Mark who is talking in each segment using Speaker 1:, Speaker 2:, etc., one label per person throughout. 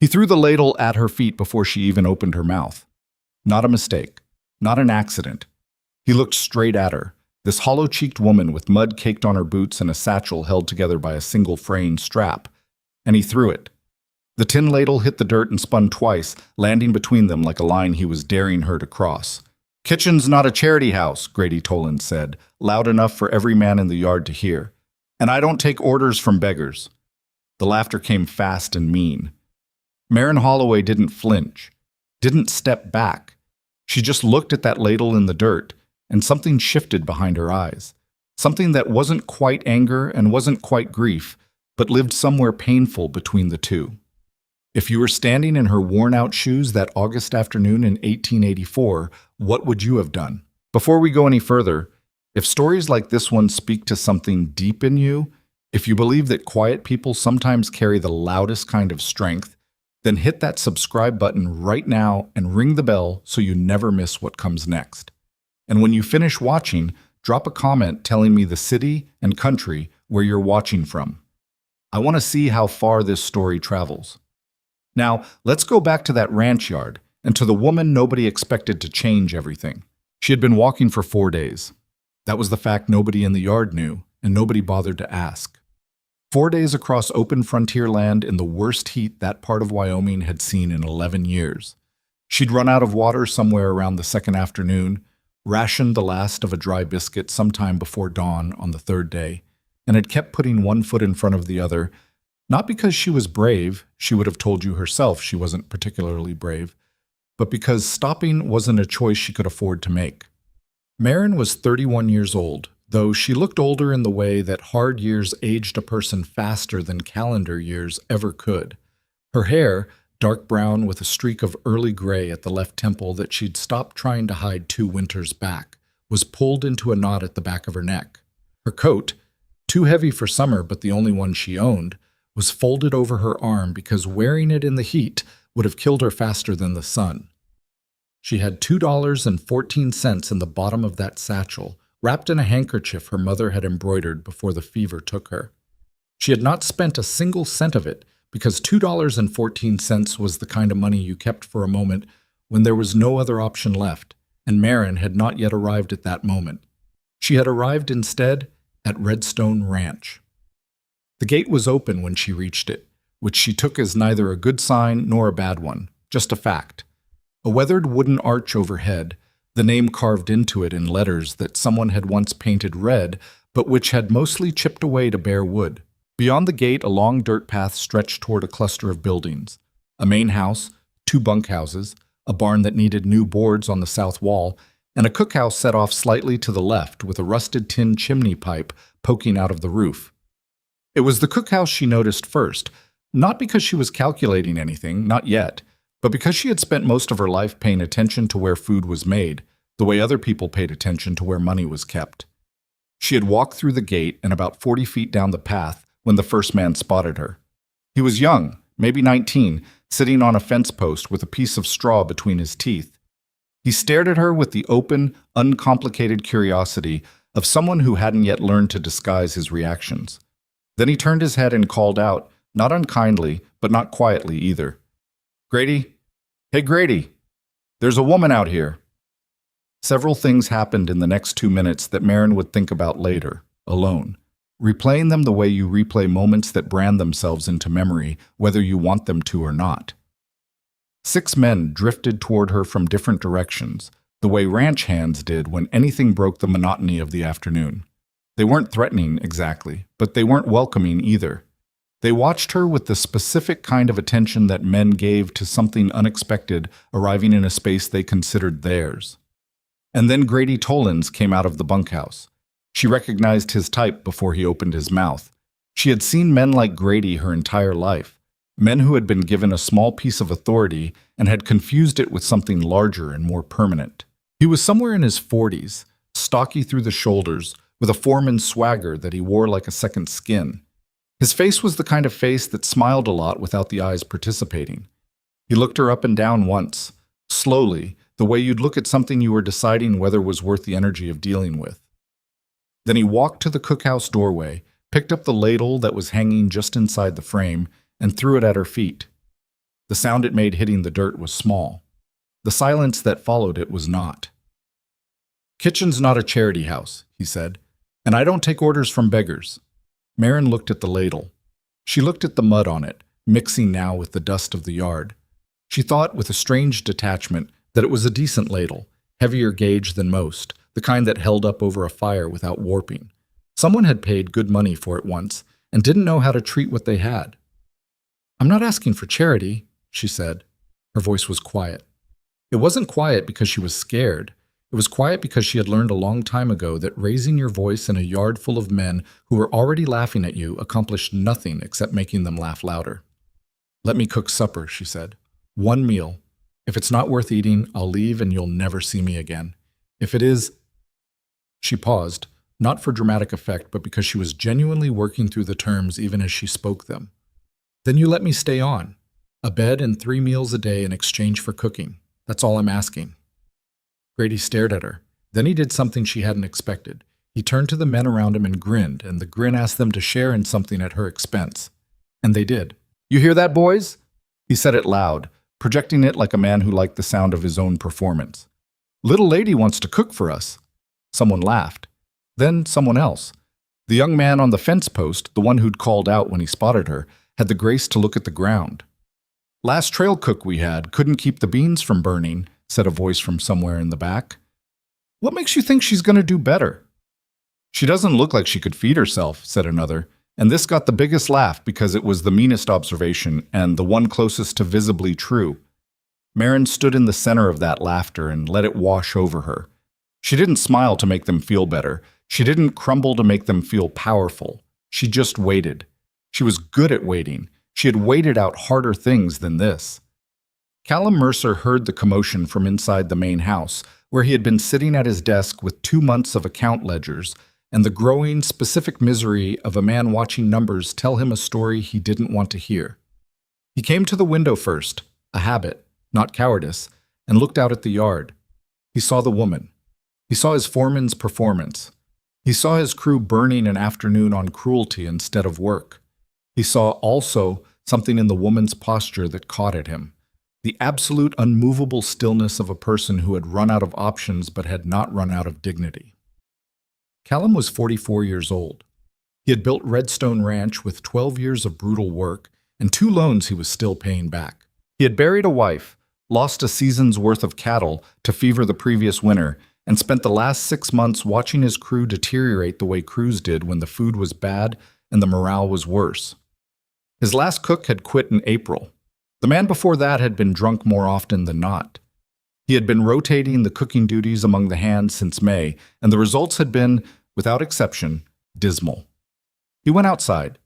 Speaker 1: He threw the ladle at her feet before she even opened her mouth. Not a mistake. Not an accident. He looked straight at her, this hollow-cheeked woman with mud caked on her boots and a satchel held together by a single fraying strap, and he threw it. The tin ladle hit the dirt and spun twice, landing between them like a line he was daring her to cross. "Kitchen's not a charity house," Grady Toland said, loud enough for every man in the yard to hear. "And I don't take orders from beggars." The laughter came fast and mean. Maren Holloway didn't flinch, didn't step back. She just looked at that ladle in the dirt, and something shifted behind her eyes. Something that wasn't quite anger and wasn't quite grief, but lived somewhere painful between the two. If you were standing in her worn-out shoes that August afternoon in 1884, what would you have done? Before we go any further, if stories like this one speak to something deep in you, if you believe that quiet people sometimes carry the loudest kind of strength, then hit that subscribe button right now and ring the bell so you never miss what comes next. And when you finish watching, drop a comment telling me the city and country where you're watching from. I want to see how far this story travels. Now, let's go back to that ranch yard and to the woman nobody expected to change everything. She had been walking for 4 days. That was the fact nobody in the yard knew, and nobody bothered to ask. 4 days across open frontier land in the worst heat that part of Wyoming had seen in 11 years. She'd run out of water somewhere around the second afternoon, rationed the last of a dry biscuit sometime before dawn on the third day, and had kept putting one foot in front of the other, not because she was brave, she would have told you herself she wasn't particularly brave, but because stopping wasn't a choice she could afford to make. Maren was 31 years old, though she looked older in the way that hard years aged a person faster than calendar years ever could. Her hair, dark brown with a streak of early gray at the left temple that she'd stopped trying to hide 2 winters back, was pulled into a knot at the back of her neck. Her coat, too heavy for summer but the only one she owned, was folded over her arm because wearing it in the heat would have killed her faster than the sun. She had $2.14 in the bottom of that satchel, wrapped in a handkerchief her mother had embroidered before the fever took her. She had not spent a single cent of it because $2.14 was the kind of money you kept for a moment when there was no other option left, and Maren had not yet arrived at that moment. She had arrived instead at Redstone Ranch. The gate was open when she reached it, which she took as neither a good sign nor a bad one, just a fact. A weathered wooden arch overhead, the name carved into it in letters that someone had once painted red, but which had mostly chipped away to bare wood. Beyond the gate, a long dirt path stretched toward a cluster of buildings. A main house, 2 bunkhouses, a barn that needed new boards on the south wall, and a cookhouse set off slightly to the left with a rusted tin chimney pipe poking out of the roof. It was the cookhouse she noticed first, not because she was calculating anything, not yet, but because she had spent most of her life paying attention to where food was made, the way other people paid attention to where money was kept. She had walked through the gate and about 40 feet down the path when the first man spotted her. He was young, maybe 19, sitting on a fence post with a piece of straw between his teeth. He stared at her with the open, uncomplicated curiosity of someone who hadn't yet learned to disguise his reactions. Then he turned his head and called out, not unkindly, but not quietly either. "Grady? Hey, Grady! There's a woman out here." Several things happened in the next 2 minutes that Maren would think about later, alone, replaying them the way you replay moments that brand themselves into memory, whether you want them to or not. 6 men drifted toward her from different directions, the way ranch hands did when anything broke the monotony of the afternoon. They weren't threatening exactly, but they weren't welcoming either. They watched her with the specific kind of attention that men gave to something unexpected arriving in a space they considered theirs. And then Grady Toland's came out of the bunkhouse. She recognized his type before he opened his mouth. She had seen men like Grady her entire life, men who had been given a small piece of authority and had confused it with something larger and more permanent. He was somewhere in his 40s, stocky through the shoulders, with a foreman's swagger that he wore like a second skin. His face was the kind of face that smiled a lot without the eyes participating. He looked her up and down once, slowly, the way you'd look at something you were deciding whether was worth the energy of dealing with. Then he walked to the cookhouse doorway, picked up the ladle that was hanging just inside the frame, and threw it at her feet. The sound it made hitting the dirt was small. The silence that followed it was not. "Kitchen's not a charity house," he said, "and I don't take orders from beggars." Marin looked at the ladle. She looked at the mud on it, mixing now with the dust of the yard. She thought, with a strange detachment, that it was a decent ladle, heavier gauge than most, the kind that held up over a fire without warping. Someone had paid good money for it once and didn't know how to treat what they had. "I'm not asking for charity," she said. Her voice was quiet. It wasn't quiet because she was scared. It was quiet because she had learned a long time ago that raising your voice in a yard full of men who were already laughing at you accomplished nothing except making them laugh louder. "Let me cook supper," she said. "One meal. If it's not worth eating, I'll leave and you'll never see me again. If it is—" She paused, not for dramatic effect, but because she was genuinely working through the terms even as she spoke them. "Then you let me stay on. A bed and 3 meals a day in exchange for cooking. That's all I'm asking." Grady stared at her. Then he did something she hadn't expected. He turned to the men around him and grinned, and the grin asked them to share in something at her expense. And they did. "You hear that, boys?" He said it loud, projecting it like a man who liked the sound of his own performance. "Little lady wants to cook for us." Someone laughed. Then someone else. The young man on the fence post, the one who'd called out when he spotted her, had the grace to look at the ground. "Last trail cook we had couldn't keep the beans from burning," said a voice from somewhere in the back. "What makes you think she's going to do better?" "She doesn't look like she could feed herself," said another, and this got the biggest laugh because it was the meanest observation and the one closest to visibly true. Marin stood in the center of that laughter and let it wash over her. She didn't smile to make them feel better. She didn't crumble to make them feel powerful. She just waited. She was good at waiting. She had waited out harder things than this. Callum Mercer heard the commotion from inside the main house, where he had been sitting at his desk with 2 months of account ledgers and the growing, specific misery of a man watching numbers tell him a story he didn't want to hear. He came to the window first, a habit, not cowardice, and looked out at the yard. He saw the woman. He saw his foreman's performance. He saw his crew burning an afternoon on cruelty instead of work. He saw also something in the woman's posture that caught at him. The absolute unmovable stillness of a person who had run out of options but had not run out of dignity. Callum was 44 years old. He had built Redstone Ranch with 12 years of brutal work and 2 loans he was still paying back. He had buried a wife, lost a season's worth of cattle to fever the previous winter, and spent the last 6 months watching his crew deteriorate the way crews did when the food was bad and the morale was worse. His last cook had quit in April. The man before that had been drunk more often than not. He had been rotating the cooking duties among the hands since May, and the results had been, without exception, dismal. He went outside.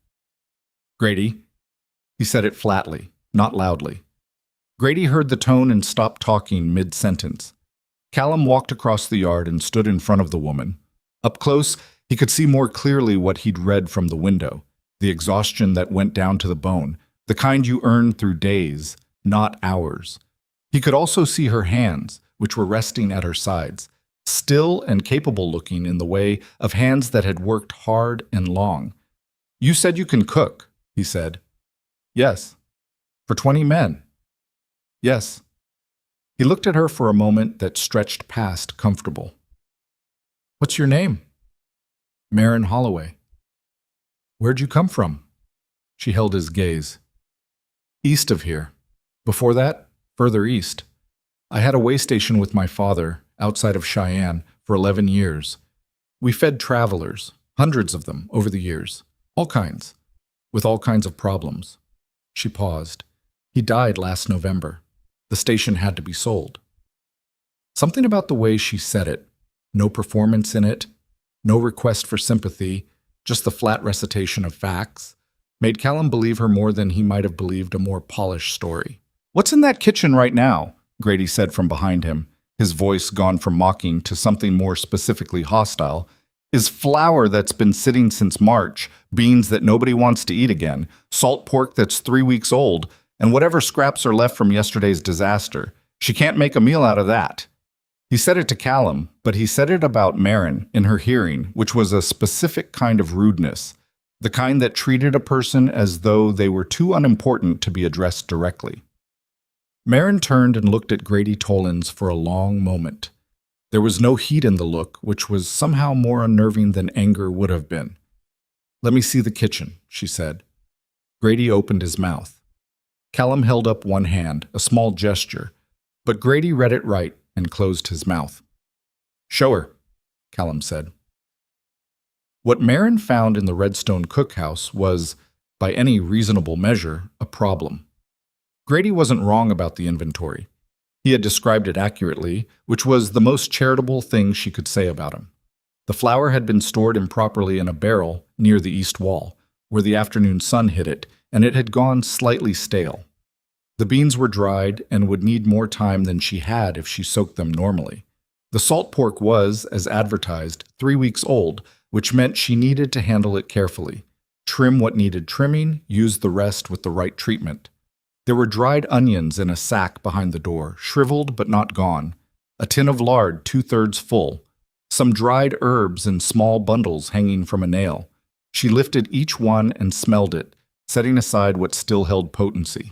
Speaker 1: "Grady," he said it flatly, not loudly. Grady heard the tone and stopped talking mid-sentence. Callum walked across the yard and stood in front of the woman. Up close, he could see more clearly what he'd read from the window, the exhaustion that went down to the bone, the kind you earned through days, not hours. He could also see her hands, which were resting at her sides, still and capable looking in the way of hands that had worked hard and long. "You said you can cook," he said. "Yes." "For 20 men?" "Yes." He looked at her for a moment that stretched past comfortable. "What's your name?" "Marin Holloway." "Where'd you come from?" She held his gaze. "East of here. Before that, further east. I had a way station with my father, outside of Cheyenne, for 11 years. We fed travelers, hundreds of them, over the years. All kinds. With all kinds of problems." She paused. "He died last November. The station had to be sold." Something about the way she said it, no performance in it, no request for sympathy, just the flat recitation of facts, made Callum believe her more than he might have believed a more polished story. "What's in that kitchen right now?" Grady said from behind him, his voice gone from mocking to something more specifically hostile. "Is flour that's been sitting since March, beans that nobody wants to eat again, salt pork that's 3 weeks old, and whatever scraps are left from yesterday's disaster. She can't make a meal out of that." He said it to Callum, but he said it about Marin in her hearing, which was a specific kind of rudeness, the kind that treated a person as though they were too unimportant to be addressed directly. Marin turned and looked at Grady Tollins for a long moment. There was no heat in the look, which was somehow more unnerving than anger would have been. "Let me see the kitchen," she said. Grady opened his mouth. Callum held up one hand, a small gesture, but Grady read it right and closed his mouth. "Show her," Callum said. What Marin found in the Redstone cookhouse was, by any reasonable measure, a problem. Grady wasn't wrong about the inventory. He had described it accurately, which was the most charitable thing she could say about him. The flour had been stored improperly in a barrel near the east wall, where the afternoon sun hit it, and it had gone slightly stale. The beans were dried and would need more time than she had if she soaked them normally. The salt pork was, as advertised, 3 weeks old, which meant she needed to handle it carefully. Trim what needed trimming, use the rest with the right treatment. There were dried onions in a sack behind the door, shriveled but not gone, a tin of lard 2/3 full, some dried herbs in small bundles hanging from a nail. She lifted each one and smelled it, setting aside what still held potency.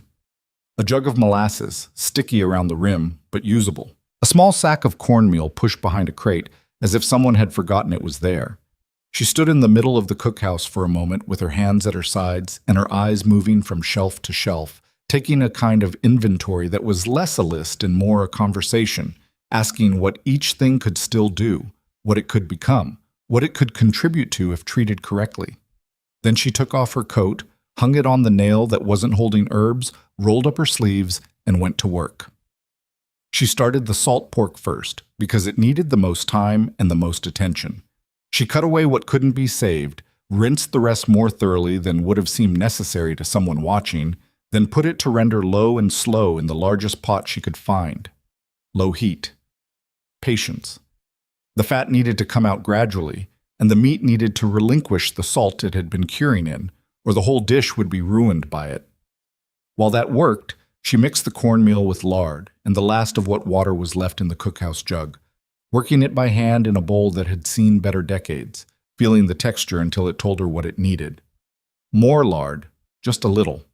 Speaker 1: A jug of molasses, sticky around the rim, but usable. A small sack of cornmeal pushed behind a crate, as if someone had forgotten it was there. She stood in the middle of the cookhouse for a moment with her hands at her sides and her eyes moving from shelf to shelf, taking a kind of inventory that was less a list and more a conversation, asking what each thing could still do, what it could become, what it could contribute to if treated correctly. Then she took off her coat, hung it on the nail that wasn't holding herbs, rolled up her sleeves, and went to work. She started the salt pork first, because it needed the most time and the most attention. She cut away what couldn't be saved, rinsed the rest more thoroughly than would have seemed necessary to someone watching, then put it to render low and slow in the largest pot she could find. Low heat. Patience. The fat needed to come out gradually, and the meat needed to relinquish the salt it had been curing in, or the whole dish would be ruined by it. While that worked, she mixed the cornmeal with lard and the last of what water was left in the cookhouse jug, working it by hand in a bowl that had seen better decades, feeling the texture until it told her what it needed. More lard, just a little.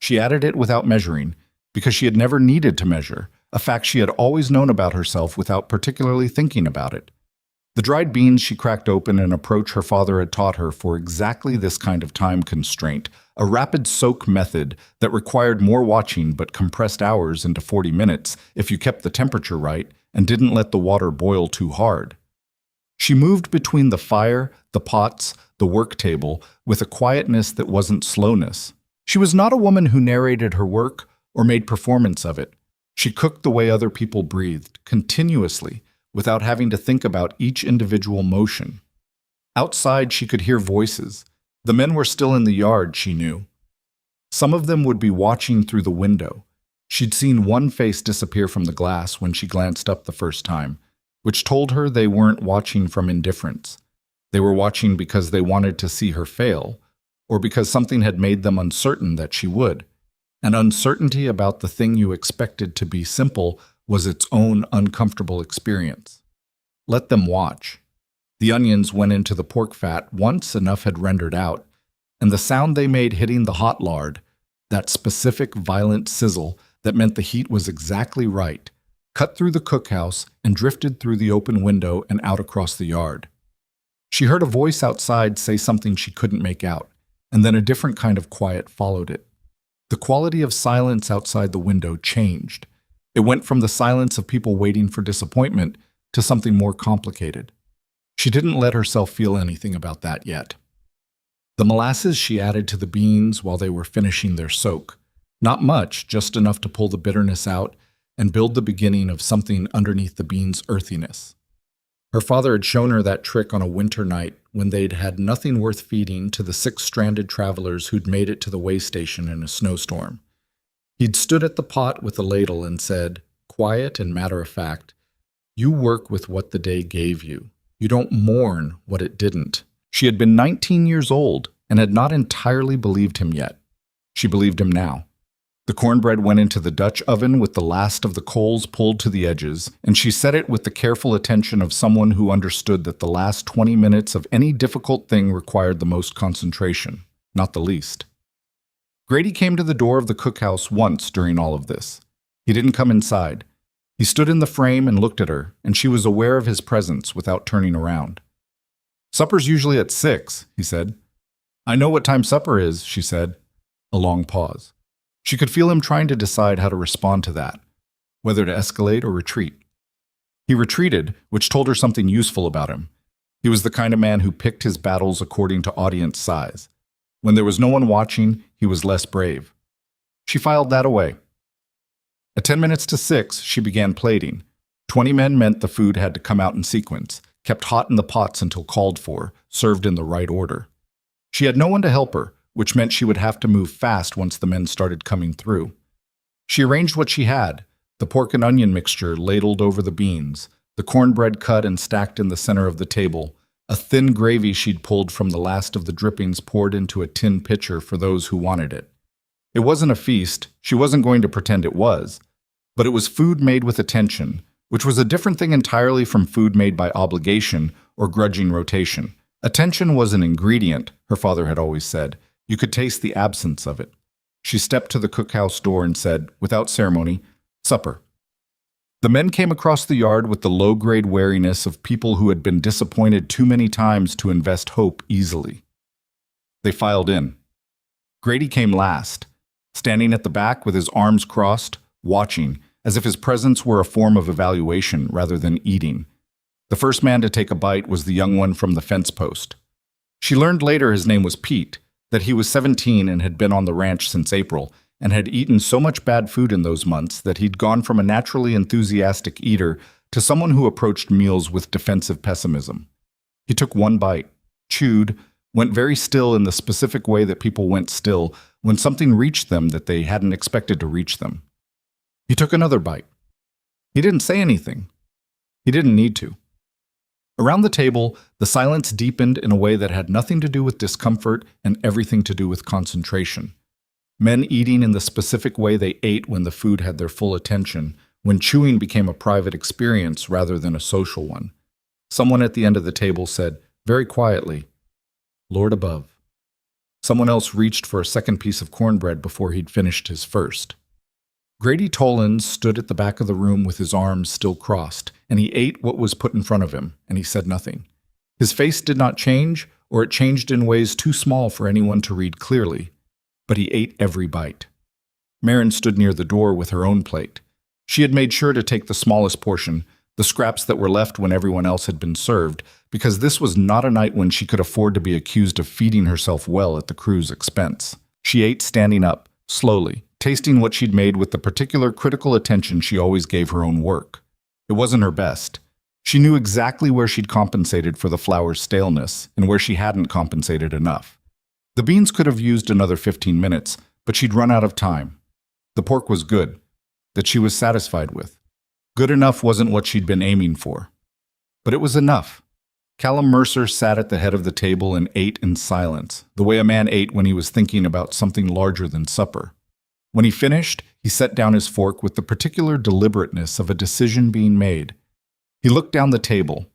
Speaker 1: She added it without measuring, because she had never needed to measure, a fact she had always known about herself without particularly thinking about it. The dried beans she cracked open an approach her father had taught her for exactly this kind of time constraint, a rapid soak method that required more watching but compressed hours into 40 minutes if you kept the temperature right and didn't let the water boil too hard. She moved between the fire, the pots, the work table with a quietness that wasn't slowness. She was not a woman who narrated her work or made performance of it. She cooked the way other people breathed, continuously, without having to think about each individual motion. Outside, she could hear voices. The men were still in the yard, she knew. Some of them would be watching through the window. She'd seen one face disappear from the glass when she glanced up the first time, which told her they weren't watching from indifference. They were watching because they wanted to see her fail, or because something had made them uncertain that she would. An uncertainty about the thing you expected to be simple was its own uncomfortable experience. Let them watch. The onions went into the pork fat once enough had rendered out, and the sound they made hitting the hot lard, that specific violent sizzle that meant the heat was exactly right, cut through the cookhouse and drifted through the open window and out across the yard. She heard a voice outside say something she couldn't make out, and then a different kind of quiet followed it. The quality of silence outside the window changed. It went from the silence of people waiting for disappointment to something more complicated. She didn't let herself feel anything about that yet. The molasses she added to the beans while they were finishing their soak. Not much, just enough to pull the bitterness out and build the beginning of something underneath the beans' earthiness. Her father had shown her that trick on a winter night when they'd had nothing worth feeding to the 6 stranded travelers who'd made it to the way station in a snowstorm. He'd stood at the pot with a ladle and said, quiet and matter of fact, "You work with what the day gave you. You don't mourn what it didn't." She had been 19 years old and had not entirely believed him yet. She believed him now. The cornbread went into the Dutch oven with the last of the coals pulled to the edges, and she set it with the careful attention of someone who understood that the last 20 minutes of any difficult thing required the most concentration, not the least. Grady came to the door of the cookhouse once during all of this. He didn't come inside. He stood in the frame and looked at her, and she was aware of his presence without turning around. "Supper's usually at 6, he said. "I know what time supper is," she said. A long pause. She could feel him trying to decide how to respond to that, whether to escalate or retreat. He retreated, which told her something useful about him. He was the kind of man who picked his battles according to audience size. When there was no one watching, he was less brave. She filed that away. At 10 minutes to 6, she began plating. 20 men meant the food had to come out in sequence, kept hot in the pots until called for, served in the right order. She had no one to help her, which meant she would have to move fast once the men started coming through. She arranged what she had, the pork and onion mixture ladled over the beans, the cornbread cut and stacked in the center of the table, a thin gravy she'd pulled from the last of the drippings poured into a tin pitcher for those who wanted it. It wasn't a feast, she wasn't going to pretend it was, but it was food made with attention, which was a different thing entirely from food made by obligation or grudging rotation. Attention was an ingredient, her father had always said. You could taste the absence of it. She stepped to the cookhouse door and said, without ceremony, "Supper." The men came across the yard with the low-grade wariness of people who had been disappointed too many times to invest hope easily. They filed in. Grady came last, standing at the back with his arms crossed, watching, as if his presence were a form of evaluation rather than eating. The first man to take a bite was the young one from the fence post. She learned later his name was Pete, that he was 17 and had been on the ranch since April, and had eaten so much bad food in those months that he'd gone from a naturally enthusiastic eater to someone who approached meals with defensive pessimism. He took one bite, chewed, went very still in the specific way that people went still when something reached them that they hadn't expected to reach them. He took another bite. He didn't say anything. He didn't need to. Around the table, the silence deepened in a way that had nothing to do with discomfort and everything to do with concentration. Men eating in the specific way they ate when the food had their full attention, when chewing became a private experience rather than a social one. Someone at the end of the table said, very quietly, "Lord above." Someone else reached for a second piece of cornbread before he'd finished his first. Grady Tollins stood at the back of the room with his arms still crossed, and he ate what was put in front of him, and he said nothing. His face did not change, or it changed in ways too small for anyone to read clearly, but he ate every bite. Marin stood near the door with her own plate. She had made sure to take the smallest portion, the scraps that were left when everyone else had been served, because this was not a night when she could afford to be accused of feeding herself well at the crew's expense. She ate standing up, slowly, tasting what she'd made with the particular critical attention she always gave her own work. It wasn't her best. She knew exactly where she'd compensated for the flour's staleness and where she hadn't compensated enough. The beans could have used another 15 minutes, but she'd run out of time. The pork was good, that she was satisfied with. Good enough wasn't what she'd been aiming for. But it was enough. Callum Mercer sat at the head of the table and ate in silence, the way a man ate when he was thinking about something larger than supper. When he finished, he set down his fork with the particular deliberateness of a decision being made. He looked down the table.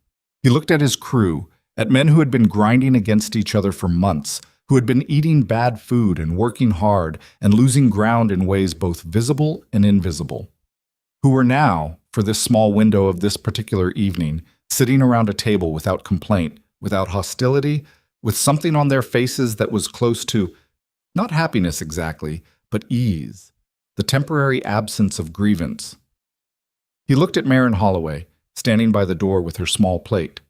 Speaker 1: He looked at his crew, at men who had been grinding against each other for months, who had been eating bad food and working hard and losing ground in ways both visible and invisible, who were now, for this small window of this particular evening, sitting around a table without complaint, without hostility, with something on their faces that was close to, not happiness exactly, but ease, the temporary absence of grievance. He looked at Marin Holloway, standing by the door with her small plate.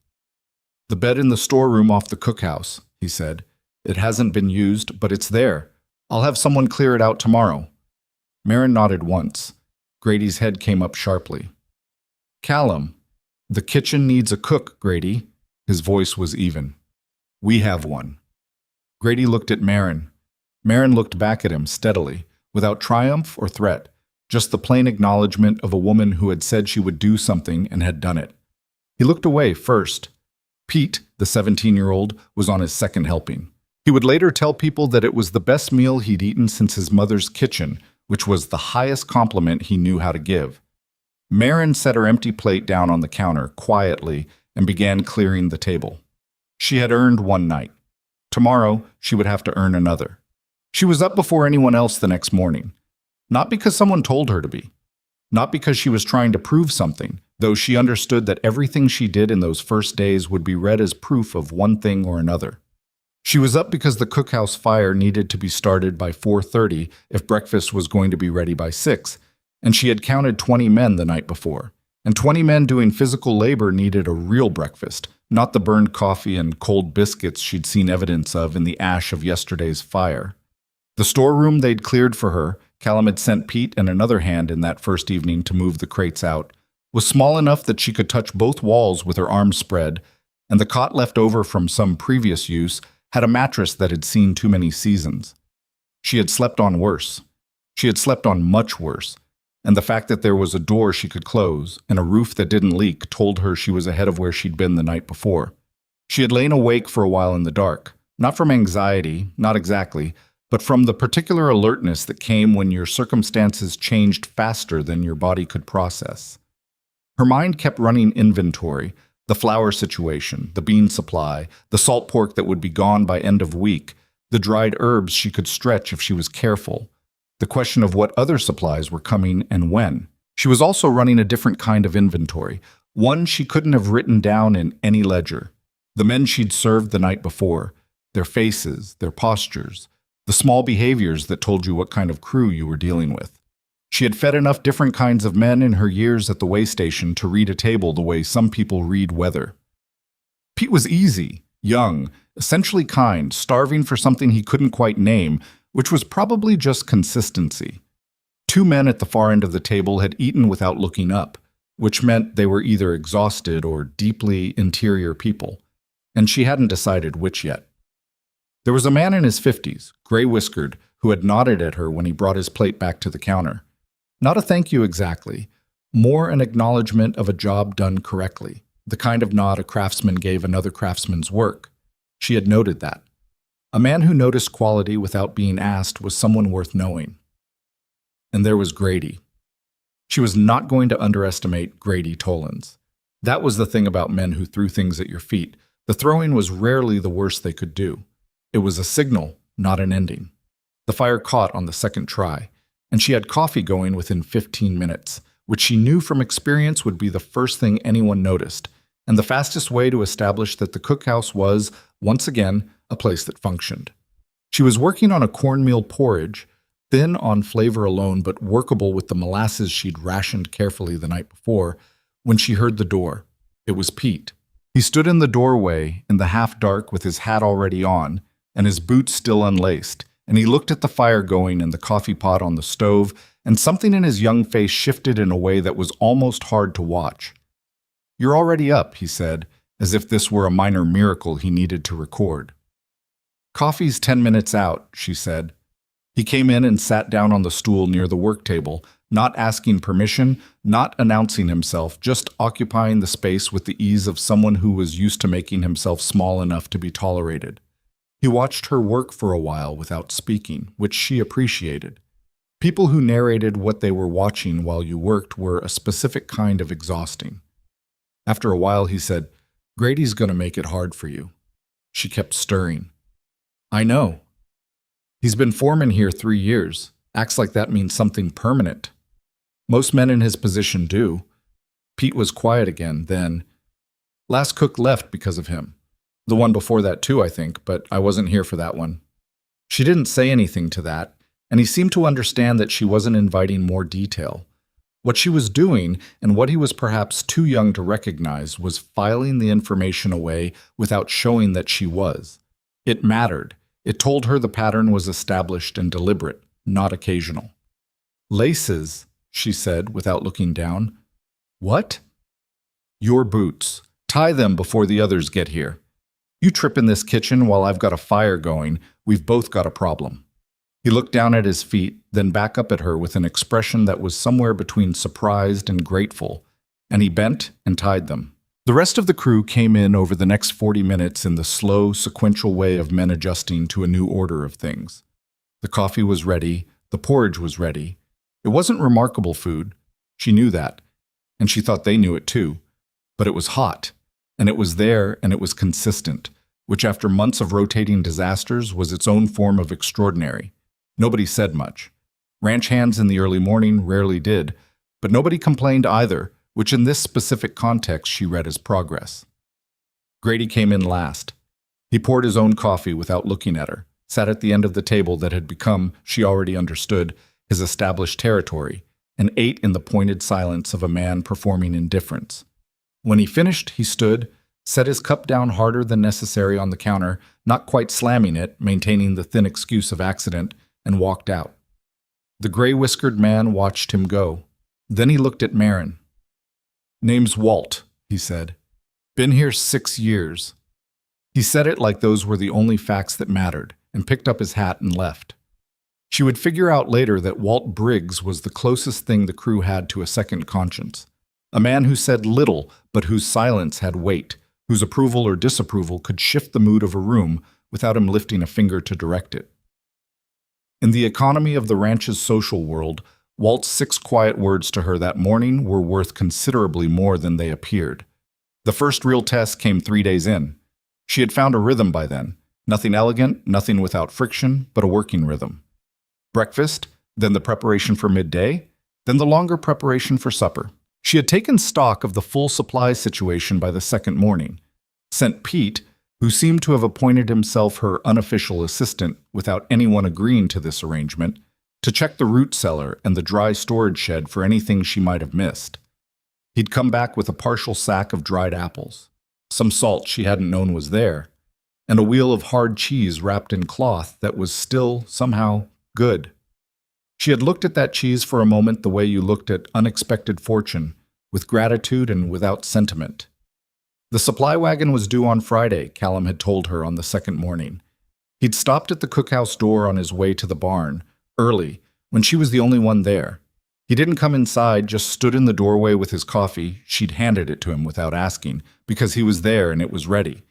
Speaker 1: "The bed in the storeroom off the cookhouse," he said. "It hasn't been used, but it's there. I'll have someone clear it out tomorrow." Marin nodded once. Grady's head came up sharply. "Callum, the kitchen needs a cook, Grady." His voice was even. "We have one." Grady looked at Marin. Marin looked back at him steadily, without triumph or threat, just the plain acknowledgement of a woman who had said she would do something and had done it. He looked away first. Pete, the 17-year-old, was on his second helping. He would later tell people that it was the best meal he'd eaten since his mother's kitchen, which was the highest compliment he knew how to give. Marin set her empty plate down on the counter quietly and began clearing the table. She had earned one night. Tomorrow, she would have to earn another. She was up before anyone else the next morning. Not because someone told her to be, Not because she was trying to prove something, though she understood that everything she did in those first days would be read as proof of one thing or another. She was up because the cookhouse fire needed to be started by 4:30 if breakfast was going to be ready by 6, and she had counted 20 men the night before. And 20 men doing physical labor needed a real breakfast, not the burned coffee and cold biscuits she'd seen evidence of in the ash of yesterday's fire. The storeroom they'd cleared for her, Callum had sent Pete and another hand in that first evening to move the crates out, was small enough that she could touch both walls with her arms spread, and the cot left over from some previous use had a mattress that had seen too many seasons. She had slept on worse. She had slept on much worse, and the fact that there was a door she could close and a roof that didn't leak told her she was ahead of where she'd been the night before. She had lain awake for a while in the dark, not from anxiety, not exactly, but from the particular alertness that came when your circumstances changed faster than your body could process. Her mind kept running inventory, the flour situation, the bean supply, the salt pork that would be gone by end of week, the dried herbs she could stretch if she was careful, the question of what other supplies were coming and when. She was also running a different kind of inventory, one she couldn't have written down in any ledger. The men she'd served the night before, their faces, their postures, the small behaviors that told you what kind of crew you were dealing with. She had fed enough different kinds of men in her years at the way station to read a table the way some people read weather. Pete was easy, young, essentially kind, starving for something he couldn't quite name, which was probably just consistency. Two men at the far end of the table had eaten without looking up, which meant they were either exhausted or deeply interior people, and she hadn't decided which yet. There was a man in his 50s, gray-whiskered, who had nodded at her when he brought his plate back to the counter. Not a thank you exactly, more an acknowledgement of a job done correctly, the kind of nod a craftsman gave another craftsman's work. She had noted that. A man who noticed quality without being asked was someone worth knowing. And there was Grady. She was not going to underestimate Grady Tollins. That was the thing about men who threw things at your feet. The throwing was rarely the worst they could do. It was a signal, not an ending. The fire caught on the second try, and she had coffee going within 15 minutes, which she knew from experience would be the first thing anyone noticed, and the fastest way to establish that the cookhouse was, once again, a place that functioned. She was working on a cornmeal porridge, thin on flavor alone but workable with the molasses she'd rationed carefully the night before, when she heard the door. It was Pete. He stood in the doorway in the half-dark with his hat already on and his boots still unlaced, and he looked at the fire going and the coffee pot on the stove, and something in his young face shifted in a way that was almost hard to watch. "You're already up," he said, as if this were a minor miracle he needed to record. "Coffee's 10 minutes out," she said. He came in and sat down on the stool near the work table, not asking permission, not announcing himself, just occupying the space with the ease of someone who was used to making himself small enough to be tolerated. He watched her work for a while without speaking, which she appreciated. People who narrated what they were watching while you worked were a specific kind of exhausting. After a while, he said, "Grady's going to make it hard for you." She kept stirring. "I know. He's been foreman here 3 years. Acts like that means something permanent. Most men in his position do." Pete was quiet again, then, "Last cook left because of him. The one before that too, I think, but I wasn't here for that one." She didn't say anything to that, and he seemed to understand that she wasn't inviting more detail. What she was doing, and what he was perhaps too young to recognize, was filing the information away without showing that she was. It mattered. It told her the pattern was established and deliberate, not occasional. "Laces," she said without looking down. "What?" "Your boots. Tie them before the others get here. You trip in this kitchen while I've got a fire going, we've both got a problem." He looked down at his feet, then back up at her with an expression that was somewhere between surprised and grateful, and he bent and tied them. The rest of the crew came in over the next 40 minutes in the slow, sequential way of men adjusting to a new order of things. The coffee was ready, the porridge was ready. It wasn't remarkable food. She knew that, and she thought they knew it too. But it was hot, and it was there, and it was consistent, which after months of rotating disasters was its own form of extraordinary. Nobody said much. Ranch hands in the early morning rarely did, but nobody complained either, which in this specific context she read as progress. Grady came in last. He poured his own coffee without looking at her, sat at the end of the table that had become, she already understood, his established territory, and ate in the pointed silence of a man performing indifference. When he finished, he stood, set his cup down harder than necessary on the counter, not quite slamming it, maintaining the thin excuse of accident, and walked out. The gray-whiskered man watched him go. Then he looked at Marin. "Name's Walt," he said. "Been here 6 years." He said it like those were the only facts that mattered, and picked up his hat and left. She would figure out later that Walt Briggs was the closest thing the crew had to a second conscience. A man who said little, but whose silence had weight, whose approval or disapproval could shift the mood of a room without him lifting a finger to direct it. In the economy of the ranch's social world, Walt's 6 quiet words to her that morning were worth considerably more than they appeared. The first real test came 3 days in. She had found a rhythm by then. Nothing elegant, nothing without friction, but a working rhythm. Breakfast, then the preparation for midday, then the longer preparation for supper. She had taken stock of the full supply situation by the second morning, sent Pete, who seemed to have appointed himself her unofficial assistant without anyone agreeing to this arrangement, to check the root cellar and the dry storage shed for anything she might have missed. He'd come back with a partial sack of dried apples, some salt she hadn't known was there, and a wheel of hard cheese wrapped in cloth that was still, somehow, good. She had looked at that cheese for a moment the way you looked at unexpected fortune, with gratitude and without sentiment. The supply wagon was due on Friday, Callum had told her on the second morning. He'd stopped at the cookhouse door on his way to the barn, early, when she was the only one there. He didn't come inside, just stood in the doorway with his coffee. She'd handed it to him without asking, because he was there and it was ready,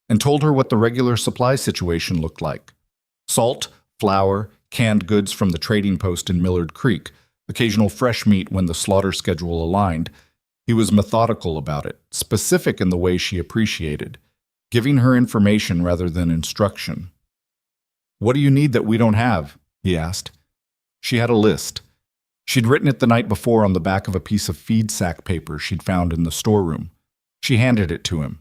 Speaker 1: and told her what the regular supply situation looked like. Salt, flour, canned goods from the trading post in Millard Creek, occasional fresh meat when the slaughter schedule aligned. He was methodical about it, specific in the way she appreciated, giving her information rather than instruction. "What do you need that we don't have?" he asked. She had a list. She'd written it the night before on the back of a piece of feed sack paper she'd found in the storeroom. She handed it to him.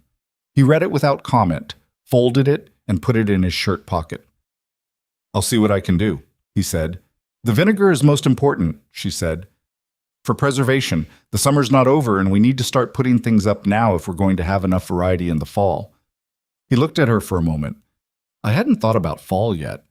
Speaker 1: He read it without comment, folded it, and put it in his shirt pocket. "I'll see what I can do," he said. "The vinegar is most important," she said. "For preservation, the summer's not over and we need to start putting things up now if we're going to have enough variety in the fall." He looked at her for a moment. "I hadn't thought about fall yet."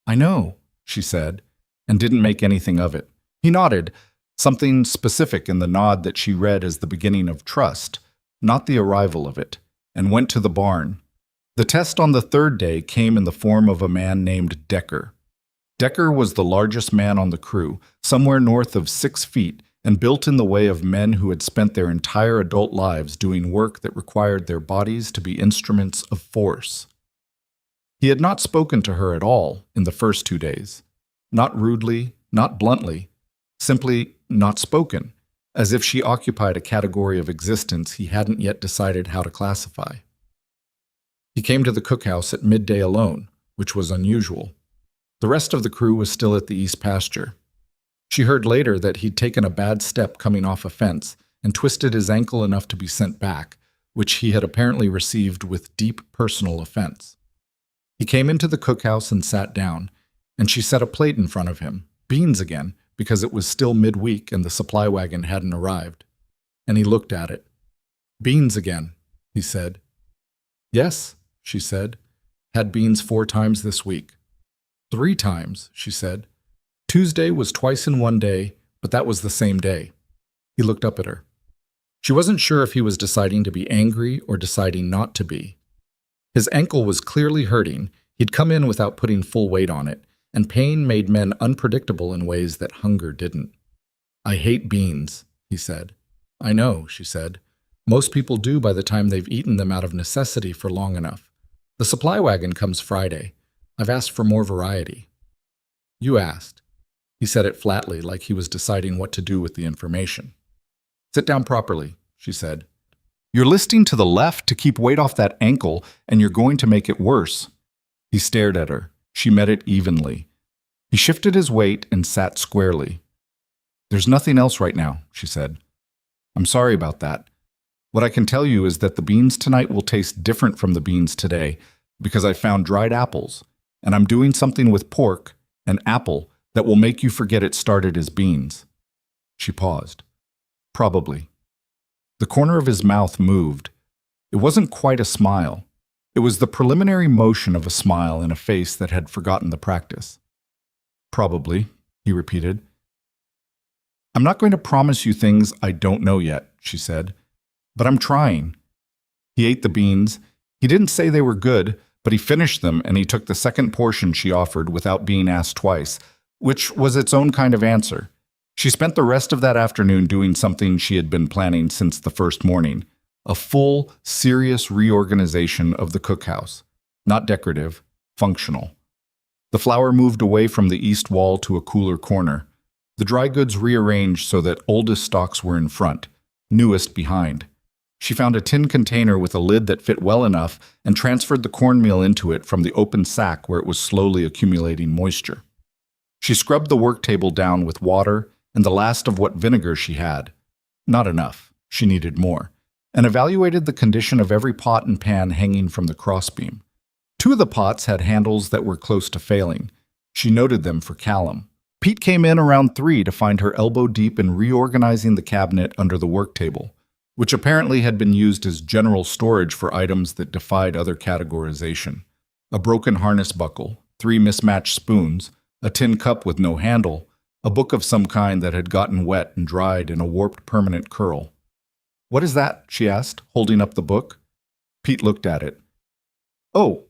Speaker 1: "I know," she said, and didn't make anything of it. He nodded, something specific in the nod that she read as the beginning of trust, not the arrival of it, and went to the barn. The test on the third day came in the form of a man named Decker. Decker was the largest man on the crew, somewhere north of 6 feet, and built in the way of men who had spent their entire adult lives doing work that required their bodies to be instruments of force. He had not spoken to her at all in the first 2 days. Not rudely, not bluntly, simply not spoken, as if she occupied a category of existence he hadn't yet decided how to classify. He came to the cookhouse at midday alone, which was unusual. The rest of the crew was still at the east pasture. She heard later that he'd taken a bad step coming off a fence and twisted his ankle enough to be sent back, which he had apparently received with deep personal offense. He came into the cookhouse and sat down, and she set a plate in front of him, beans again, because it was still midweek and the supply wagon hadn't arrived. And he looked at it. "Beans again," he said. "Yes," she said. "Had beans 4 times this week." 3 times, she said. Tuesday was twice in one day, but that was the same day. He looked up at her. She wasn't sure if he was deciding to be angry or deciding not to be. His ankle was clearly hurting. He'd come in without putting full weight on it, and pain made men unpredictable in ways that hunger didn't. "I hate beans," he said. "I know," she said. "Most people do by the time they've eaten them out of necessity for long enough. The supply wagon comes Friday. I've asked for more variety." "You asked." He said it flatly, like he was deciding what to do with the information. "Sit down properly," she said. "You're listing to the left to keep weight off that ankle, and you're going to make it worse." He stared at her. She met it evenly. He shifted his weight and sat squarely. There's nothing else right now, she said. I'm sorry about that. What I can tell you is that the beans tonight will taste different from the beans today because I found dried apples, and I'm doing something with pork and apple that will make you forget it started as beans. She paused. Probably. The corner of his mouth moved. It wasn't quite a smile. It was the preliminary motion of a smile in a face that had forgotten the practice. Probably, he repeated. I'm not going to promise you things I don't know yet, she said, but I'm trying. He ate the beans. He didn't say they were good, but he finished them and he took the second portion she offered without being asked twice, which was its own kind of answer. She spent the rest of that afternoon doing something she had been planning since the first morning, a full, serious reorganization of the cookhouse. Not decorative, functional. The flour moved away from the east wall to a cooler corner. The dry goods rearranged so that oldest stocks were in front, newest behind. She found a tin container with a lid that fit well enough and transferred the cornmeal into it from the open sack where it was slowly accumulating moisture. She scrubbed the work table down with water and the last of what vinegar she had. Not enough. She needed more. And evaluated the condition of every pot and pan hanging from the crossbeam. 2 of the pots had handles that were close to failing. She noted them for Callum. Pete came in around 3 to find her elbow deep in reorganizing the cabinet under the work table, which apparently had been used as general storage for items that defied other categorization. A broken harness buckle, 3 mismatched spoons, a tin cup with no handle, a book of some kind that had gotten wet and dried in a warped permanent curl. What is that? She asked, holding up the book. Pete looked at it. Oh,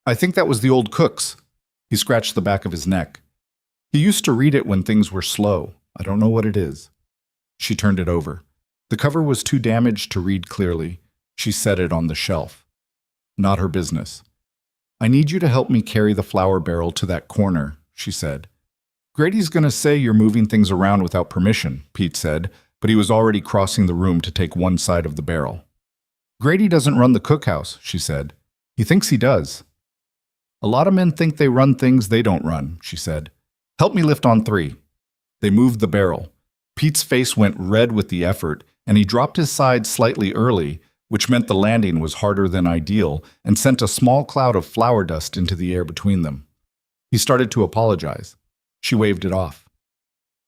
Speaker 1: I think that was the old cook's. He scratched the back of his neck. He used to read it when things were slow. I don't know what it is. She turned it over. The cover was too damaged to read clearly. She set it on the shelf. Not her business. I need you to help me carry the flour barrel to that corner, she said. Grady's going to say you're moving things around without permission, Pete said, but he was already crossing the room to take one side of the barrel. Grady doesn't run the cookhouse, she said. He thinks he does. A lot of men think they run things they don't run, she said. Help me lift on 3. They moved the barrel. Pete's face went red with the effort, and he dropped his side slightly early, which meant the landing was harder than ideal and sent a small cloud of flour dust into the air between them. He started to apologize. She waved it off.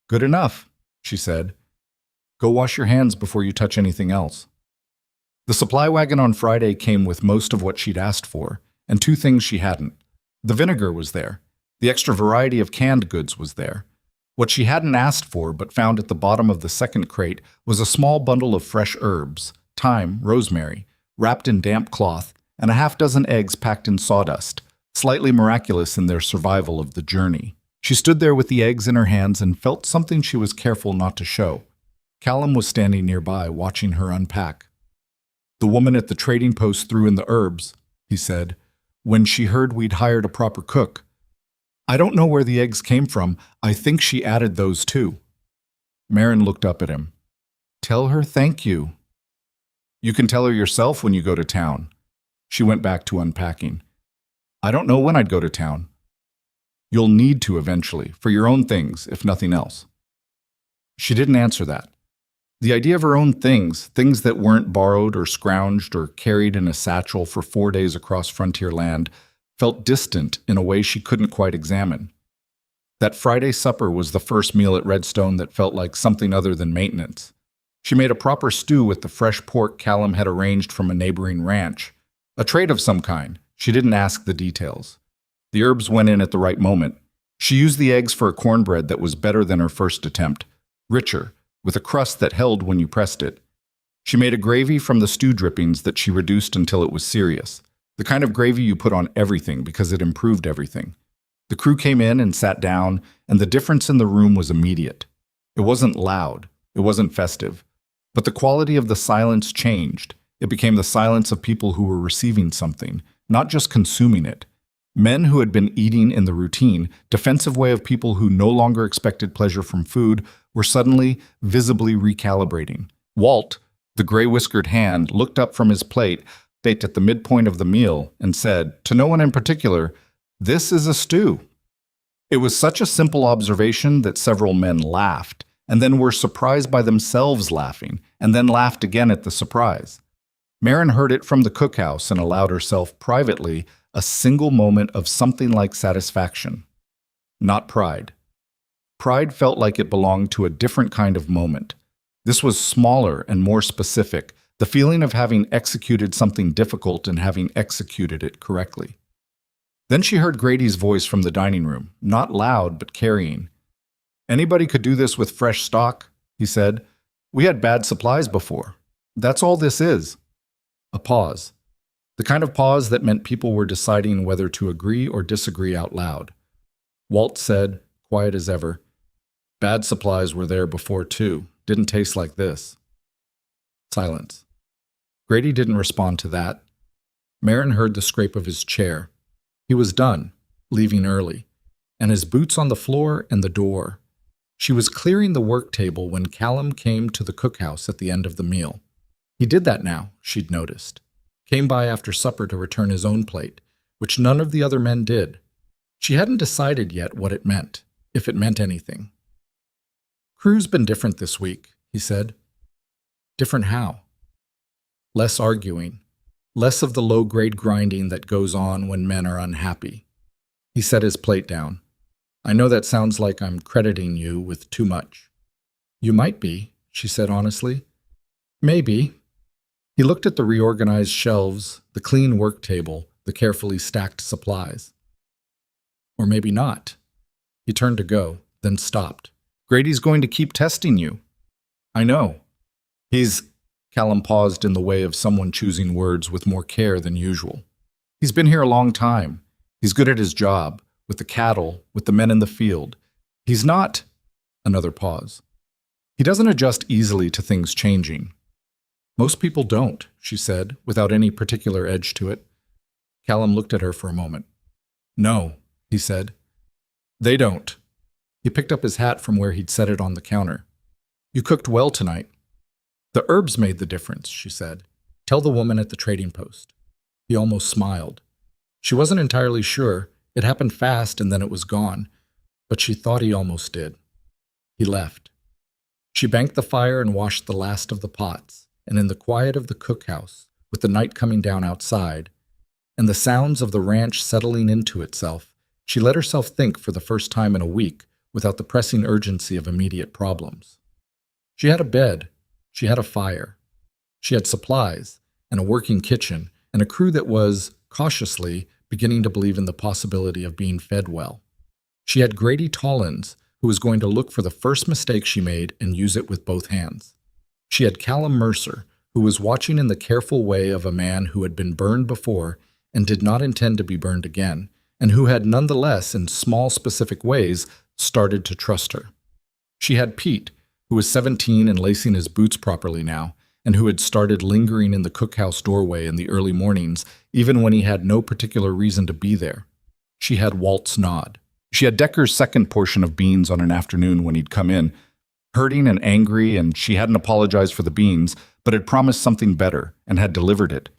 Speaker 1: Good enough, she said. Go wash your hands before you touch anything else. The supply wagon on Friday came with most of what she'd asked for, and 2 things she hadn't. The vinegar was there. The extra variety of canned goods was there. What she hadn't asked for but found at the bottom of the second crate was a small bundle of fresh herbs, thyme, rosemary, wrapped in damp cloth, and a half-dozen eggs packed in sawdust, slightly miraculous in their survival of the journey. She stood there with the eggs in her hands and felt something she was careful not to show. Callum was standing nearby, watching her unpack. The woman at the trading post threw in the herbs, he said, when she heard we'd hired a proper cook. I don't know where the eggs came from. I think she added those too. Marin looked up at him. Tell her thank you. You can tell her yourself when you go to town. She went back to unpacking. I don't know when I'd go to town. You'll need to eventually, for your own things, if nothing else. She didn't answer that. The idea of her own things, things that weren't borrowed or scrounged or carried in a satchel for 4 days across frontier land, felt distant in a way she couldn't quite examine. That Friday supper was the first meal at Redstone that felt like something other than maintenance. She made a proper stew with the fresh pork Callum had arranged from a neighboring ranch. A trade of some kind. She didn't ask the details. The herbs went in at the right moment. She used the eggs for a cornbread that was better than her first attempt, richer, with a crust that held when you pressed it. She made a gravy from the stew drippings that she reduced until it was serious, the kind of gravy you put on everything because it improved everything. The crew came in and sat down, and the difference in the room was immediate. It wasn't loud, it wasn't festive, but the quality of the silence changed. It became the silence of people who were receiving something, not just consuming it. Men who had been eating in the routine, defensive way of people who no longer expected pleasure from food were suddenly, visibly recalibrating. Walt, the gray-whiskered hand, looked up from his plate at the midpoint of the meal and said, to no one in particular, "This is a stew." It was such a simple observation that several men laughed, and then were surprised by themselves laughing, and then laughed again at the surprise. Marin heard it from the cookhouse and allowed herself privately a single moment of something like satisfaction. Not pride. Pride felt like it belonged to a different kind of moment. This was smaller and more specific, the feeling of having executed something difficult and having executed it correctly. Then she heard Grady's voice from the dining room, not loud but carrying. "Anybody could do this with fresh stock," he said. "We had bad supplies before. That's all this is." A pause. The kind of pause that meant people were deciding whether to agree or disagree out loud. Walt said, quiet as ever, "Bad supplies were there before too. Didn't taste like this." Silence. Grady didn't respond to that. Marin heard the scrape of his chair. He was done, leaving early, and his boots on the floor and the door. She was clearing the work table when Callum came to the cookhouse at the end of the meal. He did that now, she'd noticed. Came by after supper to return his own plate, which none of the other men did. She hadn't decided yet what it meant, if it meant anything. "Crew's been different this week," he said. "Different how?" "Less arguing. Less of the low-grade grinding that goes on when men are unhappy." He set his plate down. "I know that sounds like I'm crediting you with too much." "You might be," she said honestly. "Maybe." He looked at the reorganized shelves, the clean work table, the carefully stacked supplies. "Or maybe not." He turned to go, then stopped. "Grady's going to keep testing you." "I know. Callum paused in the way of someone choosing words with more care than usual. "He's been here a long time. He's good at his job, with the cattle, with the men in the field. He's not—" Another pause. "He doesn't adjust easily to things changing." "Most people don't," she said, without any particular edge to it. Callum looked at her for a moment. "No," he said. "They don't." He picked up his hat from where he'd set it on the counter. "You cooked well tonight." "The herbs made the difference," she said. "Tell the woman at the trading post." He almost smiled. She wasn't entirely sure. It happened fast and then it was gone, but she thought he almost did. He left. She banked the fire and washed the last of the pots, and in the quiet of the cookhouse, with the night coming down outside, and the sounds of the ranch settling into itself, she let herself think for the first time in a week without the pressing urgency of immediate problems. She had a bed. She had a fire. She had supplies, and a working kitchen, and a crew that was, cautiously, beginning to believe in the possibility of being fed well. She had Grady Tollins, who was going to look for the first mistake she made and use it with both hands. She had Callum Mercer, who was watching in the careful way of a man who had been burned before and did not intend to be burned again, and who had nonetheless, in small specific ways, started to trust her. She had Pete, who was 17 and lacing his boots properly now, and who had started lingering in the cookhouse doorway in the early mornings, even when he had no particular reason to be there. She had Walt's nod. She had Decker's second portion of beans on an afternoon when he'd come in, hurting and angry, and she hadn't apologized for the beans, but had promised something better and had delivered it.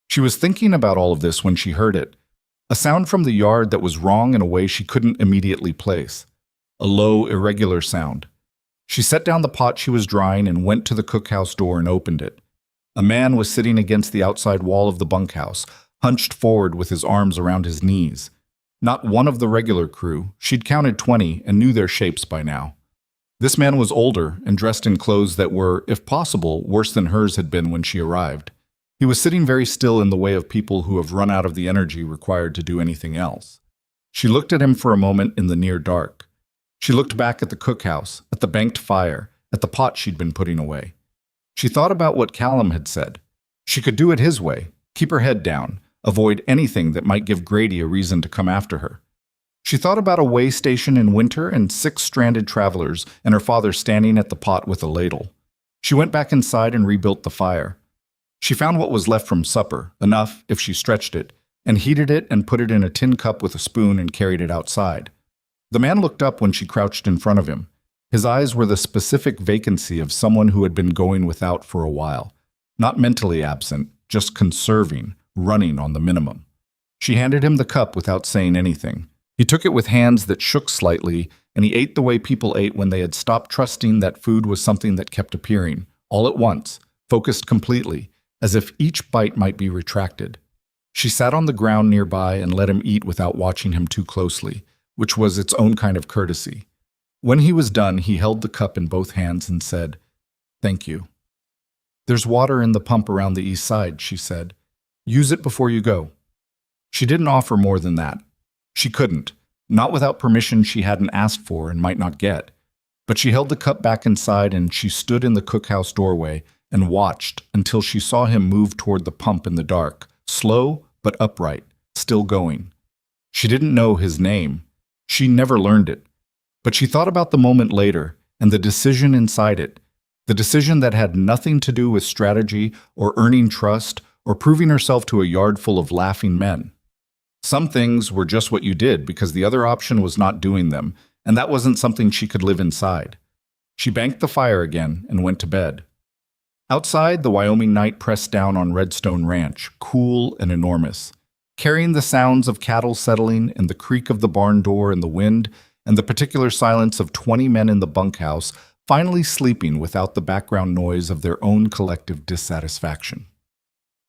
Speaker 1: She was thinking about all of this when she heard it, a sound from the yard that was wrong in a way she couldn't immediately place, a low, irregular sound. She set down the pot she was drying and went to the cookhouse door and opened it. A man was sitting against the outside wall of the bunkhouse, hunched forward with his arms around his knees. Not one of the regular crew. She'd counted 20 and knew their shapes by now. This man was older and dressed in clothes that were, if possible, worse than hers had been when she arrived. He was sitting very still in the way of people who have run out of the energy required to do anything else. She looked at him for a moment in the near dark. She looked back at the cookhouse, at the banked fire, at the pot she'd been putting away. She thought about what Callum had said. She could do it his way, keep her head down, avoid anything that might give Grady a reason to come after her. She thought about a way station in winter and 6 stranded travelers and her father standing at the pot with a ladle. She went back inside and rebuilt the fire. She found what was left from supper, enough if she stretched it, and heated it and put it in a tin cup with a spoon and carried it outside. The man looked up when she crouched in front of him. His eyes were the specific vacancy of someone who had been going without for a while. Not mentally absent, just conserving, running on the minimum. She handed him the cup without saying anything. He took it with hands that shook slightly, and he ate the way people ate when they had stopped trusting that food was something that kept appearing, all at once, focused completely, as if each bite might be retracted. She sat on the ground nearby and let him eat without watching him too closely, which was its own kind of courtesy. When he was done, he held the cup in both hands and said, "Thank you." "There's water in the pump around the east side," she said. "Use it before you go." She didn't offer more than that. She couldn't, not without permission she hadn't asked for and might not get. But she held the cup back inside and she stood in the cookhouse doorway and watched until she saw him move toward the pump in the dark, slow but upright, still going. She didn't know his name. She never learned it. But she thought about the moment later and the decision inside it, the decision that had nothing to do with strategy or earning trust or proving herself to a yard full of laughing men. Some things were just what you did because the other option was not doing them, and that wasn't something she could live inside. She banked the fire again and went to bed. Outside, the Wyoming night pressed down on Redstone Ranch, cool and enormous, carrying the sounds of cattle settling and the creak of the barn door in the wind and the particular silence of 20 men in the bunkhouse finally sleeping without the background noise of their own collective dissatisfaction.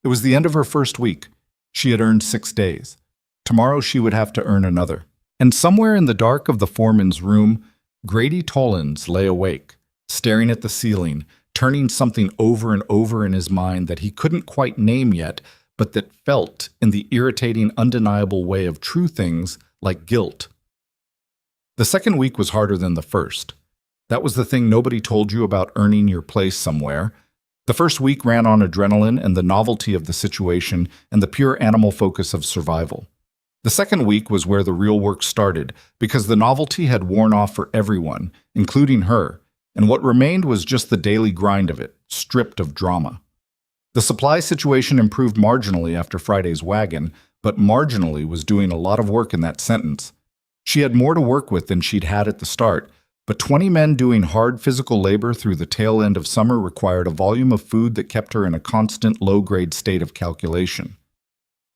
Speaker 1: It was the end of her first week. She had earned 6 days. Tomorrow she would have to earn another. And somewhere in the dark of the foreman's room, Grady Tollins lay awake, staring at the ceiling, turning something over and over in his mind that he couldn't quite name yet, but that felt in the irritating, undeniable way of true things like guilt. The second week was harder than the first. That was the thing nobody told you about earning your place somewhere. The first week ran on adrenaline and the novelty of the situation and the pure animal focus of survival. The second week was where the real work started, because the novelty had worn off for everyone, including her, and what remained was just the daily grind of it, stripped of drama. The supply situation improved marginally after Friday's wagon, but marginally was doing a lot of work in that sentence. She had more to work with than she'd had at the start, but 20 men doing hard physical labor through the tail end of summer required a volume of food that kept her in a constant low-grade state of calculation.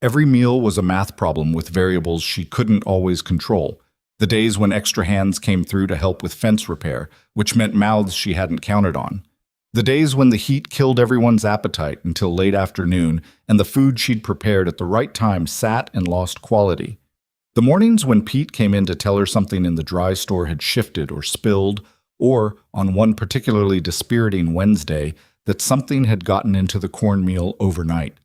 Speaker 1: Every meal was a math problem with variables she couldn't always control. The days when extra hands came through to help with fence repair, which meant mouths she hadn't counted on. The days when the heat killed everyone's appetite until late afternoon and the food she'd prepared at the right time sat and lost quality. The mornings when Pete came in to tell her something in the dry store had shifted or spilled, or, on one particularly dispiriting Wednesday, that something had gotten into the cornmeal overnight.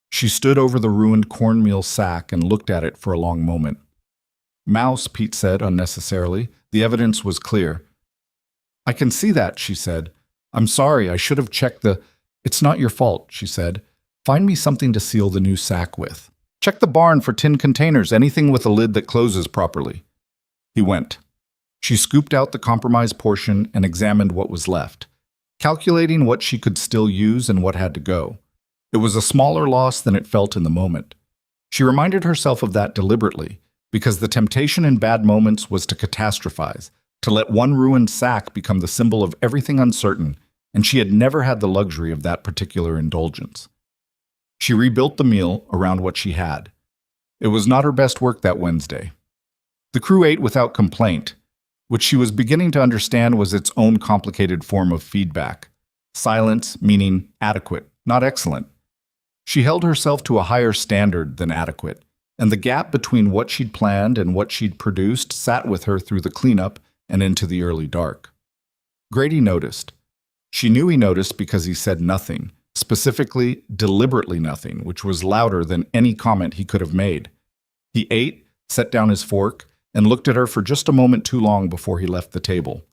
Speaker 1: She stood over the ruined cornmeal sack and looked at it for a long moment. "Mouse," Pete said unnecessarily. The evidence was clear. "I can see that," she said. "I'm sorry, I should have checked the—" "It's not your fault," she said. "Find me something to seal the new sack with. Check the barn for tin containers, anything with a lid that closes properly." He went. She scooped out the compromised portion and examined what was left, calculating what she could still use and what had to go. It was a smaller loss than it felt in the moment. She reminded herself of that deliberately, because the temptation in bad moments was to catastrophize, to let one ruined sack become the symbol of everything uncertain, and she had never had the luxury of that particular indulgence. She rebuilt the meal around what she had. It was not her best work that Wednesday. The crew ate without complaint, which she was beginning to understand was its own complicated form of feedback. Silence meaning adequate, not excellent. She held herself to a higher standard than adequate, and the gap between what she'd planned and what she'd produced sat with her through the cleanup and into the early dark. Grady noticed. She knew he noticed because he said nothing, specifically, deliberately nothing, which was louder than any comment he could have made. He ate, set down his fork, and looked at her for just a moment too long before he left the table.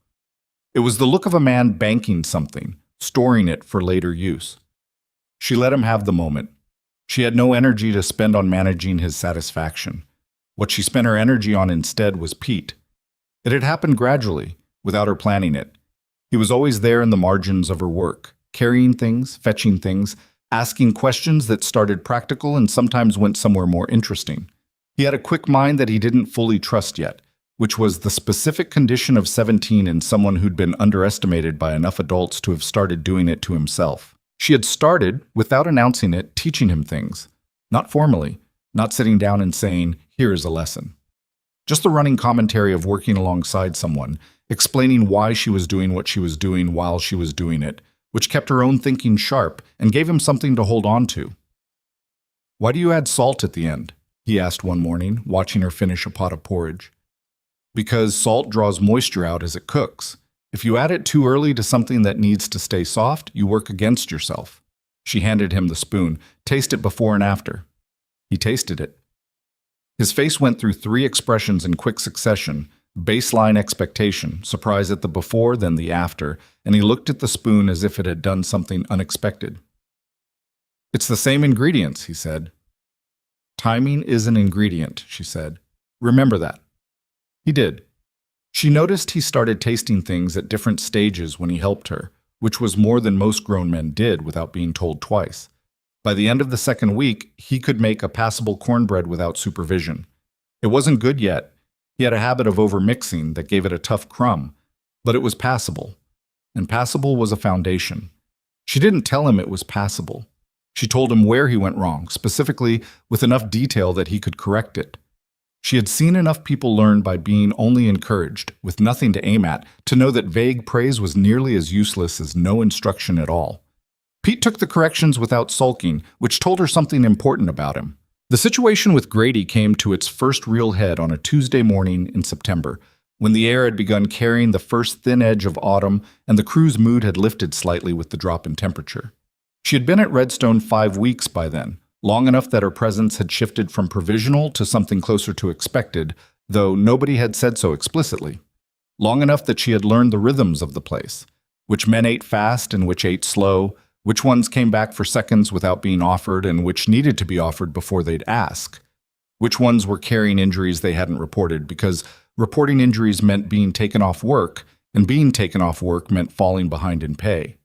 Speaker 1: It was the look of a man banking something, storing it for later use. She let him have the moment. She had no energy to spend on managing his satisfaction. What she spent her energy on instead was Pete. It had happened gradually, without her planning it. He was always there in the margins of her work, carrying things, fetching things, asking questions that started practical and sometimes went somewhere more interesting. He had a quick mind that he didn't fully trust yet, which was the specific condition of 17 in someone who'd been underestimated by enough adults to have started doing it to himself. She had started, without announcing it, teaching him things. Not formally, not sitting down and saying, "Here is a lesson." Just the running commentary of working alongside someone, explaining why she was doing what she was doing while she was doing it, which kept her own thinking sharp and gave him something to hold on to. "Why do you add salt at the end?" he asked one morning, watching her finish a pot of porridge. "Because salt draws moisture out as it cooks. If you add it too early to something that needs to stay soft, you work against yourself." She handed him the spoon. "Taste it before and after." He tasted it. His face went through 3 expressions in quick succession: baseline expectation, surprise at the before, then the after, and he looked at the spoon as if it had done something unexpected. "It's the same ingredients," he said. "Timing is an ingredient," she said. "Remember that." He did. She noticed he started tasting things at different stages when he helped her, which was more than most grown men did without being told twice. By the end of the 2nd week, he could make a passable cornbread without supervision. It wasn't good yet. He had a habit of over-mixing that gave it a tough crumb, but it was passable. And passable was a foundation. She didn't tell him it was passable. She told him where he went wrong, specifically with enough detail that he could correct it. She had seen enough people learn by being only encouraged, with nothing to aim at, to know that vague praise was nearly as useless as no instruction at all. Pete took the corrections without sulking, which told her something important about him. The situation with Grady came to its first real head on a Tuesday morning in September, when the air had begun carrying the first thin edge of autumn and the crew's mood had lifted slightly with the drop in temperature. She had been at Redstone 5 weeks by then, long enough that her presence had shifted from provisional to something closer to expected, though nobody had said so explicitly. Long enough that she had learned the rhythms of the place, which men ate fast and which ate slow, which ones came back for seconds without being offered and which needed to be offered before they'd ask, which ones were carrying injuries they hadn't reported because reporting injuries meant being taken off work, and being taken off work meant falling behind in pay.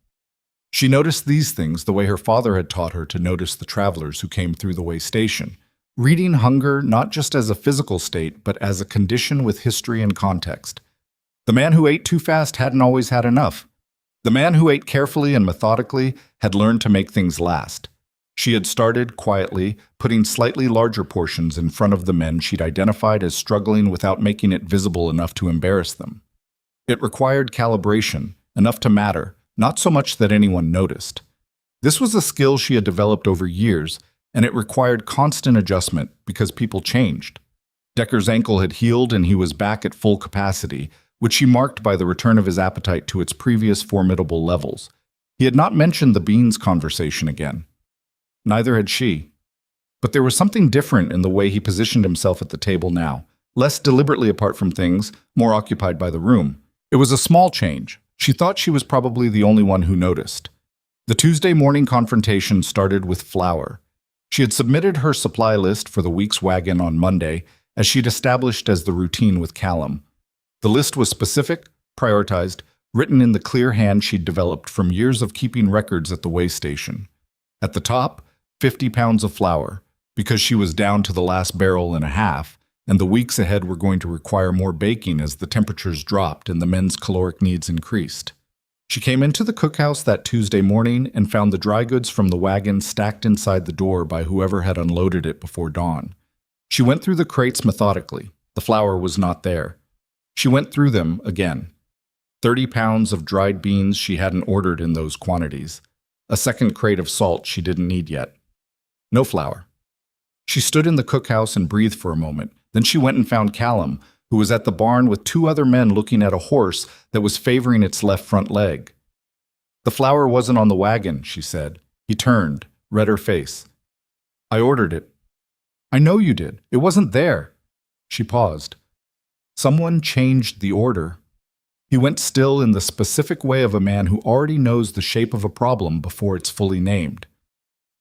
Speaker 1: She noticed these things the way her father had taught her to notice the travelers who came through the way station, reading hunger not just as a physical state but as a condition with history and context. The man who ate too fast hadn't always had enough. The man who ate carefully and methodically had learned to make things last. She had started, quietly, putting slightly larger portions in front of the men she'd identified as struggling without making it visible enough to embarrass them. It required calibration, enough to matter, not so much that anyone noticed. This was a skill she had developed over years, and it required constant adjustment because people changed. Decker's ankle had healed and he was back at full capacity, which she marked by the return of his appetite to its previous formidable levels. He had not mentioned the beans conversation again. Neither had she. But there was something different in the way he positioned himself at the table now, less deliberately apart from things, more occupied by the room. It was a small change. She thought she was probably the only one who noticed. The Tuesday morning confrontation started with flour. She had submitted her supply list for the week's wagon on Monday, as she'd established as the routine with Callum. The list was specific, prioritized, written in the clear hand she'd developed from years of keeping records at the way station. At the top, 50 pounds of flour, because she was down to the last barrel and a half, and the weeks ahead were going to require more baking as the temperatures dropped and the men's caloric needs increased. She came into the cookhouse that Tuesday morning and found the dry goods from the wagon stacked inside the door by whoever had unloaded it before dawn. She went through the crates methodically. The flour was not there. She went through them again. 30 pounds of dried beans she hadn't ordered in those quantities. A second crate of salt she didn't need yet. No flour. She stood in the cookhouse and breathed for a moment. Then she went and found Callum, who was at the barn with 2 other men looking at a horse that was favoring its left front leg. "The flour wasn't on the wagon," she said. He turned, read her face. "I ordered it." "I know you did. It wasn't there." She paused. Someone changed the order. He went still in the specific way of a man who already knows the shape of a problem before it's fully named.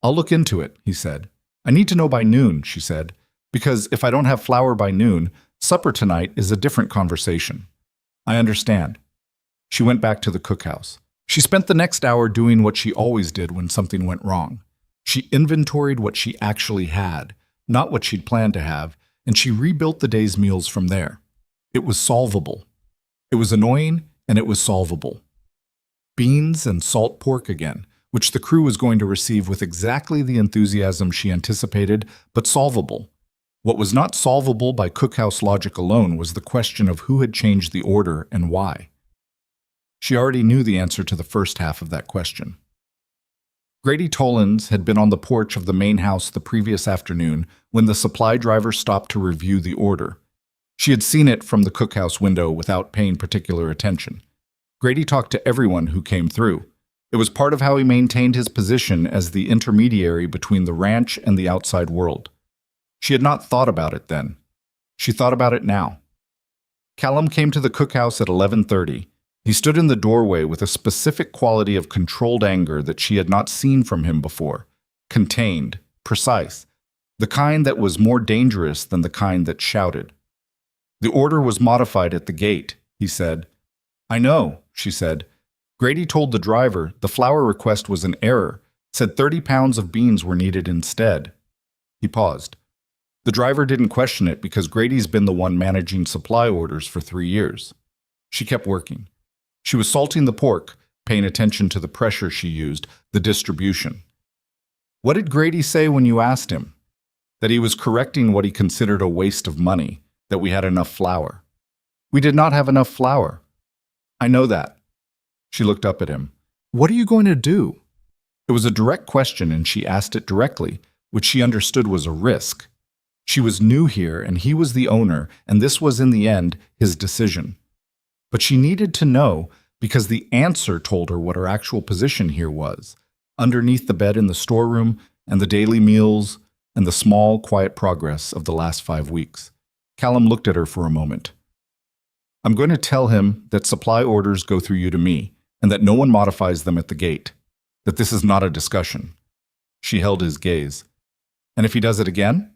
Speaker 1: "I'll look into it," he said. "I need to know by noon," she said, "because if I don't have flour by noon, supper tonight is a different conversation." "I understand." She went back to the cookhouse. She spent the next hour doing what she always did when something went wrong. She inventoried what she actually had, not what she'd planned to have, and she rebuilt the day's meals from there. It was solvable. It was annoying, and it was solvable. Beans and salt pork again, which the crew was going to receive with exactly the enthusiasm she anticipated, but solvable. What was not solvable by cookhouse logic alone was the question of who had changed the order and why. She already knew the answer to the first half of that question. Grady Tollins had been on the porch of the main house the previous afternoon when the supply driver stopped to review the order. She had seen it from the cookhouse window without paying particular attention. Grady talked to everyone who came through. It was part of how he maintained his position as the intermediary between the ranch and the outside world. She had not thought about it then. She thought about it now. Callum came to the cookhouse at 11:30. He stood in the doorway with a specific quality of controlled anger that she had not seen from him before. Contained, precise, the kind that was more dangerous than the kind that shouted. "The order was modified at the gate," he said. "I know," she said. Grady told the driver the flour request was an error, said 30 pounds of beans were needed instead. He paused. The driver didn't question it because Grady's been the one managing supply orders for 3 years. She kept working. She was salting the pork, paying attention to the pressure she used, the distribution. What did Grady say when you asked him? That he was correcting what he considered a waste of money, that we had enough flour. We did not have enough flour. I know that. She looked up at him. What are you going to do? It was a direct question, and she asked it directly, which she understood was a risk. She was new here, and he was the owner, and this was, in the end, his decision. But she needed to know, because the answer told her what her actual position here was, underneath the bed in the storeroom, and the daily meals, and the small, quiet progress of the last 5 weeks. Callum looked at her for a moment. I'm going to tell him that supply orders go through you to me, and that no one modifies them at the gate, that this is not a discussion. She held his gaze. And if he does it again?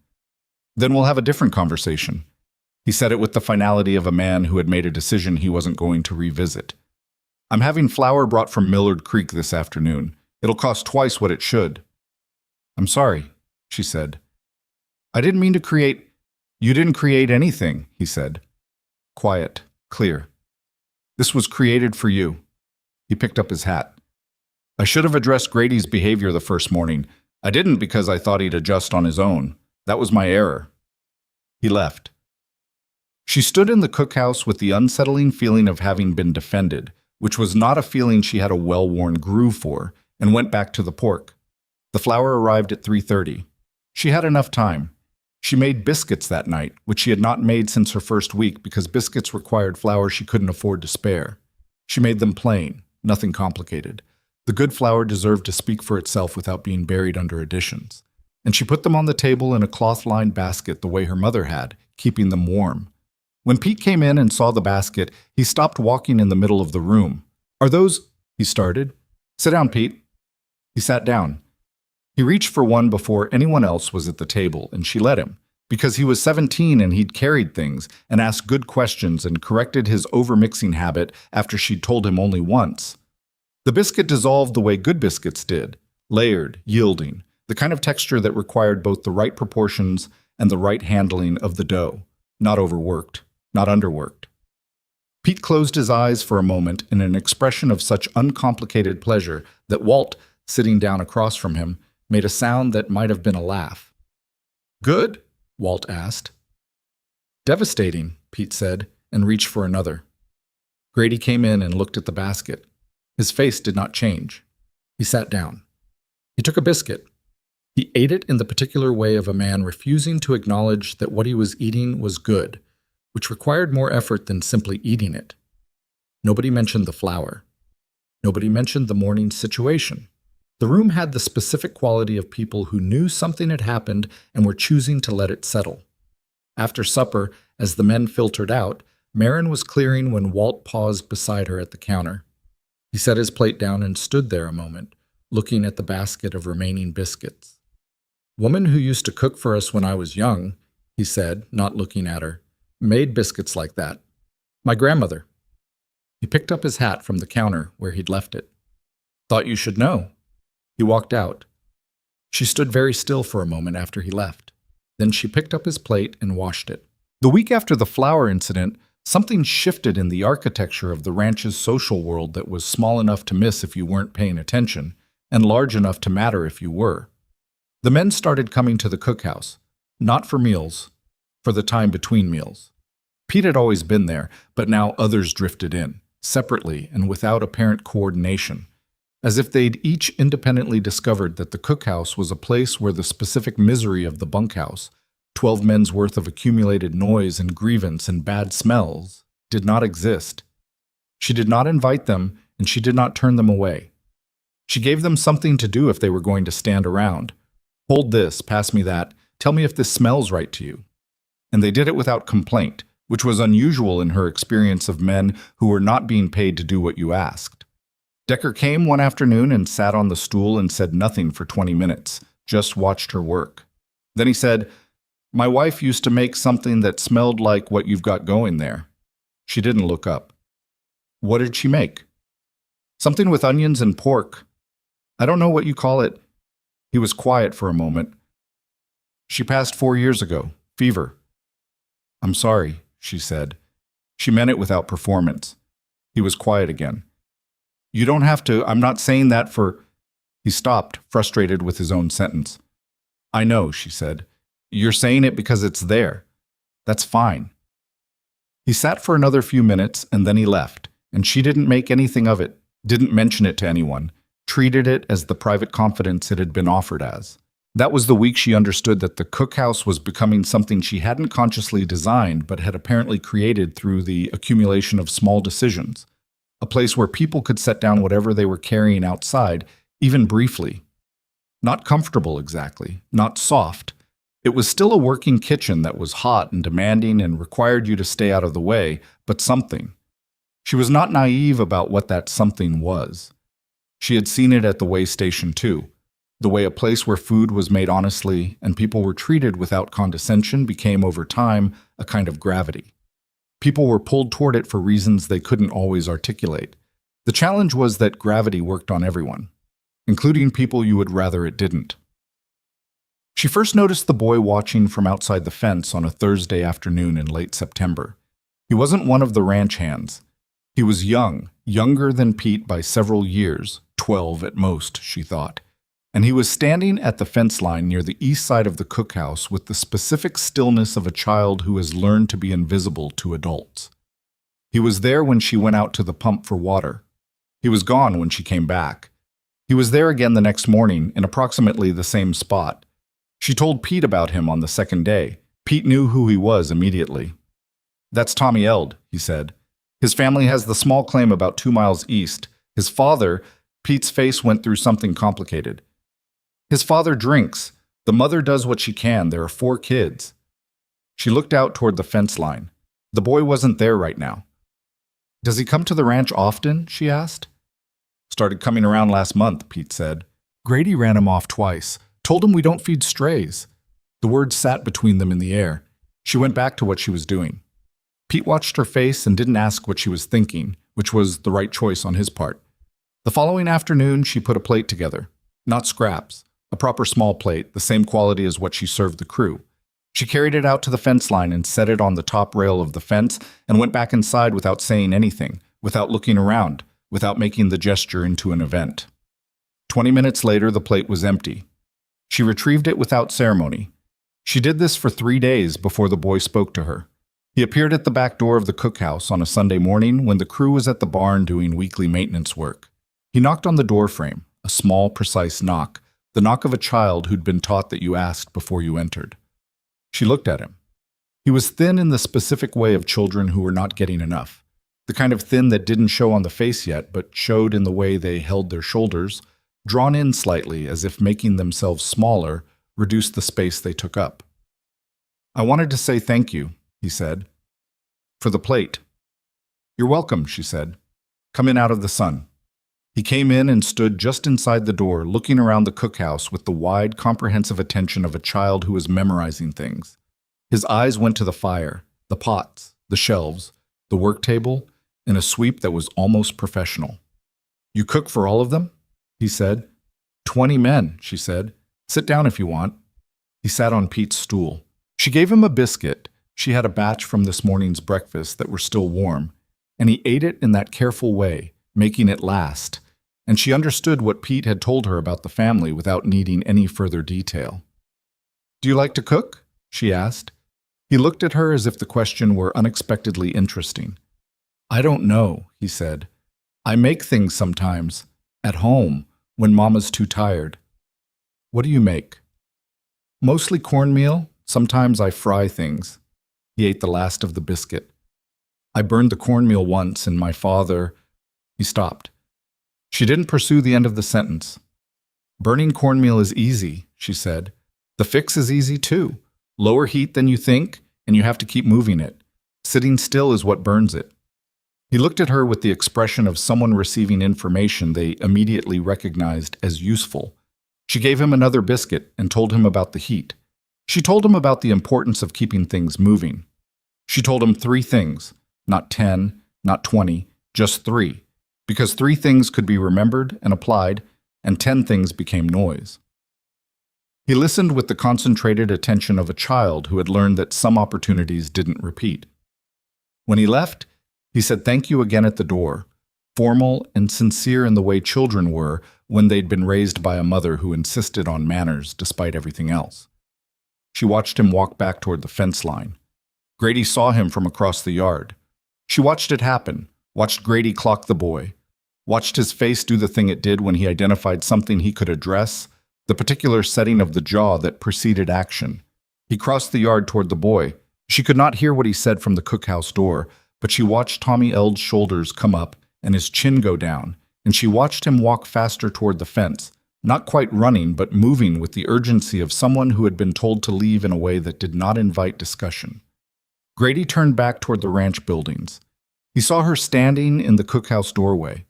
Speaker 1: Then we'll have a different conversation. He said it with the finality of a man who had made a decision he wasn't going to revisit. I'm having flour brought from Millard Creek this afternoon. It'll cost twice what it should. I'm sorry, she said. I didn't mean to create... You didn't create anything, he said. Quiet, clear. This was created for you. He picked up his hat. I should have addressed Grady's behavior the first morning. I didn't because I thought he'd adjust on his own. That was my error. He left. She stood in the cookhouse with the unsettling feeling of having been defended, which was not a feeling she had a well-worn groove for, and went back to the pork. The flour arrived at 3:30. She had enough time. She made biscuits that night, which she had not made since her first week because biscuits required flour she couldn't afford to spare. She made them plain, nothing complicated. The good flour deserved to speak for itself without being buried under additions. And she put them on the table in a cloth-lined basket the way her mother had, keeping them warm. When Pete came in and saw the basket, he stopped walking in the middle of the room. Are those... he started. Sit down, Pete. He sat down. He reached for one before anyone else was at the table, and she let him, because he was 17 and he'd carried things and asked good questions and corrected his overmixing habit after she'd told him only once. The biscuit dissolved the way good biscuits did, layered, yielding, the kind of texture that required both the right proportions and the right handling of the dough, not overworked, not underworked. Pete closed his eyes for a moment in an expression of such uncomplicated pleasure that Walt, sitting down across from him, made a sound that might have been a laugh. Good? Walt asked. Devastating, Pete said, and reached for another. Grady came in and looked at the basket. His face did not change. He sat down. He took a biscuit. He ate it in the particular way of a man refusing to acknowledge that what he was eating was good, which required more effort than simply eating it. Nobody mentioned the flour. Nobody mentioned the morning's situation. The room had the specific quality of people who knew something had happened and were choosing to let it settle. After supper, as the men filtered out, Marin was clearing when Walt paused beside her at the counter. He set his plate down and stood there a moment, looking at the basket of remaining biscuits. Woman who used to cook for us when I was young, he said, not looking at her, made biscuits like that. My grandmother. He picked up his hat from the counter where he'd left it. Thought you should know. He walked out. She stood very still for a moment after he left. Then she picked up his plate and washed it. The week after the flour incident, something shifted in the architecture of the ranch's social world that was small enough to miss if you weren't paying attention, and large enough to matter if you were. The men started coming to the cookhouse, not for meals, for the time between meals. Pete had always been there, but now others drifted in, separately and without apparent coordination, as if they'd each independently discovered that the cookhouse was a place where the specific misery of the bunkhouse, 12 men's worth of accumulated noise and grievance and bad smells, did not exist. She did not invite them, and she did not turn them away. She gave them something to do if they were going to stand around. Hold this, pass me that, tell me if this smells right to you. And they did it without complaint, which was unusual in her experience of men who were not being paid to do what you asked. Decker came one afternoon and sat on the stool and said nothing for 20 minutes, just watched her work. Then he said, "My wife used to make something that smelled like what you've got going there." She didn't look up. "What did she make?" "Something with onions and pork. I don't know what you call it." He was quiet for a moment. "She passed 4 years ago. Fever." "I'm sorry," she said. She meant it without performance. He was quiet again. "You don't have to. I'm not saying that for—" He stopped, frustrated with his own sentence. "I know," she said. "You're saying it because it's there. That's fine." He sat for another few minutes, and then he left, and she didn't make anything of it, didn't mention it to anyone, treated it as the private confidence it had been offered as. That was the week she understood that the cookhouse was becoming something she hadn't consciously designed but had apparently created through the accumulation of small decisions. A place where people could set down whatever they were carrying outside, even briefly. Not comfortable exactly, not soft. It was still a working kitchen that was hot and demanding and required you to stay out of the way, but something. She was not naive about what that something was. She had seen it at the way station too. The way a place where food was made honestly and people were treated without condescension became over time a kind of gravity. People were pulled toward it for reasons they couldn't always articulate. The challenge was that gravity worked on everyone, including people you would rather it didn't. She first noticed the boy watching from outside the fence on a Thursday afternoon in late September. He wasn't one of the ranch hands. He was young, younger than Pete by several years, 12 at most, she thought. And he was standing at the fence line near the east side of the cookhouse with the specific stillness of a child who has learned to be invisible to adults. He was there when she went out to the pump for water. He was gone when she came back. He was there again the next morning in approximately the same spot. She told Pete about him on the second day. Pete knew who he was immediately. "That's Tommy Eld," he said. "His family has the small claim about 2 miles east. His father—" Pete's face went through something complicated. "His father drinks. The mother does what she can. There are 4 kids." She looked out toward the fence line. The boy wasn't there right now. "Does he come to the ranch often?" she asked. "Started coming around last month," Pete said. "Grady ran him off twice. Told him we don't feed strays." The words sat between them in the air. She went back to what she was doing. Pete watched her face and didn't ask what she was thinking, which was the right choice on his part. The following afternoon, she put a plate together. Not scraps. A proper small plate, the same quality as what she served the crew. She carried it out to the fence line and set it on the top rail of the fence and went back inside without saying anything, without looking around, without making the gesture into an event. 20 minutes later, the plate was empty. She retrieved it without ceremony. She did this for 3 days before the boy spoke to her. He appeared at the back door of the cookhouse on a Sunday morning when the crew was at the barn doing weekly maintenance work. He knocked on the door frame, a small, precise knock, the knock of a child who'd been taught that you asked before you entered. She looked at him. He was thin in the specific way of children who were not getting enough, the kind of thin that didn't show on the face yet, but showed in the way they held their shoulders, drawn in slightly as if making themselves smaller reduced the space they took up. "I wanted to say thank you," he said. "For the plate." "You're welcome," she said. "Come in out of the sun." He came in and stood just inside the door, looking around the cookhouse with the wide, comprehensive attention of a child who is memorizing things. His eyes went to the fire, the pots, the shelves, the work table, in a sweep that was almost professional. "You cook for all of them?" he said. 20 men, she said. "Sit down if you want." He sat on Pete's stool. She gave him a biscuit. She had a batch from this morning's breakfast that were still warm, and he ate it in that careful way, making it last, and she understood what Pete had told her about the family without needing any further detail. "Do you like to cook?" she asked. He looked at her as if the question were unexpectedly interesting. I don't know, he said. I make things sometimes, at home, when Mama's too tired. What do you make? Mostly cornmeal. Sometimes I fry things. He ate the last of the biscuit. I burned the cornmeal once, and my father... He stopped. She didn't pursue the end of the sentence. Burning cornmeal is easy, she said. The fix is easy too. Lower heat than you think, and you have to keep moving it. Sitting still is what burns it. He looked at her with the expression of someone receiving information they immediately recognized as useful. She gave him another biscuit and told him about the heat. She told him about the importance of keeping things moving. She told him 3 things, not 10, not 20, just 3, because 3 things could be remembered and applied, and 10 things became noise. He listened with the concentrated attention of a child who had learned that some opportunities didn't repeat. When he left, he said thank you again at the door, formal and sincere in the way children were when they'd been raised by a mother who insisted on manners despite everything else. She watched him walk back toward the fence line. Grady saw him from across the yard. She watched it happen, watched Grady clock the boy, watched his face do the thing it did when he identified something he could address, the particular setting of the jaw that preceded action. He crossed the yard toward the boy. She could not hear what he said from the cookhouse door, but she watched Tommy Eld's shoulders come up and his chin go down, and she watched him walk faster toward the fence, not quite running but moving with the urgency of someone who had been told to leave in a way that did not invite discussion. Grady turned back toward the ranch buildings. He saw her standing in the cookhouse doorway.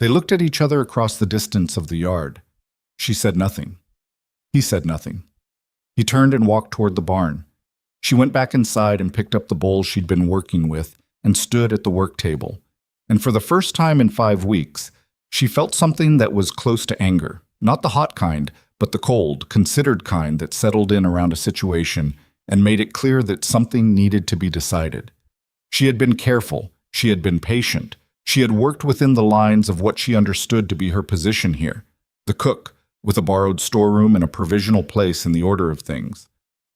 Speaker 1: They looked at each other across the distance of the yard. She said nothing. He said nothing. He turned and walked toward the barn. She went back inside and picked up the bowl she'd been working with and stood at the work table. And for the first time in 5 weeks, she felt something that was close to anger. Not the hot kind, but the cold, considered kind that settled in around a situation and made it clear that something needed to be decided. She had been careful. She had been patient. She had worked within the lines of what she understood to be her position here. The cook, with a borrowed storeroom and a provisional place in the order of things.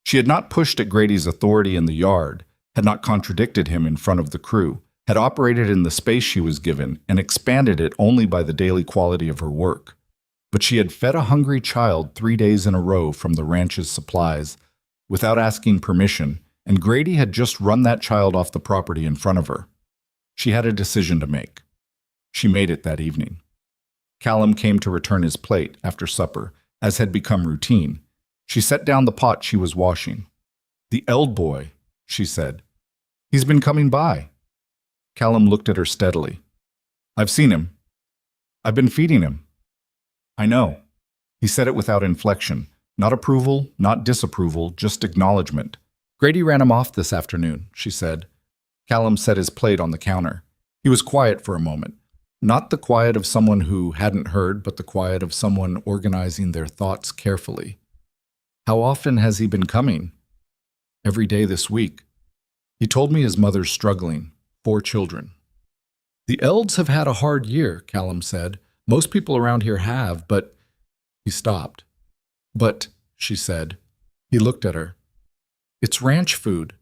Speaker 1: She had not pushed at Grady's authority in the yard, had not contradicted him in front of the crew, had operated in the space she was given and expanded it only by the daily quality of her work. But she had fed a hungry child 3 days in a row from the ranch's supplies without asking permission, and Grady had just run that child off the property in front of her. She had a decision to make. She made it that evening. Callum came to return his plate after supper, as had become routine. She set down the pot she was washing. "The Eld boy," she said. "He's been coming by." Callum looked at her steadily. "I've seen him. I've been feeding him." "I know." He said it without inflection. Not approval, not disapproval, just acknowledgement. "Grady ran him off this afternoon," she said. Callum set his plate on the counter. He was quiet for a moment. Not the quiet of someone who hadn't heard, but the quiet of someone organizing their thoughts carefully. "How often has he been coming?" "Every day this week. He told me his mother's struggling. 4 children." "The Elds have had a hard year," Callum said. "Most people around here have, but—" He stopped. "But," she said. He looked at her. "It's ranch food.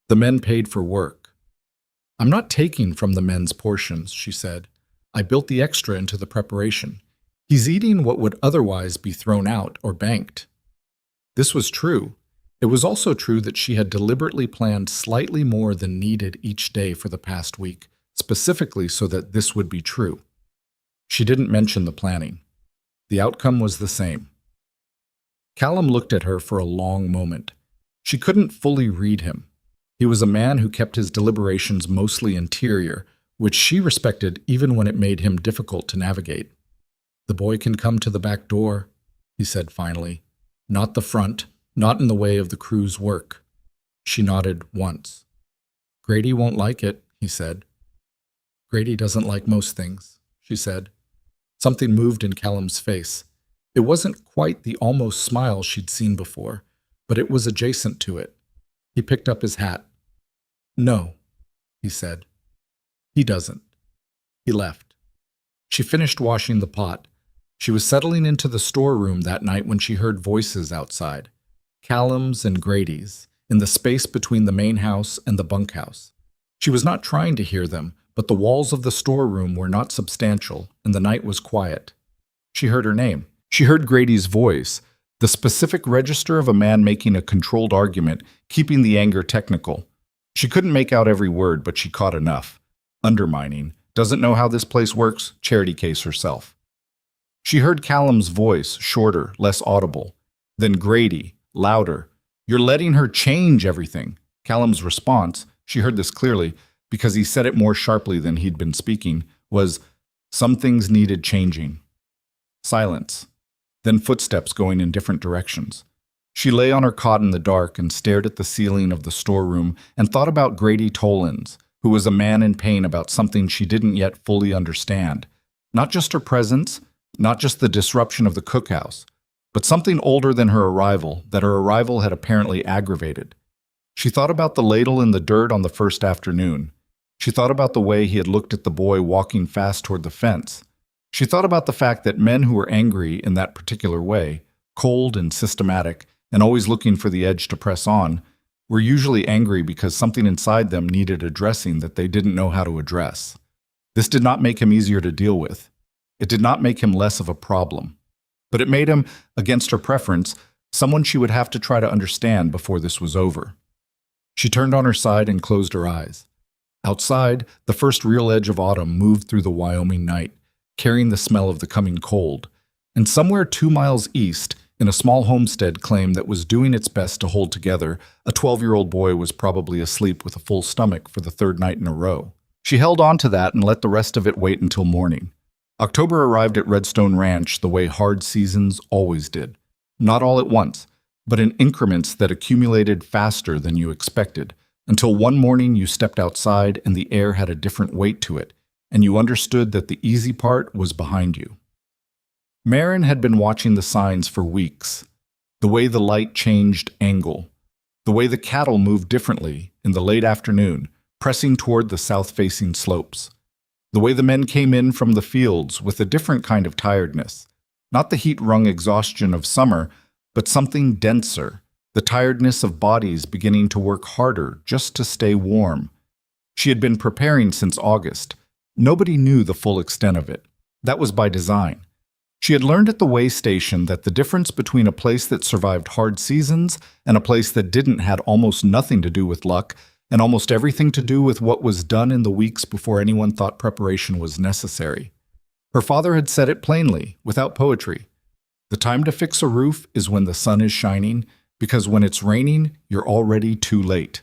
Speaker 1: The men paid for work." "I'm not taking from the men's portions," she said. "I built the extra into the preparation. He's eating what would otherwise be thrown out or banked." This was true. It was also true that she had deliberately planned slightly more than needed each day for the past week, specifically so that this would be true. She didn't mention the planning. The outcome was the same. Callum looked at her for a long moment. She couldn't fully read him. He was a man who kept his deliberations mostly interior, which she respected even when it made him difficult to navigate. "The boy can come to the back door," he said finally. "Not the front, not in the way of the crew's work." She nodded once. "Grady won't like it," he said. "Grady doesn't like most things," she said. Something moved in Callum's face. It wasn't quite the almost smile she'd seen before, but it was adjacent to it. He picked up his hat. "No," he said. "He doesn't." He left. She finished washing the pot. She was settling into the storeroom that night when she heard voices outside. Callum's and Grady's, in the space between the main house and the bunkhouse. She was not trying to hear them, but the walls of the storeroom were not substantial, and the night was quiet. She heard her name. She heard Grady's voice, the specific register of a man making a controlled argument, keeping the anger technical. She couldn't make out every word, but she caught enough. Undermining. Doesn't know how this place works, charity case herself. She heard Callum's voice, shorter, less audible. Then Grady, louder. You're letting her change everything. Callum's response, she heard this clearly, because he said it more sharply than he'd been speaking, was, some things needed changing. Silence. Then footsteps going in different directions. She lay on her cot in the dark and stared at the ceiling of the storeroom and thought about Grady Tollins, who was a man in pain about something she didn't yet fully understand. Not just her presence, not just the disruption of the cookhouse, but something older than her arrival that her arrival had apparently aggravated. She thought about the ladle in the dirt on the first afternoon. She thought about the way he had looked at the boy walking fast toward the fence. She thought about the fact that men who were angry in that particular way, cold and systematic, and always looking for the edge to press on, were usually angry because something inside them needed addressing that they didn't know how to address. This did not make him easier to deal with. It did not make him less of a problem. But it made him, against her preference, someone she would have to try to understand before this was over. She turned on her side and closed her eyes. Outside, the first real edge of autumn moved through the Wyoming night, carrying the smell of the coming cold. And somewhere 2 miles east, in a small homestead claim that was doing its best to hold together, a 12-year-old boy was probably asleep with a full stomach for the third night in a row. She held on to that and let the rest of it wait until morning. October arrived at Redstone Ranch the way hard seasons always did. Not all at once, but in increments that accumulated faster than you expected, until one morning you stepped outside and the air had a different weight to it, and you understood that the easy part was behind you. Marin had been watching the signs for weeks. The way the light changed angle. The way the cattle moved differently in the late afternoon, pressing toward the south-facing slopes. The way the men came in from the fields with a different kind of tiredness. Not the heat-wrung exhaustion of summer, but something denser. The tiredness of bodies beginning to work harder just to stay warm. She had been preparing since August. Nobody knew the full extent of it. That was by design. She had learned at the way station that the difference between a place that survived hard seasons and a place that didn't had almost nothing to do with luck and almost everything to do with what was done in the weeks before anyone thought preparation was necessary. Her father had said it plainly, without poetry. The time to fix a roof is when the sun is shining, because when it's raining, you're already too late.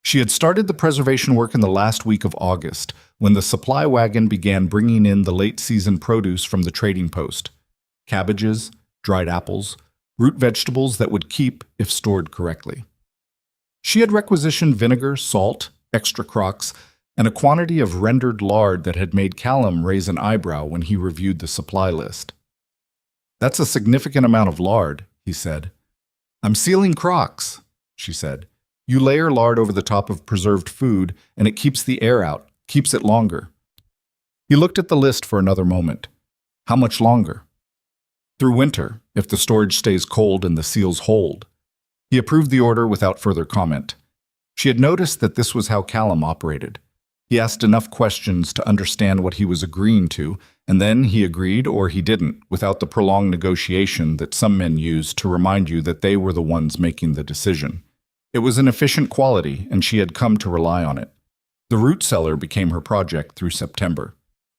Speaker 1: She had started the preservation work in the last week of August, when the supply wagon began bringing in the late-season produce from the trading post. Cabbages, dried apples, root vegetables that would keep if stored correctly. She had requisitioned vinegar, salt, extra crocks, and a quantity of rendered lard that had made Callum raise an eyebrow when he reviewed the supply list. "That's a significant amount of lard," he said. "I'm sealing crocks," she said. "You layer lard over the top of preserved food, and it keeps the air out, keeps it longer." He looked at the list for another moment. How much longer? Through winter, if the storage stays cold and the seals hold. He approved the order without further comment. She had noticed that this was how Callum operated. He asked enough questions to understand what he was agreeing to, and then he agreed or he didn't, without the prolonged negotiation that some men use to remind you that they were the ones making the decision. It was an efficient quality, and she had come to rely on it. The root cellar became her project through September.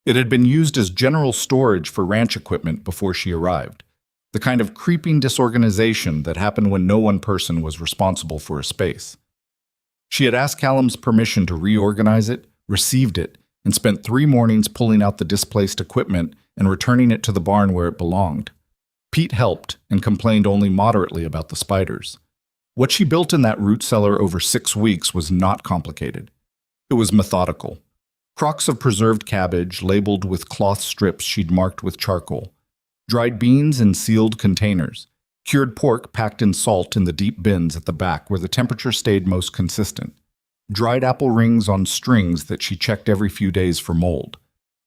Speaker 1: It had been used as general storage for ranch equipment before she arrived. The kind of creeping disorganization that happened when no one person was responsible for a space. She had asked Callum's permission to reorganize it, received it, and spent 3 mornings pulling out the displaced equipment and returning it to the barn where it belonged. Pete helped and complained only moderately about the spiders. What she built in that root cellar over 6 weeks was not complicated. It was methodical. Crocks of preserved cabbage labeled with cloth strips she'd marked with charcoal. Dried beans in sealed containers. Cured pork packed in salt in the deep bins at the back where the temperature stayed most consistent. Dried apple rings on strings that she checked every few days for mold.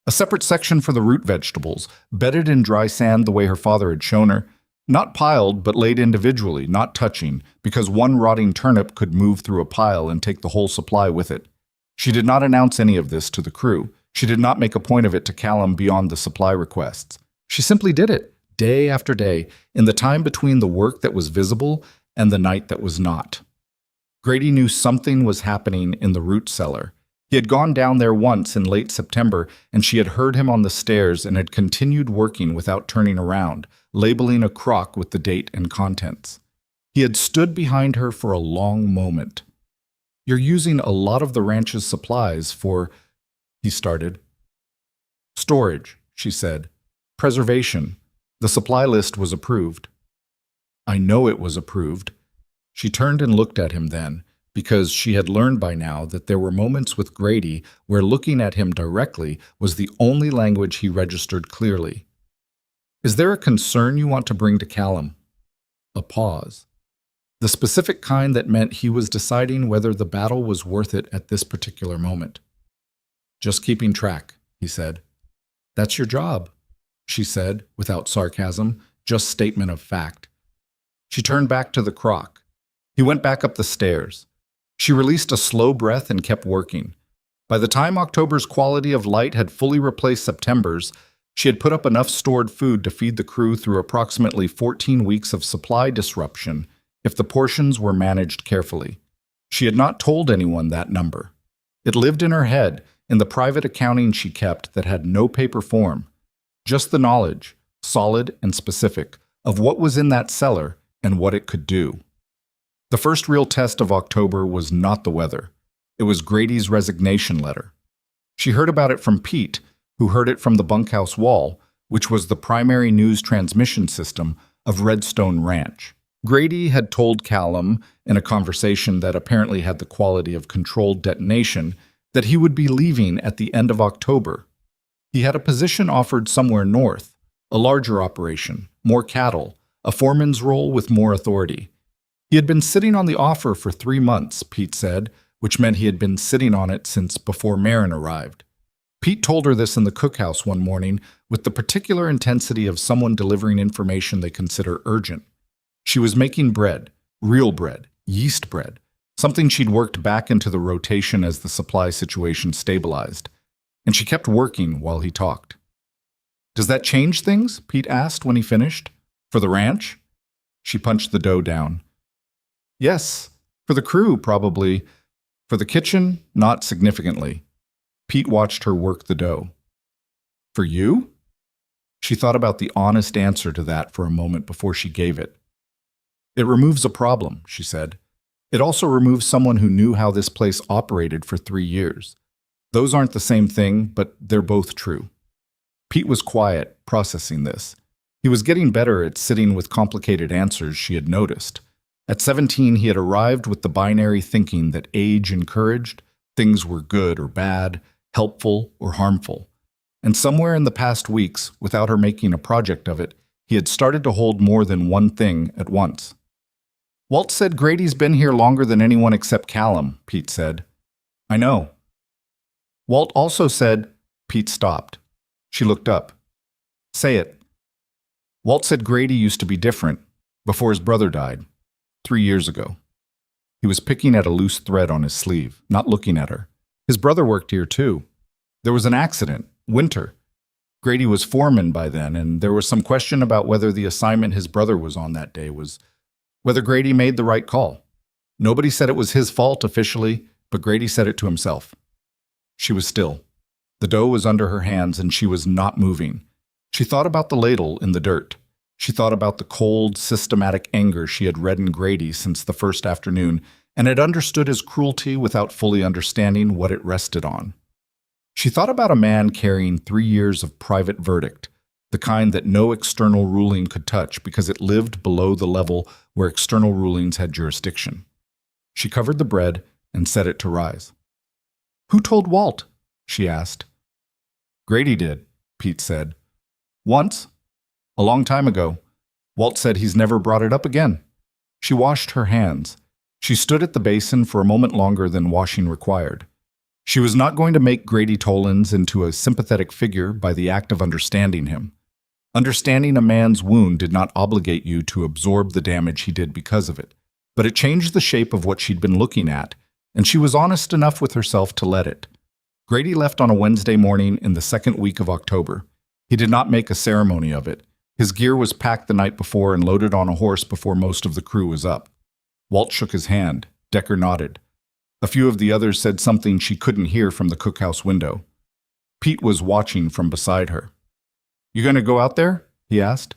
Speaker 1: A separate section for the root vegetables, bedded in dry sand the way her father had shown her, Not piled, but laid individually, not touching, because one rotting turnip could move through a pile and take the whole supply with it. She did not announce any of this to the crew. She did not make a point of it to Callum beyond the supply requests. She simply did it, day after day, in the time between the work that was visible and the night that was not. Grady knew something was happening in the root cellar. He had gone down there once in late September, and she had heard him on the stairs and had continued working without turning around, labeling a crock with the date and contents. He had stood behind her for a long moment. "You're using a lot of the ranch's supplies for," he started. "Storage," she said. "Preservation. The supply list was approved." "I know it was approved." She turned and looked at him then, because she had learned by now that there were moments with Grady where looking at him directly was the only language he registered clearly. "Is there a concern you want to bring to Callum?" A pause. The specific kind that meant he was deciding whether the battle was worth it at this particular moment. "Just keeping track," he said. "That's your job," she said, without sarcasm, just statement of fact. She turned back to the crock. He went back up the stairs. She released a slow breath and kept working. By the time October's quality of light had fully replaced September's, she had put up enough stored food to feed the crew through approximately 14 weeks of supply disruption if the portions were managed carefully. She had not told anyone that number. It lived in her head, in the private accounting she kept that had no paper form. Just the knowledge, solid and specific, of what was in that cellar and what it could do. The first real test of October was not the weather. It was Grady's resignation letter. She heard about it from Pete, who heard it from the bunkhouse wall, which was the primary news transmission system of Redstone Ranch. Grady had told Callum, in a conversation that apparently had the quality of controlled detonation, that he would be leaving at the end of October. He had a position offered somewhere north, a larger operation, more cattle, a foreman's role with more authority. He had been sitting on the offer for 3 months, Pete said, which meant he had been sitting on it since before Marin arrived. Pete told her this in the cookhouse one morning with the particular intensity of someone delivering information they consider urgent. She was making bread, real bread, yeast bread, something she'd worked back into the rotation as the supply situation stabilized. And she kept working while he talked. "Does that change things?" Pete asked when he finished. "For the ranch?" She punched the dough down. "Yes. For the crew, probably. For the kitchen, not significantly." Pete watched her work the dough. "For you?" She thought about the honest answer to that for a moment before she gave it. "It removes a problem," she said. "It also removes someone who knew how this place operated for 3 years. Those aren't the same thing, but they're both true." Pete was quiet, processing this. He was getting better at sitting with complicated answers, she had noticed. At 17, he had arrived with the binary thinking that age encouraged, things were good or bad, helpful or harmful. And somewhere in the past weeks, without her making a project of it, he had started to hold more than one thing at once. "Walt said Grady's been here longer than anyone except Callum," Pete said. "I know." "Walt also said—" Pete stopped. She looked up. "Say it." "Walt said Grady used to be different, before his brother died. 3 years ago." He was picking at a loose thread on his sleeve, not looking at her. "His brother worked here too. There was an accident, winter. Grady was foreman by then, and there was some question about whether the assignment his brother was on that day was whether Grady made the right call. Nobody said it was his fault officially, but Grady said it to himself." She was still. The dough was under her hands, and she was not moving. She thought about the ladle in the dirt. She thought about the cold, systematic anger she had read in Grady since the first afternoon, and had understood his cruelty without fully understanding what it rested on. She thought about a man carrying 3 years of private verdict, the kind that no external ruling could touch because it lived below the level where external rulings had jurisdiction. She covered the bread and set it to rise. "Who told Walt?" she asked. "Grady did," Pete said. "Once. A long time ago. Walt said he's never brought it up again." She washed her hands. She stood at the basin for a moment longer than washing required. She was not going to make Grady Tollins into a sympathetic figure by the act of understanding him. Understanding a man's wound did not obligate you to absorb the damage he did because of it, but it changed the shape of what she'd been looking at, and she was honest enough with herself to let it. Grady left on a Wednesday morning in the second week of October. He did not make a ceremony of it. His gear was packed the night before and loaded on a horse before most of the crew was up. Walt shook his hand. Decker nodded. A few of the others said something she couldn't hear from the cookhouse window. Pete was watching from beside her. "You going to go out there?" he asked.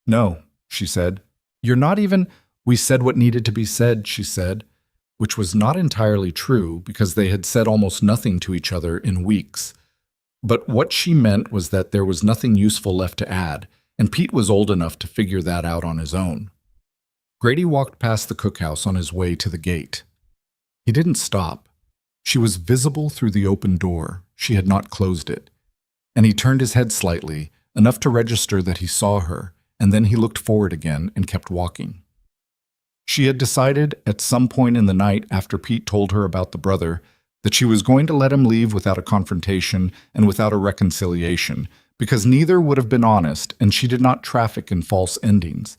Speaker 1: "No," she said. "You're not even—" "We said what needed to be said," she said, which was not entirely true because they had said almost nothing to each other in weeks. But what she meant was that there was nothing useful left to add, and Pete was old enough to figure that out on his own. Grady walked past the cookhouse on his way to the gate. He didn't stop. She was visible through the open door. She had not closed it. And he turned his head slightly, enough to register that he saw her, and then he looked forward again and kept walking. She had decided at some point in the night after Pete told her about the brother that she was going to let him leave without a confrontation and without a reconciliation, because neither would have been honest and she did not traffic in false endings.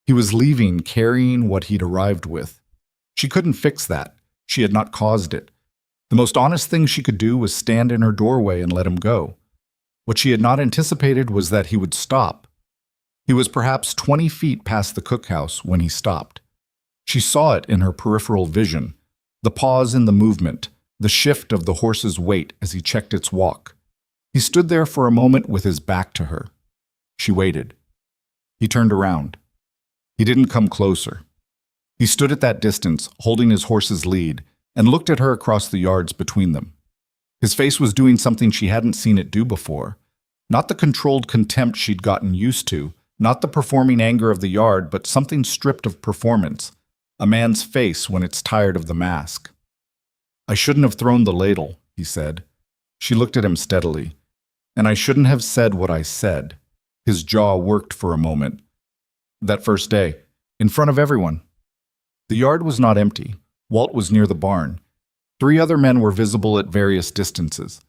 Speaker 1: He was leaving carrying what he'd arrived with. She couldn't fix that. She had not caused it. The most honest thing she could do was stand in her doorway and let him go. What she had not anticipated was that he would stop. He was perhaps 20 feet past the cookhouse when he stopped. She saw it in her peripheral vision, the pause in the movement, the shift of the horse's weight as he checked its walk. He stood there for a moment with his back to her. She waited. He turned around. He didn't come closer. He stood at that distance, holding his horse's lead, and looked at her across the yards between them. His face was doing something she hadn't seen it do before. Not the controlled contempt she'd gotten used to, not the performing anger of the yard, but something stripped of performance. A man's face when it's tired of the mask. "I shouldn't have thrown the ladle," he said. She looked at him steadily. "And I shouldn't have said what I said." His jaw worked for a moment. "That first day, in front of everyone." The yard was not empty. Walt was near the barn. 3 other men were visible at various distances.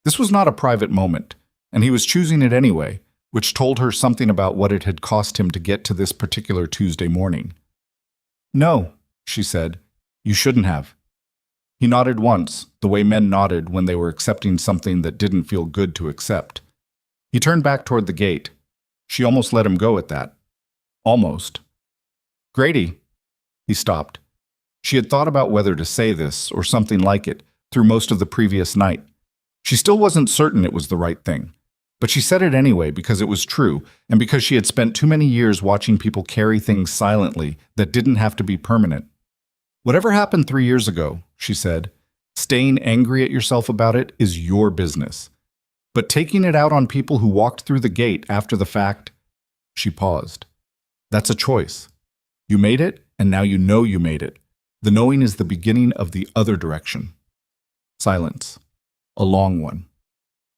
Speaker 1: This was not a private moment, and he was choosing it anyway, which told her something about what it had cost him to get to this particular Tuesday morning. "No," she said. "You shouldn't have." He nodded once, the way men nodded when they were accepting something that didn't feel good to accept. He turned back toward the gate. She almost let him go at that. Almost. "Grady." He stopped. She had thought about whether to say this, or something like it, through most of the previous night. She still wasn't certain it was the right thing. But she said it anyway because it was true, and because she had spent too many years watching people carry things silently that didn't have to be permanent. "Whatever happened 3 years ago," she said, "staying angry at yourself about it is your business. But taking it out on people who walked through the gate after the fact—" She paused. "That's a choice. You made it, and now you know you made it. The knowing is the beginning of the other direction." Silence. A long one.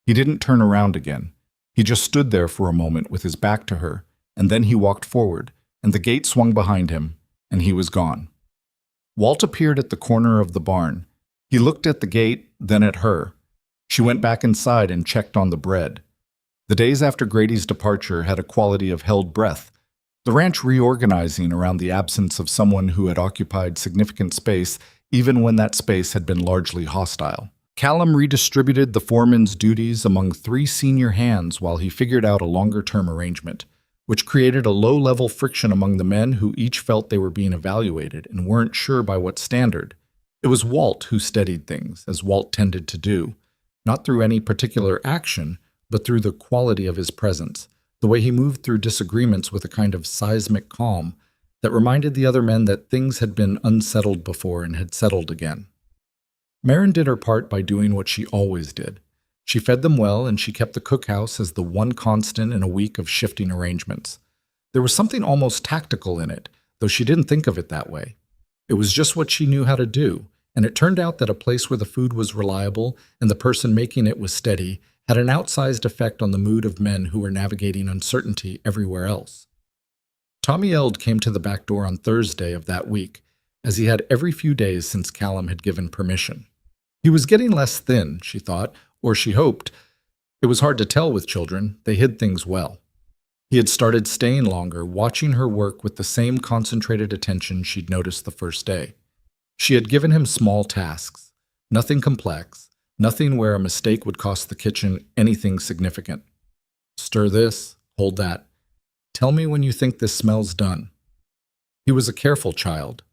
Speaker 1: He didn't turn around again. He just stood there for a moment with his back to her, and then he walked forward, and the gate swung behind him, and he was gone. Walt appeared at the corner of the barn. He looked at the gate, then at her. She went back inside and checked on the bread. The days after Grady's departure had a quality of held breath, the ranch reorganizing around the absence of someone who had occupied significant space even when that space had been largely hostile. Callum redistributed the foreman's duties among 3 senior hands while he figured out a longer-term arrangement, which created a low-level friction among the men who each felt they were being evaluated and weren't sure by what standard. It was Walt who steadied things, as Walt tended to do, not through any particular action, but through the quality of his presence, the way he moved through disagreements with a kind of seismic calm that reminded the other men that things had been unsettled before and had settled again. Marin did her part by doing what she always did. She fed them well, and she kept the cookhouse as the one constant in a week of shifting arrangements. There was something almost tactical in it, though she didn't think of it that way. It was just what she knew how to do, and it turned out that a place where the food was reliable and the person making it was steady had an outsized effect on the mood of men who were navigating uncertainty everywhere else. Tommy Eld came to the back door on Thursday of that week, as he had every few days since Callum had given permission. He was getting less thin, she thought, or she hoped. It was hard to tell with children. They hid things well. He had started staying longer, watching her work with the same concentrated attention she'd noticed the first day. She had given him small tasks, nothing complex, nothing where a mistake would cost the kitchen anything significant. Stir this, hold that. Tell me when you think this smell's done. He was a careful child,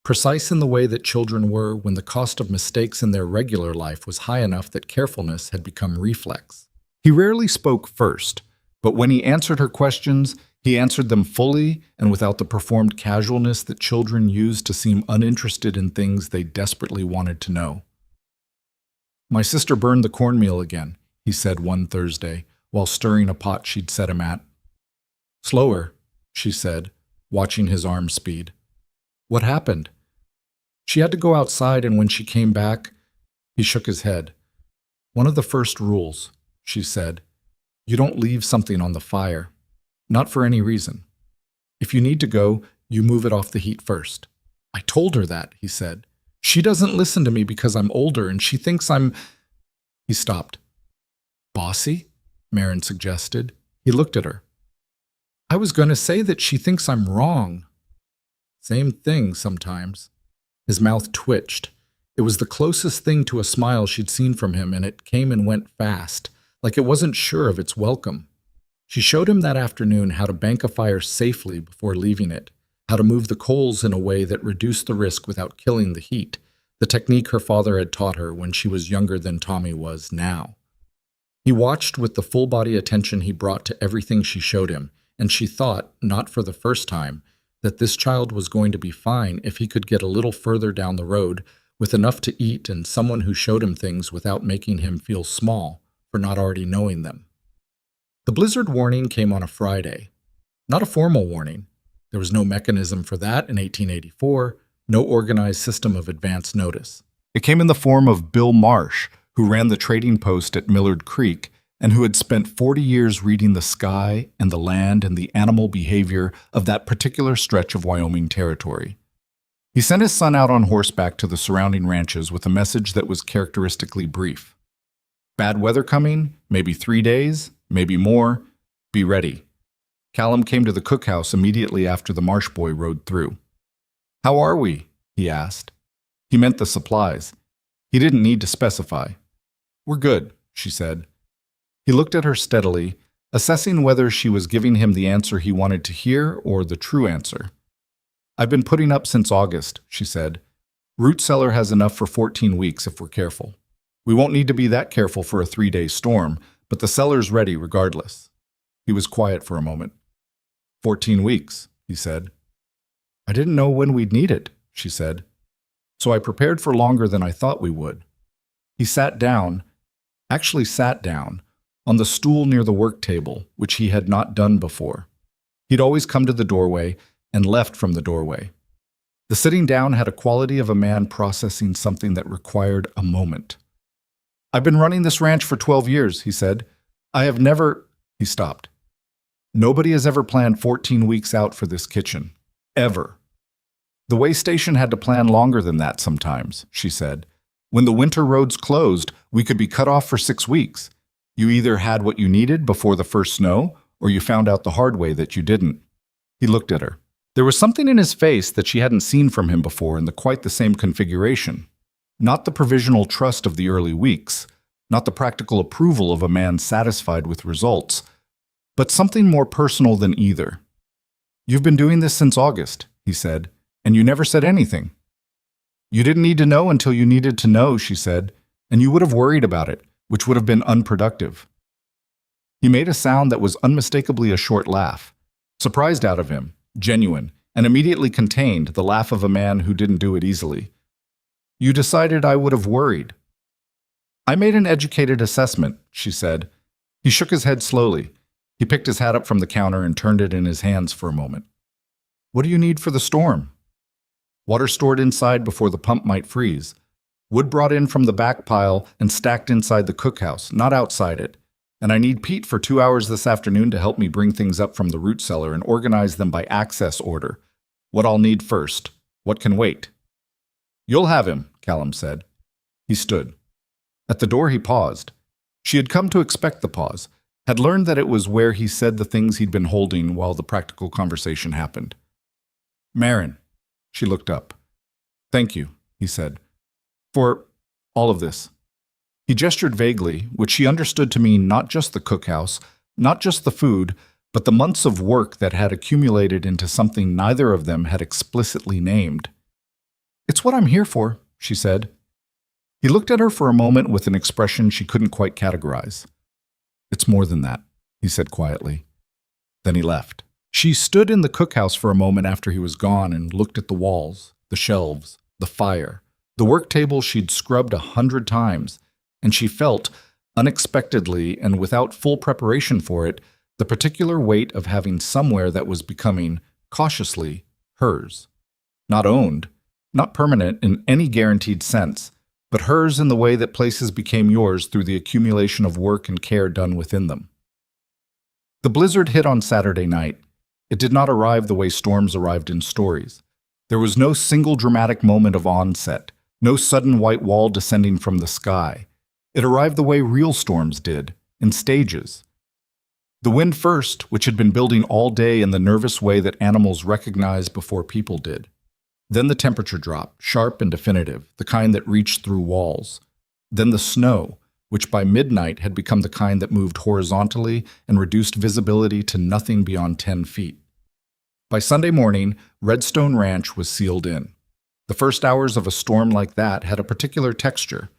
Speaker 1: precise in the way that children were when the cost of mistakes in their regular life was high enough that carefulness had become reflex. He rarely spoke first, but when he answered her questions, he answered them fully and without the performed casualness that children use to seem uninterested in things they desperately wanted to know. "My sister burned the cornmeal again," he said one Thursday, while stirring a pot she'd set him at. "Slower," she said, watching his arm speed. "What happened?" "She had to go outside, and when she came back—" He shook his head. "One of the first rules," she said, "you don't leave something on the fire. Not for any reason. If you need to go, you move it off the heat first." "I told her that," he said. "She doesn't listen to me because I'm older, and she thinks I'm—" He stopped. "Bossy?" Marin suggested. He looked at her. "I was going to say that she thinks I'm wrong." "Same thing sometimes." His mouth twitched. It was the closest thing to a smile she'd seen from him, and it came and went fast, like it wasn't sure of its welcome. She showed him that afternoon how to bank a fire safely before leaving it, how to move the coals in a way that reduced the risk without killing the heat, the technique her father had taught her when she was younger than Tommy was now. He watched with the full-body attention he brought to everything she showed him, and she thought, not for the first time, that this child was going to be fine if he could get a little further down the road with enough to eat and someone who showed him things without making him feel small for not already knowing them. The blizzard warning came on a Friday. Not a formal warning. There was no mechanism for that in 1884, no organized system of advance notice. It came in the form of Bill Marsh, who ran the trading post at Millard Creek and who had spent 40 years reading the sky and the land and the animal behavior of that particular stretch of Wyoming territory. He sent his son out on horseback to the surrounding ranches with a message that was characteristically brief. "Bad weather coming, maybe 3 days, maybe more. Be ready." Callum came to the cookhouse immediately after the Marsh boy rode through. "How are we?" he asked. He meant the supplies. He didn't need to specify. "We're good," she said. He looked at her steadily, assessing whether she was giving him the answer he wanted to hear or the true answer. "I've been putting up since August," she said. "Root cellar has enough for 14 weeks if we're careful. We won't need to be that careful for a 3-day storm, but the cellar's ready regardless." He was quiet for a moment. 14 weeks, he said. "I didn't know when we'd need it," she said. "So I prepared for longer than I thought we would." He sat down, on the stool near the work table, which he had not done before. He'd always come to the doorway and left from the doorway. The sitting down had a quality of a man processing something that required a moment. "I've been running this ranch for 12 years, he said. "I have never—" He stopped. "Nobody has ever planned 14 weeks out for this kitchen. Ever. The way station had to plan longer than that sometimes," she said. "When the winter roads closed, we could be cut off for 6 weeks. You either had what you needed before the first snow, or you found out the hard way that you didn't." He looked at her. There was something in his face that she hadn't seen from him before in quite the same configuration. Not the provisional trust of the early weeks, not the practical approval of a man satisfied with results, but something more personal than either. "You've been doing this since August," he said, "and you never said anything." "You didn't need to know until you needed to know," she said, "and you would have worried about it, which would have been unproductive." He made a sound that was unmistakably a short laugh, surprised out of him, genuine, and immediately contained, the laugh of a man who didn't do it easily. "You decided I would have worried." "I made an educated assessment," she said. He shook his head slowly. He picked his hat up from the counter and turned it in his hands for a moment. "What do you need for the storm?" "Water stored inside before the pump might freeze. Wood brought in from the back pile and stacked inside the cookhouse, not outside it. And I need Pete for 2 hours this afternoon to help me bring things up from the root cellar and organize them by access order. What I'll need first. What can wait?" "You'll have him," Callum said. He stood. At the door he paused. She had come to expect the pause. had learned that it was where he said the things he'd been holding while the practical conversation happened. "Marin," she looked up. "Thank you," he said, "for all of this." He gestured vaguely, which she understood to mean not just the cookhouse, not just the food, but the months of work that had accumulated into something neither of them had explicitly named. "It's what I'm here for," she said. He looked at her for a moment with an expression she couldn't quite categorize. "It's more than that," he said quietly. Then he left. She stood in the cookhouse for a moment after he was gone and looked at the walls, the shelves, the fire, the work table she'd scrubbed 100 times, and she felt, unexpectedly and without full preparation for it, the particular weight of having somewhere that was becoming, cautiously, hers. Not owned, not permanent in any guaranteed sense, but hers in the way that places became yours through the accumulation of work and care done within them. The blizzard hit on Saturday night. It did not arrive the way storms arrived in stories. There was no single dramatic moment of onset, no sudden white wall descending from the sky. It arrived the way real storms did, in stages. The wind first, which had been building all day in the nervous way that animals recognize before people did. Then the temperature drop, sharp and definitive, the kind that reached through walls. Then the snow, which by midnight had become the kind that moved horizontally and reduced visibility to nothing beyond 10 feet. By Sunday morning, Redstone Ranch was sealed in. The first hours of a storm like that had a particular texture.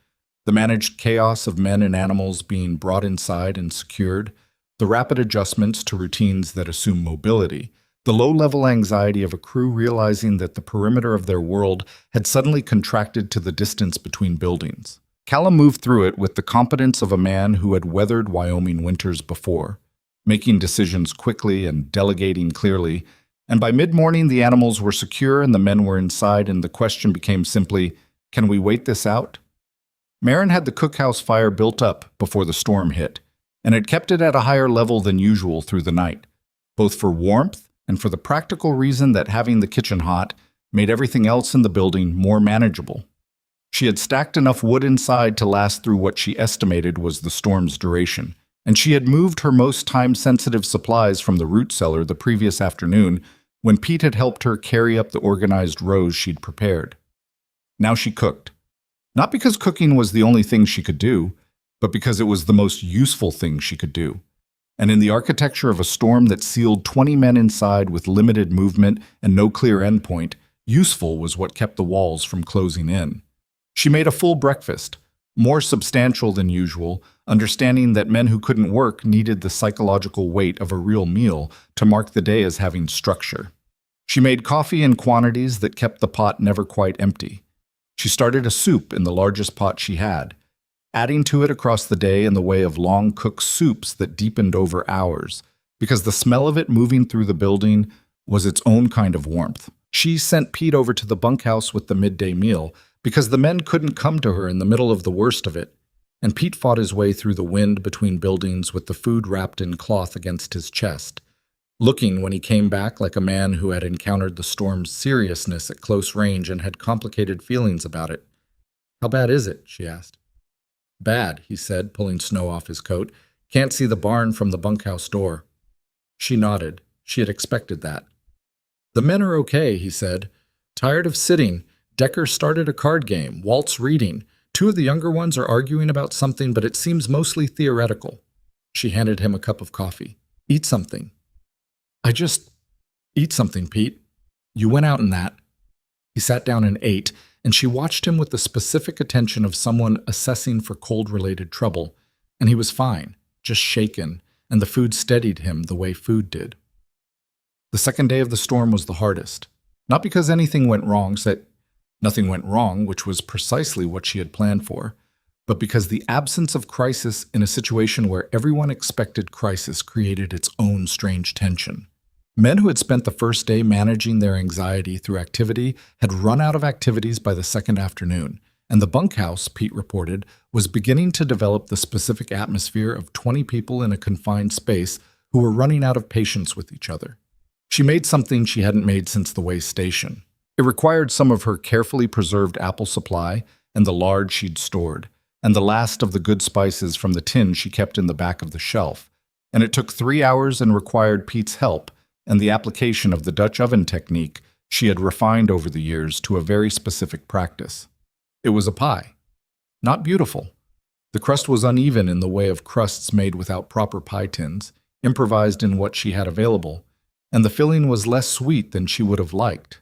Speaker 1: The managed chaos of men and animals being brought inside and secured, the rapid adjustments to routines that assume mobility, the low-level anxiety of a crew realizing that the perimeter of their world had suddenly contracted to the distance between buildings. Callum moved through it with the competence of a man who had weathered Wyoming winters before, making decisions quickly and delegating clearly, and by mid-morning the animals were secure and the men were inside, and the question became simply, can we wait this out? Marin had the cookhouse fire built up before the storm hit, and had kept it at a higher level than usual through the night, both for warmth and for the practical reason that having the kitchen hot made everything else in the building more manageable. She had stacked enough wood inside to last through what she estimated was the storm's duration, and she had moved her most time-sensitive supplies from the root cellar the previous afternoon when Pete had helped her carry up the organized rows she'd prepared. Now she cooked. Not because cooking was the only thing she could do, but because it was the most useful thing she could do. And in the architecture of a storm that sealed 20 men inside with limited movement and no clear endpoint, useful was what kept the walls from closing in. She made a full breakfast, more substantial than usual, understanding that men who couldn't work needed the psychological weight of a real meal to mark the day as having structure. She made coffee in quantities that kept the pot never quite empty. She started a soup in the largest pot she had, adding to it across the day in the way of long-cooked soups that deepened over hours, because the smell of it moving through the building was its own kind of warmth. She sent Pete over to the bunkhouse with the midday meal, because the men couldn't come to her in the middle of the worst of it, and Pete fought his way through the wind between buildings with the food wrapped in cloth against his chest, looking when he came back like a man who had encountered the storm's seriousness at close range and had complicated feelings about it. "How bad is it?" she asked. "Bad," he said, pulling snow off his coat. "Can't see the barn from the bunkhouse door." She nodded. She had expected that. "The men are okay," he said. "Tired of sitting. Decker started a card game. Walt's reading. 2 of the younger ones are arguing about something, but it seems mostly theoretical." She handed him a cup of coffee. "Eat something." Eat something, Pete. You went out in that." He sat down and ate, and she watched him with the specific attention of someone assessing for cold-related trouble, and he was fine, just shaken, and the food steadied him the way food did. The second day of the storm was the hardest, not because anything went wrong, nothing went wrong, which was precisely what she had planned for, but because the absence of crisis in a situation where everyone expected crisis created its own strange tension. Men who had spent the first day managing their anxiety through activity had run out of activities by the second afternoon, and the bunkhouse, Pete reported, was beginning to develop the specific atmosphere of 20 people in a confined space who were running out of patience with each other. She made something she hadn't made since the way station. It required some of her carefully preserved apple supply and the lard she'd stored, and the last of the good spices from the tin she kept in the back of the shelf, and it took 3 hours and required Pete's help and the application of the Dutch oven technique she had refined over the years to a very specific practice. It was a pie. Not beautiful. The crust was uneven in the way of crusts made without proper pie tins, improvised in what she had available, and the filling was less sweet than she would have liked.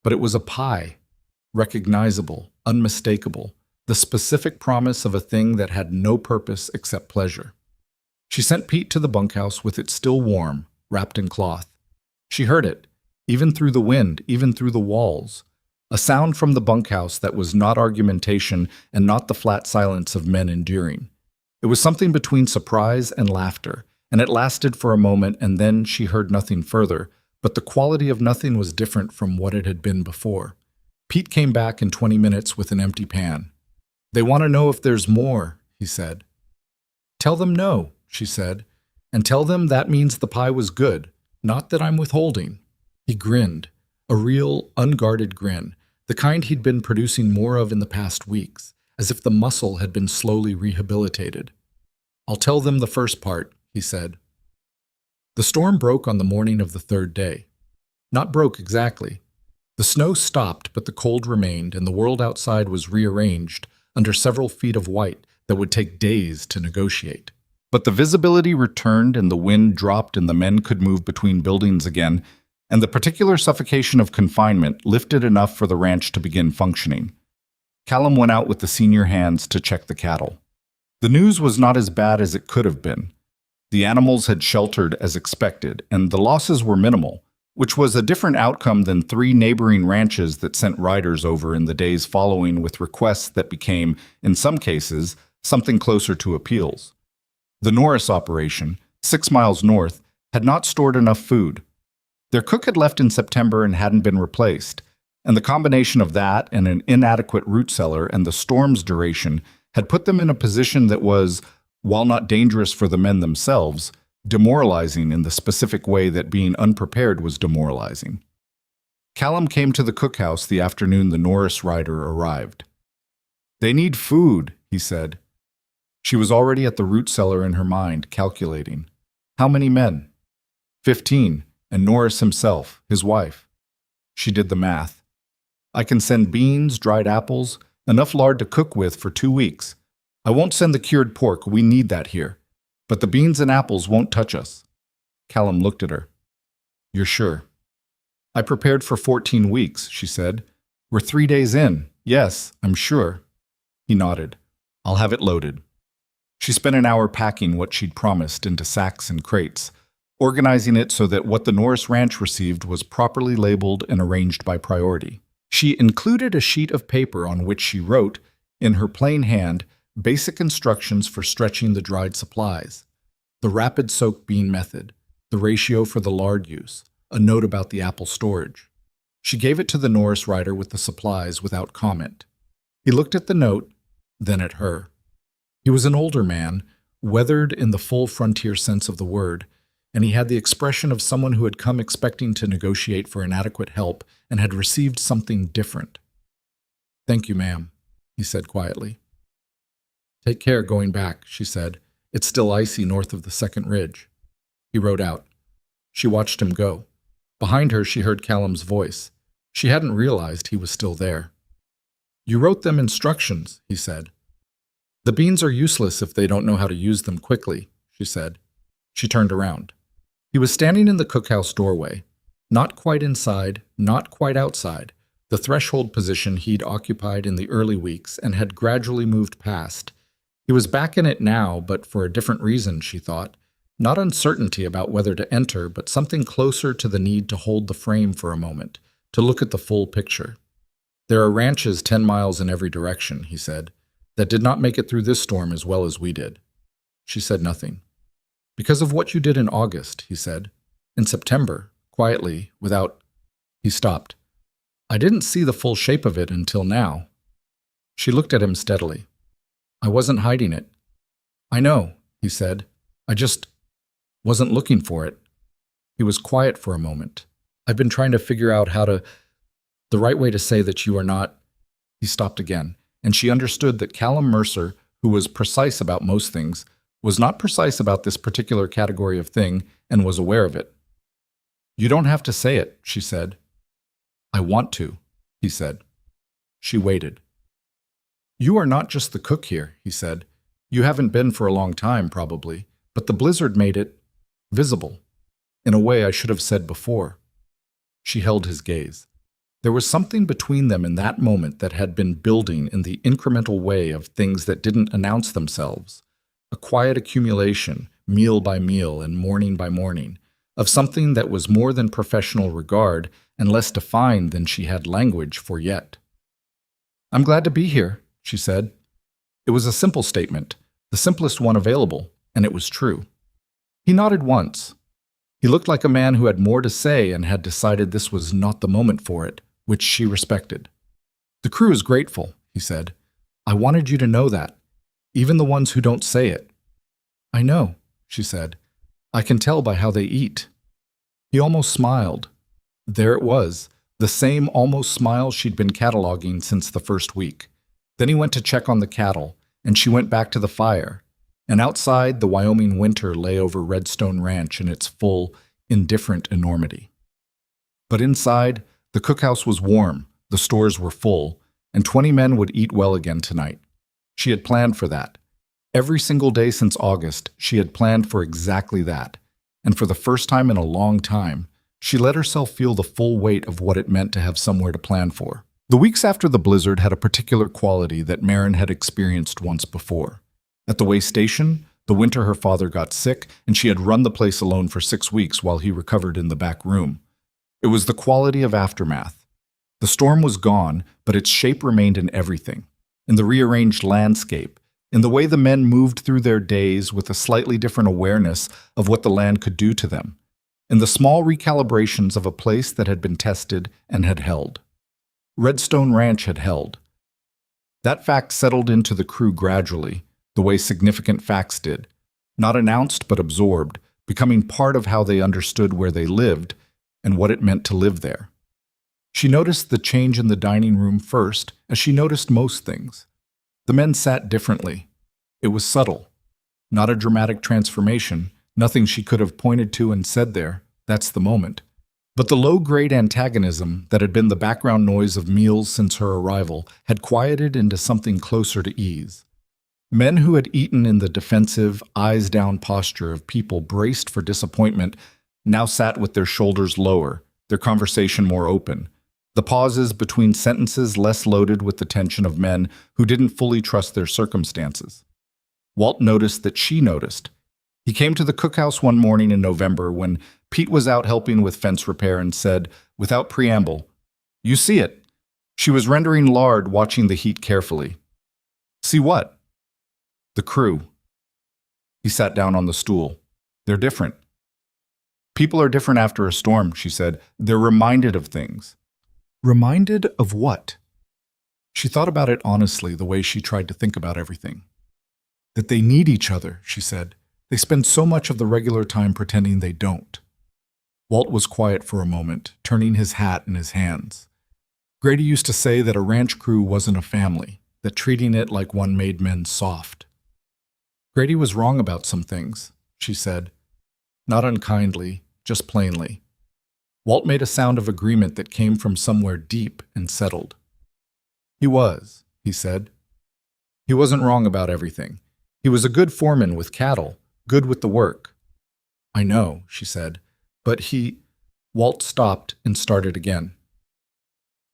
Speaker 1: But it was a pie, recognizable, unmistakable, the specific promise of a thing that had no purpose except pleasure. She sent Pete to the bunkhouse with it still warm, wrapped in cloth. She heard it, even through the wind, even through the walls, a sound from the bunkhouse that was not argumentation and not the flat silence of men enduring. It was something between surprise and laughter, and it lasted for a moment, and then she heard nothing further, but the quality of nothing was different from what it had been before. Pete came back in 20 minutes with an empty pan. "They want to know if there's more," he said. "Tell them no," she said, "and tell them that means the pie was good, not that I'm withholding." He grinned, a real, unguarded grin, the kind he'd been producing more of in the past weeks, as if the muscle had been slowly rehabilitated. "I'll tell them the first part," he said. The storm broke on the morning of the third day. Not broke exactly. The snow stopped, but the cold remained, and the world outside was rearranged under several feet of white that would take days to negotiate. But the visibility returned, and the wind dropped, and the men could move between buildings again, and the particular suffocation of confinement lifted enough for the ranch to begin functioning. Callum went out with the senior hands to check the cattle. The news was not as bad as it could have been. The animals had sheltered as expected, and the losses were minimal, which was a different outcome than 3 neighboring ranches that sent riders over in the days following with requests that became, in some cases, something closer to appeals. The Norris operation, 6 miles north, had not stored enough food. Their cook had left in September and hadn't been replaced, and the combination of that and an inadequate root cellar and the storm's duration had put them in a position that was, while not dangerous for the men themselves, demoralizing in the specific way that being unprepared was demoralizing. Callum came to the cookhouse the afternoon the Norris rider arrived. "They need food," he said. She was already at the root cellar in her mind, calculating. How many men? 15, and Norris himself, his wife. She did the math. "I can send beans, dried apples, enough lard to cook with for 2 weeks. I won't send the cured pork, we need that here. But the beans and apples won't touch us." Callum looked at her. "You're sure?" "I prepared for 14 weeks, she said. "We're 3 days in. Yes, I'm sure." He nodded. "I'll have it loaded." She spent an hour packing what she'd promised into sacks and crates, organizing it so that what the Norris Ranch received was properly labeled and arranged by priority. She included a sheet of paper on which she wrote, in her plain hand, basic instructions for stretching the dried supplies, the rapid soak bean method, the ratio for the lard use, a note about the apple storage. She gave it to the Norris rider with the supplies without comment. He looked at the note, then at her. He was an older man, weathered in the full frontier sense of the word, and he had the expression of someone who had come expecting to negotiate for inadequate help and had received something different. "Thank you, ma'am," he said quietly. "Take care going back," she said. "It's still icy north of the second ridge." He rode out. She watched him go. Behind her, she heard Callum's voice. She hadn't realized he was still there. "You wrote them instructions," he said. "The beans are useless if they don't know how to use them quickly," she said. She turned around. He was standing in the cookhouse doorway, not quite inside, not quite outside, the threshold position he'd occupied in the early weeks and had gradually moved past. He was back in it now, but for a different reason, she thought. Not uncertainty about whether to enter, but something closer to the need to hold the frame for a moment, to look at the full picture. "There are ranches 10 miles in every direction," he said, "that did not make it through this storm as well as we did." She said nothing. "Because of what you did in August," he said. "In September, quietly, without—" He stopped. "I didn't see the full shape of it until now." She looked at him steadily. "I wasn't hiding it." "I know," he said. "I just wasn't looking for it." He was quiet for a moment. "I've been trying to figure out the right way to say that you are not—" He stopped again, and she understood that Callum Mercer, who was precise about most things, was not precise about this particular category of thing, and was aware of it. "You don't have to say it," she said. "I want to," he said. She waited. "You are not just the cook here," he said. "You haven't been for a long time, probably, but the blizzard made it visible, in a way I should have said before." She held his gaze. There was something between them in that moment that had been building in the incremental way of things that didn't announce themselves, a quiet accumulation, meal by meal and morning by morning, of something that was more than professional regard and less defined than she had language for yet. "I'm glad to be here," she said. It was a simple statement, the simplest one available, and it was true. He nodded once. He looked like a man who had more to say and had decided this was not the moment for it, which she respected. "The crew is grateful," he said. "I wanted you to know that, even the ones who don't say it." "I know," she said. "I can tell by how they eat." He almost smiled. There it was, the same almost smile she'd been cataloging since the first week. Then he went to check on the cattle, and she went back to the fire. And outside, the Wyoming winter lay over Redstone Ranch in its full, indifferent enormity. But inside, the cookhouse was warm, the stores were full, and 20 men would eat well again tonight. She had planned for that. Every single day since August, she had planned for exactly that. And for the first time in a long time, she let herself feel the full weight of what it meant to have somewhere to plan for. The weeks after the blizzard had a particular quality that Marin had experienced once before. At the way station, the winter her father got sick, and she had run the place alone for 6 weeks while he recovered in the back room. It was the quality of aftermath. The storm was gone, but its shape remained in everything. In the rearranged landscape, in the way the men moved through their days with a slightly different awareness of what the land could do to them, in the small recalibrations of a place that had been tested and had held. Redstone Ranch had held. That fact settled into the crew gradually, the way significant facts did, not announced but absorbed, becoming part of how they understood where they lived and what it meant to live there. She noticed the change in the dining room first, as she noticed most things. The men sat differently. It was subtle. Not a dramatic transformation, nothing she could have pointed to and said there, "That's the moment." But the low-grade antagonism that had been the background noise of meals since her arrival had quieted into something closer to ease. Men who had eaten in the defensive, eyes-down posture of people braced for disappointment now sat with their shoulders lower, their conversation more open, the pauses between sentences less loaded with the tension of men who didn't fully trust their circumstances. Walt noticed that she noticed. He came to the cookhouse one morning in November when Pete was out helping with fence repair and said, without preamble, "You see it." She was rendering lard, watching the heat carefully. "See what?" "The crew." He sat down on the stool. "They're different." "People are different after a storm," she said. "They're reminded of things." Reminded of what? She thought about it honestly, the way she tried to think about everything. That they need each other, she said. They spend so much of the regular time pretending they don't. Walt was quiet for a moment, turning his hat in his hands. Grady used to say that a ranch crew wasn't a family, that treating it like one made men soft. Grady was wrong about some things, she said. Not unkindly, just plainly. Walt made a sound of agreement that came from somewhere deep and settled. He was, he said. He wasn't wrong about everything. He was a good foreman with cattle, good with the work. I know, she said, but Walt stopped and started again.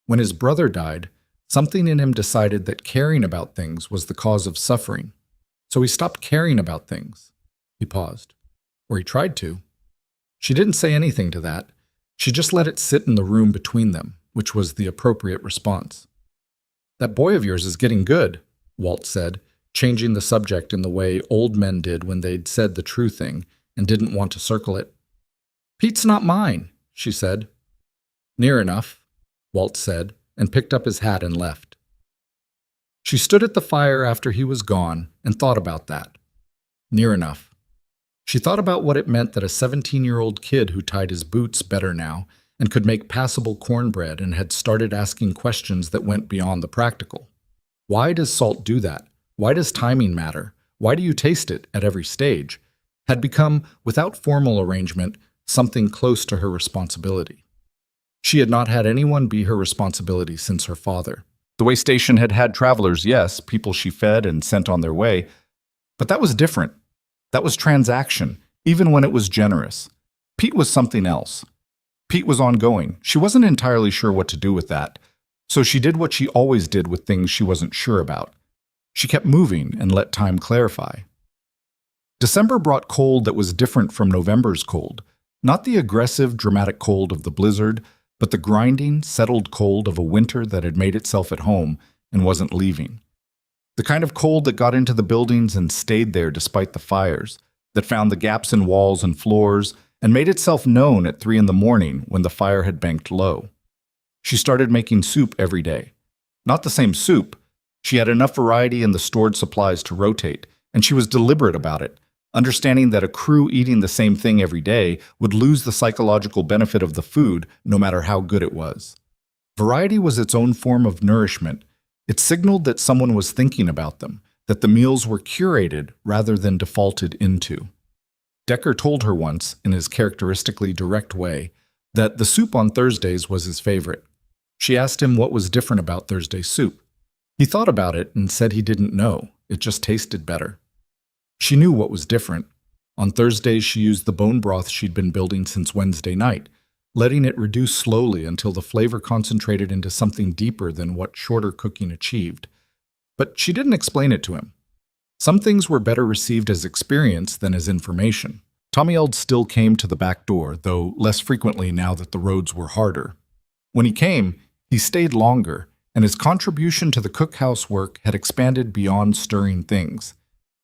Speaker 1: When his brother died, something in him decided that caring about things was the cause of suffering. So he stopped caring about things. He paused. Or he tried to. She didn't say anything to that. She just let it sit in the room between them, which was the appropriate response. That boy of yours is getting good, Walt said, changing the subject in the way old men did when they'd said the true thing and didn't want to circle it. Pete's not mine, she said. Near enough, Walt said, and picked up his hat and left. She stood at the fire after he was gone and thought about that. Near enough. She thought about what it meant that a 17-year-old kid who tied his boots better now and could make passable cornbread and had started asking questions that went beyond the practical. Why does salt do that? Why does timing matter? Why do you taste it at every stage? Had become, without formal arrangement, something close to her responsibility. She had not had anyone be her responsibility since her father. The way station had had travelers, yes, people she fed and sent on their way, but that was different. That was transaction, even when it was generous. Pete was something else. Pete was ongoing. She wasn't entirely sure what to do with that, so she did what she always did with things she wasn't sure about. She kept moving and let time clarify. December brought cold that was different from November's cold. Not the aggressive, dramatic cold of the blizzard, but the grinding, settled cold of a winter that had made itself at home and wasn't leaving. The kind of cold that got into the buildings and stayed there despite the fires, that found the gaps in walls and floors and made itself known at 3 in the morning when the fire had banked low. She started making soup every day. Not the same soup. She had enough variety in the stored supplies to rotate, and she was deliberate about it, understanding that a crew eating the same thing every day would lose the psychological benefit of the food no matter how good it was. Variety was its own form of nourishment. It signaled that someone was thinking about them, that the meals were curated rather than defaulted into. Decker told her once, in his characteristically direct way, that the soup on Thursdays was his favorite. She asked him what was different about Thursday soup. He thought about it and said he didn't know. It just tasted better. She knew what was different. On Thursdays, she used the bone broth she'd been building since Wednesday night, letting it reduce slowly until the flavor concentrated into something deeper than what shorter cooking achieved. But she didn't explain it to him. Some things were better received as experience than as information. Tommy Eld still came to the back door, though less frequently now that the roads were harder. When he came, he stayed longer, and his contribution to the cookhouse work had expanded beyond stirring things.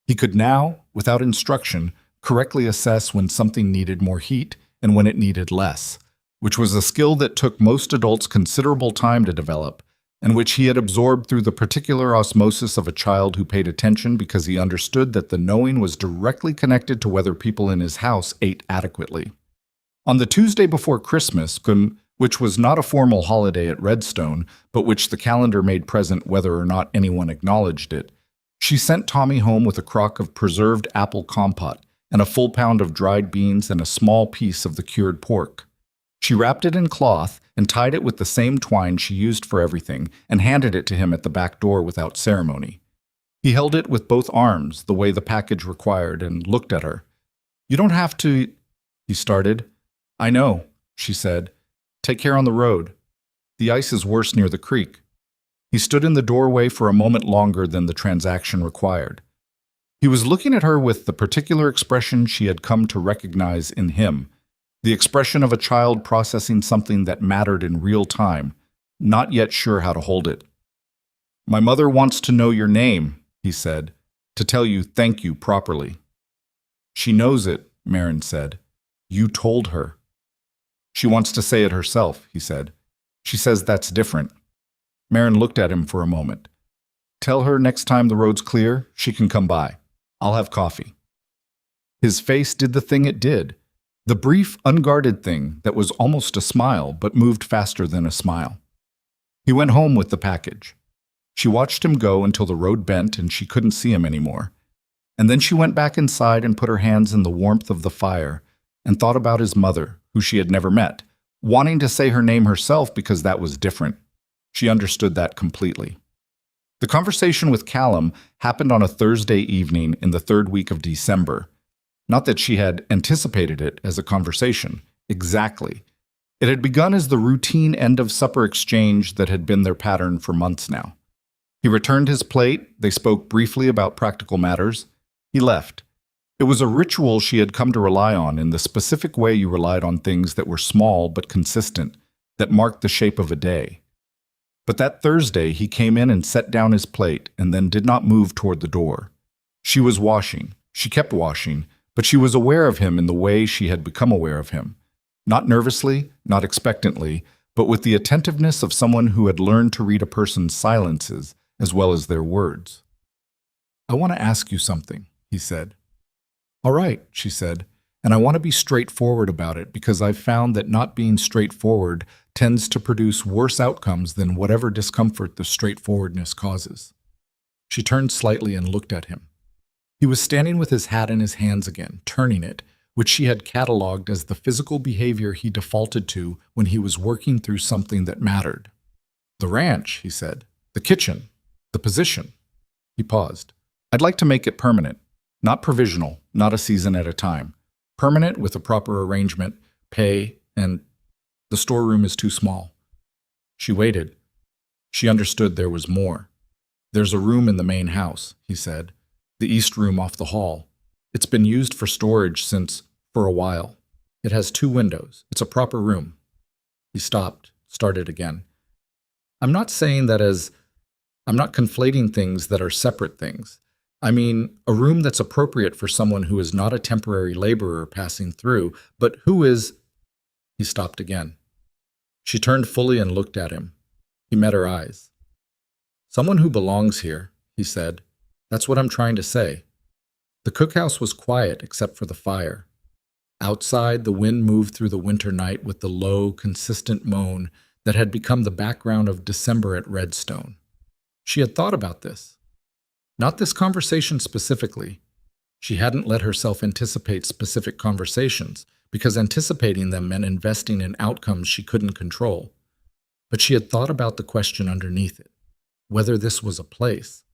Speaker 1: He could now, without instruction, correctly assess when something needed more heat and when it needed less, which was a skill that took most adults considerable time to develop, and which he had absorbed through the particular osmosis of a child who paid attention because he understood that the knowing was directly connected to whether people in his house ate adequately. On the Tuesday before Christmas, which was not a formal holiday at Redstone, but which the calendar made present whether or not anyone acknowledged it, she sent Tommy home with a crock of preserved apple compote and a full pound of dried beans and a small piece of the cured pork. She wrapped it in cloth and tied it with the same twine she used for everything and handed it to him at the back door without ceremony. He held it with both arms, the way the package required, and looked at her. "You don't have to," he started. "I know," she said. "Take care on the road. The ice is worse near the creek." He stood in the doorway for a moment longer than the transaction required. He was looking at her with the particular expression she had come to recognize in him, the expression of a child processing something that mattered in real time, not yet sure how to hold it. "My mother wants to know your name," he said, "to tell you thank you properly." "She knows it," Marin said. "You told her." "She wants to say it herself," he said. "She says that's different." Marin looked at him for a moment. "Tell her next time the road's clear, she can come by. I'll have coffee." His face did the thing it did, the brief, unguarded thing that was almost a smile but moved faster than a smile. He went home with the package. She watched him go until the road bent and she couldn't see him anymore. And then she went back inside and put her hands in the warmth of the fire and thought about his mother, who she had never met, wanting to say her name herself because that was different. She understood that completely. The conversation with Callum happened on a Thursday evening in the third week of December. Not that she had anticipated it as a conversation. Exactly. It had begun as the routine end-of-supper exchange that had been their pattern for months now. He returned his plate, they spoke briefly about practical matters. He left. It was a ritual she had come to rely on in the specific way you relied on things that were small but consistent, that marked the shape of a day. But that Thursday he came in and set down his plate and then did not move toward the door. She was washing. She kept washing, but she was aware of him in the way she had become aware of him. Not nervously, not expectantly, but with the attentiveness of someone who had learned to read a person's silences as well as their words. "I want to ask you something," he said. "All right," she said, "and I want to be straightforward about it because I've found that not being straightforward tends to produce worse outcomes than whatever discomfort the straightforwardness causes." She turned slightly and looked at him. He was standing with his hat in his hands again, turning it, which she had catalogued as the physical behavior he defaulted to when he was working through something that mattered. "The ranch," he said. "The kitchen. The position." He paused. "I'd like to make it permanent. Not provisional, not a season at a time. Permanent with a proper arrangement, pay, and the storeroom is too small." She waited. She understood there was more. "There's a room in the main house," he said. "The east room off the hall. It's been used for storage for a while. It has 2 windows. It's a proper room." He stopped, started again. I'm not conflating things that are separate things. I mean, a room that's appropriate for someone who is not a temporary laborer passing through, but who is." He stopped again. She turned fully and looked at him. He met her eyes. "Someone who belongs here," he said. "That's what I'm trying to say." The cookhouse was quiet except for the fire. Outside, the wind moved through the winter night with the low, consistent moan that had become the background of December at Redstone. She had thought about this. Not this conversation specifically. She hadn't let herself anticipate specific conversations, because anticipating them meant investing in outcomes she couldn't control. But she had thought about the question underneath it, whether this was a place,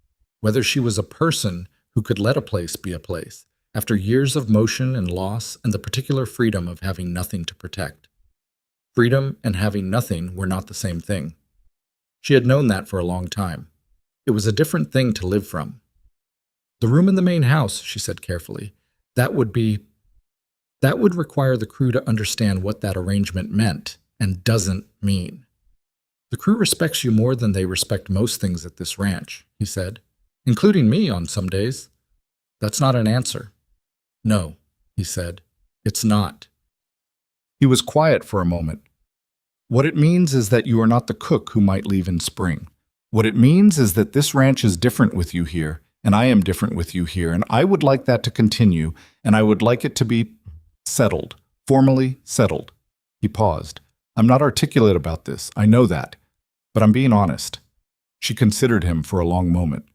Speaker 1: whether she was a person who could let a place be a place, after years of motion and loss and the particular freedom of having nothing to protect. Freedom and having nothing were not the same thing. She had known that for a long time. It was a different thing to live from. "The room in the main house," she said carefully, that would require the crew to understand what that arrangement meant and doesn't mean." "The crew respects you more than they respect most things at this ranch," he said, "including me on some days." "That's not an answer." "No," he said, "it's not." He was quiet for a moment. "What it means is that you are not the cook who might leave in spring. What it means is that this ranch is different with you here, and I am different with you here, and I would like that to continue, and I would like it to be settled, formally settled." He paused. "I'm not articulate about this, I know that, but I'm being honest." She considered him for a long moment.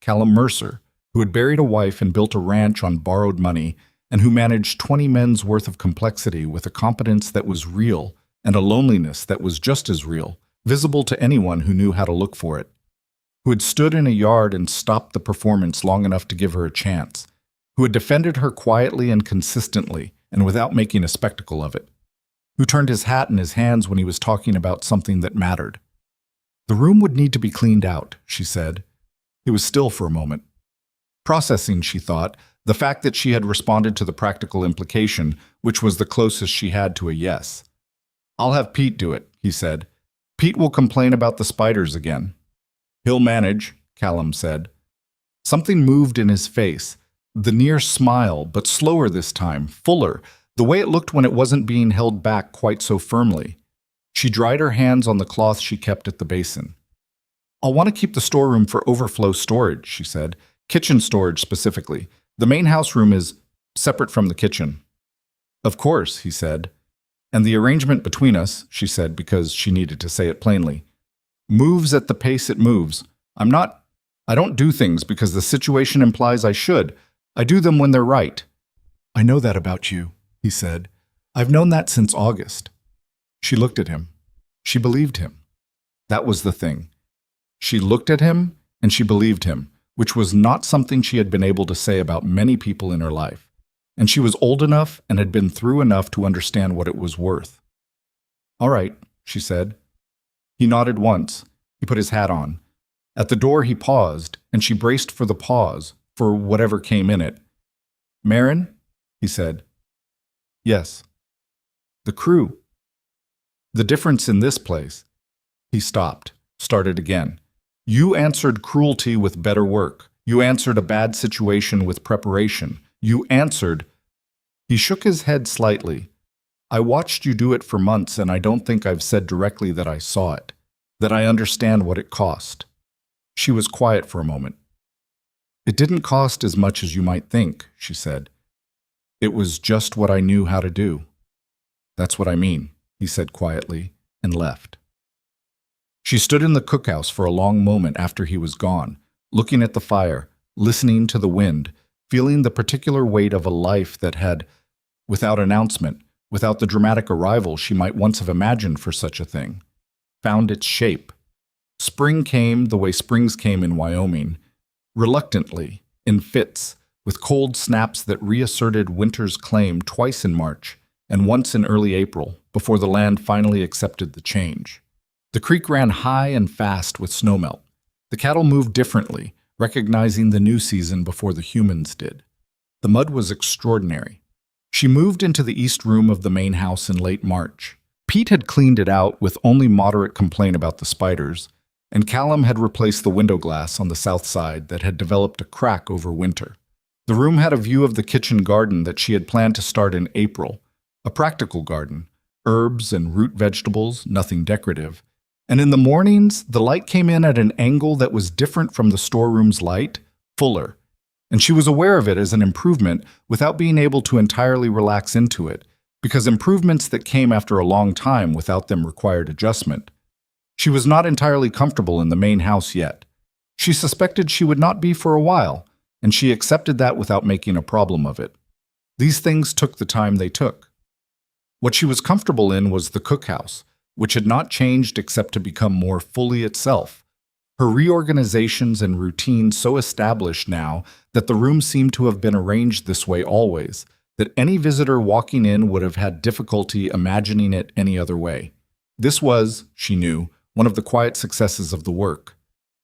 Speaker 1: Callum Mercer, who had buried a wife and built a ranch on borrowed money, and who managed 20 men's worth of complexity with a competence that was real and a loneliness that was just as real, visible to anyone who knew how to look for it, who had stood in a yard and stopped the performance long enough to give her a chance, who had defended her quietly and consistently and without making a spectacle of it, who turned his hat in his hands when he was talking about something that mattered. "The room would need to be cleaned out," she said. He was still for a moment. Processing, she thought, the fact that she had responded to the practical implication, which was the closest she had to a yes. "I'll have Pete do it," he said. "Pete will complain about the spiders again." "He'll manage," Callum said. Something moved in his face, the near smile, but slower this time, fuller, the way it looked when it wasn't being held back quite so firmly. She dried her hands on the cloth she kept at the basin. "I'll want to keep the storeroom for overflow storage," she said. "Kitchen storage specifically. The main house room is separate from the kitchen." "Of course," he said. "And the arrangement between us," she said because she needed to say it plainly, "moves at the pace it moves. I don't do things because the situation implies I should. I do them when they're right." "I know that about you," he said. "I've known that since August." She looked at him. She believed him. That was the thing. She looked at him and she believed him, which was not something she had been able to say about many people in her life. And she was old enough and had been through enough to understand what it was worth. "All right," she said. He nodded once. He put his hat on. At the door he paused, and she braced for the pause, for whatever came in it. "Marin?" he said. "Yes." "The crew." "The difference in this place." He stopped, started again. "You answered cruelty with better work. You answered a bad situation with preparation. You answered—" He shook his head slightly. "I watched you do it for months, and I don't think I've said directly that I saw it, that I understand what it cost." She was quiet for a moment. "It didn't cost as much as you might think," she said. "It was just what I knew how to do." "That's what I mean," he said quietly, and left. She stood in the cookhouse for a long moment after he was gone, looking at the fire, listening to the wind, feeling the particular weight of a life that had, without announcement, without the dramatic arrival she might once have imagined for such a thing, found its shape. Spring came the way springs came in Wyoming, reluctantly, in fits, with cold snaps that reasserted winter's claim twice in March and once in early April, before the land finally accepted the change. The creek ran high and fast with snowmelt. The cattle moved differently, recognizing the new season before the humans did. The mud was extraordinary. She moved into the east room of the main house in late March. Pete had cleaned it out with only moderate complaint about the spiders, and Callum had replaced the window glass on the south side that had developed a crack over winter. The room had a view of the kitchen garden that she had planned to start in April, a practical garden, herbs and root vegetables, nothing decorative. And in the mornings, the light came in at an angle that was different from the storeroom's light, fuller. And she was aware of it as an improvement without being able to entirely relax into it, because improvements that came after a long time without them required adjustment. She was not entirely comfortable in the main house yet. She suspected she would not be for a while, and she accepted that without making a problem of it. These things took the time they took. What she was comfortable in was the cookhouse, which had not changed except to become more fully itself. Her reorganizations and routines so established now that the room seemed to have been arranged this way always, that any visitor walking in would have had difficulty imagining it any other way. This was, she knew, one of the quiet successes of the work,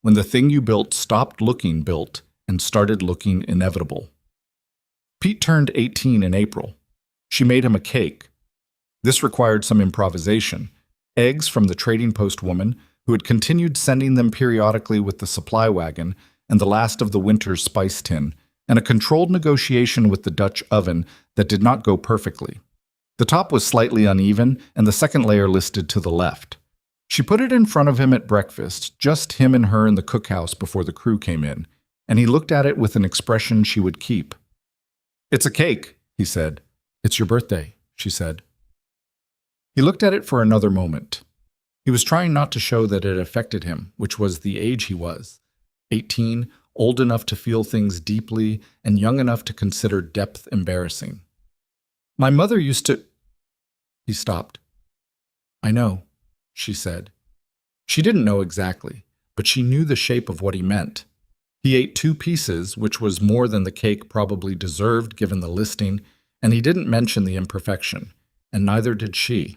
Speaker 1: when the thing you built stopped looking built and started looking inevitable. Pete turned 18 in April. She made him a cake. This required some improvisation. Eggs from the trading post woman, who had continued sending them periodically with the supply wagon, and the last of the winter's spice tin, and a controlled negotiation with the Dutch oven that did not go perfectly. The top was slightly uneven, and the second layer listed to the left. She put it in front of him at breakfast, just him and her in the cookhouse before the crew came in, and he looked at it with an expression she would keep. "It's a cake," he said. "It's your birthday," she said. He looked at it for another moment. He was trying not to show that it affected him, which was the age he was. 18, old enough to feel things deeply, and young enough to consider depth embarrassing. "My mother used to—" He stopped. "I know," she said. She didn't know exactly, but she knew the shape of what he meant. He ate 2 pieces, which was more than the cake probably deserved given the listing, and he didn't mention the imperfection, and neither did she.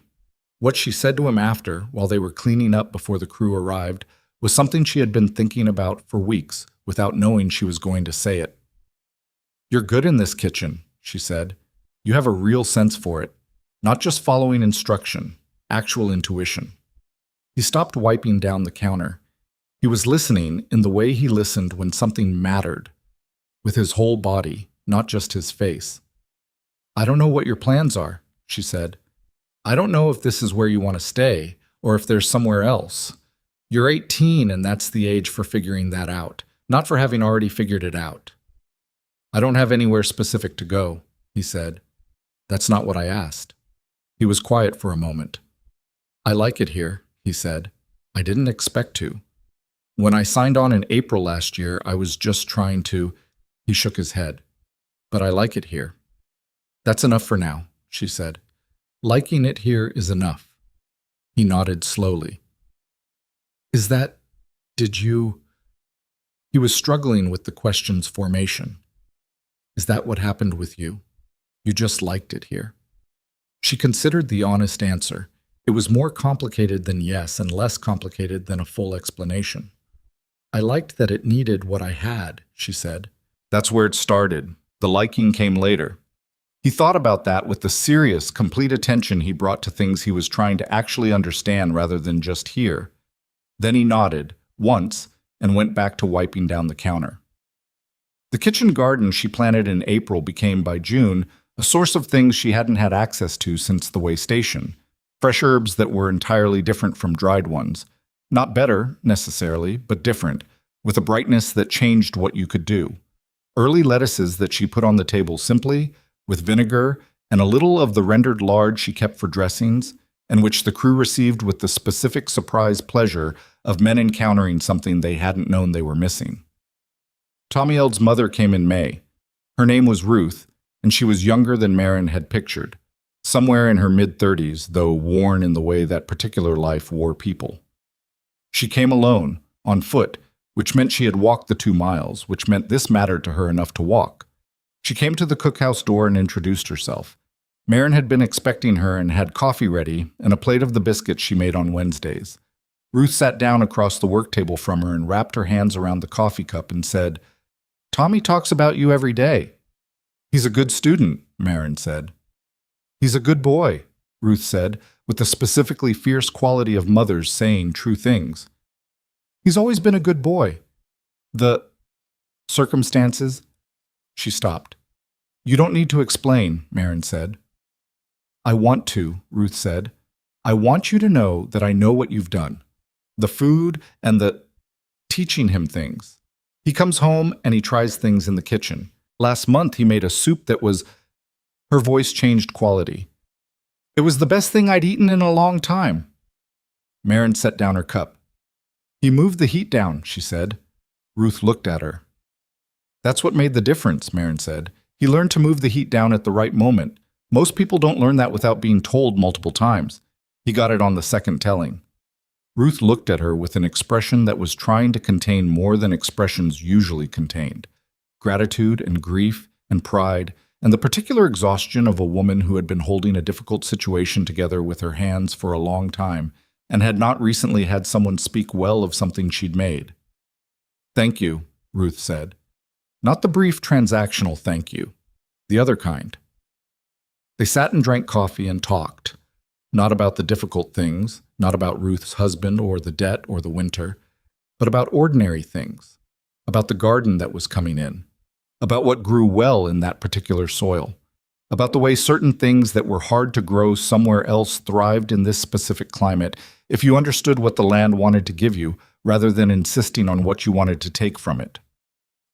Speaker 1: What she said to him after, while they were cleaning up before the crew arrived, was something she had been thinking about for weeks, without knowing she was going to say it. "You're good in this kitchen," she said. "You have a real sense for it. Not just following instruction, actual intuition." He stopped wiping down the counter. He was listening in the way he listened when something mattered, with his whole body, not just his face. "I don't know what your plans are," she said. "I don't know if this is where you want to stay, or if there's somewhere else. You're 18, and that's the age for figuring that out, not for having already figured it out." "I don't have anywhere specific to go," he said. "That's not what I asked." He was quiet for a moment. "I like it here," he said. "I didn't expect to. When I signed on in April last year, I was just trying to—" He shook his head. "But I like it here." "That's enough for now," she said. "Liking it here is enough." He nodded slowly. "Is that— did you—" He was struggling with the question's formation. "Is that what happened with you? You just liked it here?" She considered the honest answer. It was more complicated than yes and less complicated than a full explanation. "I liked that it needed what I had," she said. "That's where it started. The liking came later." He thought about that with the serious, complete attention he brought to things he was trying to actually understand rather than just hear. Then he nodded, once, and went back to wiping down the counter. The kitchen garden she planted in April became, by June, a source of things she hadn't had access to since the way station. Fresh herbs that were entirely different from dried ones. Not better, necessarily, but different, with a brightness that changed what you could do. Early lettuces that she put on the table simply, with vinegar and a little of the rendered lard she kept for dressings, and which the crew received with the specific surprise pleasure of men encountering something they hadn't known they were missing. Tommield's mother came in May. Her name was Ruth, and she was younger than Marin had pictured, somewhere in her mid-30s, though worn in the way that particular life wore people. She came alone, on foot, which meant she had walked the 2 miles, which meant this mattered to her enough to walk. She came to the cookhouse door and introduced herself. Marin had been expecting her and had coffee ready and a plate of the biscuits she made on Wednesdays. Ruth sat down across the work table from her and wrapped her hands around the coffee cup and said, "Tommy talks about you every day." "He's a good student," Marin said. "He's a good boy," Ruth said, with the specifically fierce quality of mothers saying true things. "He's always been a good boy." "The circumstances?" She stopped. "You don't need to explain," Marin said. "I want to," Ruth said. "I want you to know that I know what you've done. The food and the teaching him things. He comes home and he tries things in the kitchen. Last month he made a soup that was—" Her voice changed quality. "It was the best thing I'd eaten in a long time." Marin set down her cup. "He moved the heat down," she said. Ruth looked at her. "That's what made the difference," Marin said. "He learned to move the heat down at the right moment. Most people don't learn that without being told multiple times. He got it on the second telling." Ruth looked at her with an expression that was trying to contain more than expressions usually contained: gratitude and grief and pride, and the particular exhaustion of a woman who had been holding a difficult situation together with her hands for a long time and had not recently had someone speak well of something she'd made. "Thank you," Ruth said. Not the brief transactional thank you, the other kind. They sat and drank coffee and talked, not about the difficult things, not about Ruth's husband or the debt or the winter, but about ordinary things, about the garden that was coming in, about what grew well in that particular soil, about the way certain things that were hard to grow somewhere else thrived in this specific climate if you understood what the land wanted to give you rather than insisting on what you wanted to take from it.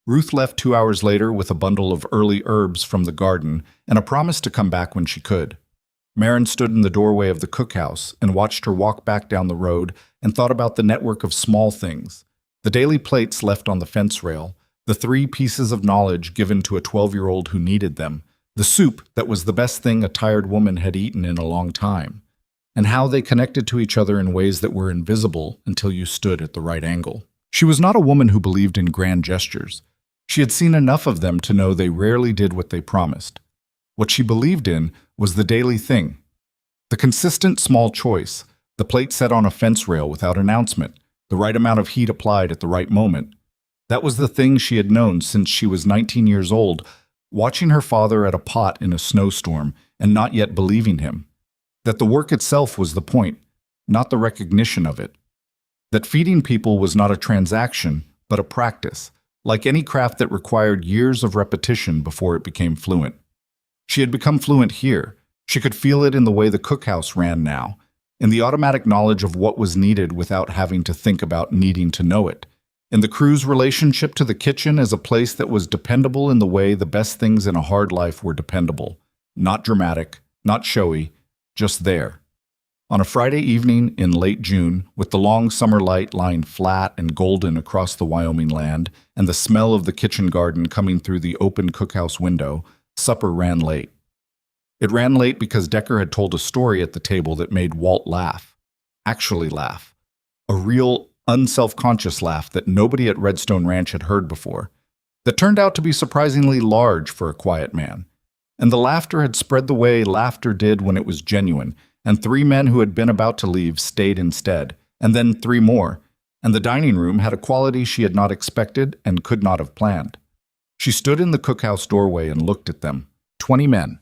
Speaker 1: Ruth left 2 hours later with a bundle of early herbs from the garden and a promise to come back when she could. Marin stood in the doorway of the cookhouse and watched her walk back down the road and thought about the network of small things, the daily plates left on the fence rail, the 3 pieces of knowledge given to a 12-year-old who needed them, the soup that was the best thing a tired woman had eaten in a long time, and how they connected to each other in ways that were invisible until you stood at the right angle. She was not a woman who believed in grand gestures. She had seen enough of them to know they rarely did what they promised. What she believed in was the daily thing, the consistent small choice, the plate set on a fence rail without announcement, the right amount of heat applied at the right moment. That was the thing she had known since she was 19 years old, watching her father at a pot in a snowstorm and not yet believing him. That the work itself was the point, not the recognition of it. That feeding people was not a transaction, but a practice, like any craft that required years of repetition before it became fluent. She had become fluent here. She could feel it in the way the cookhouse ran now, in the automatic knowledge of what was needed without having to think about needing to know it, in the crew's relationship to the kitchen as a place that was dependable in the way the best things in a hard life were dependable, not dramatic, not showy, just there. On a Friday evening in late June, with the long summer light lying flat and golden across the Wyoming land and the smell of the kitchen garden coming through the open cookhouse window, supper ran late. It ran late because Decker had told a story at the table that made Walt laugh. Actually laugh. A real, unself-conscious laugh that nobody at Redstone Ranch had heard before, that turned out to be surprisingly large for a quiet man. And the laughter had spread the way laughter did when it was genuine, and 3 men who had been about to leave stayed instead, and then 3 more, and the dining room had a quality she had not expected and could not have planned. She stood in the cookhouse doorway and looked at them. 20 men.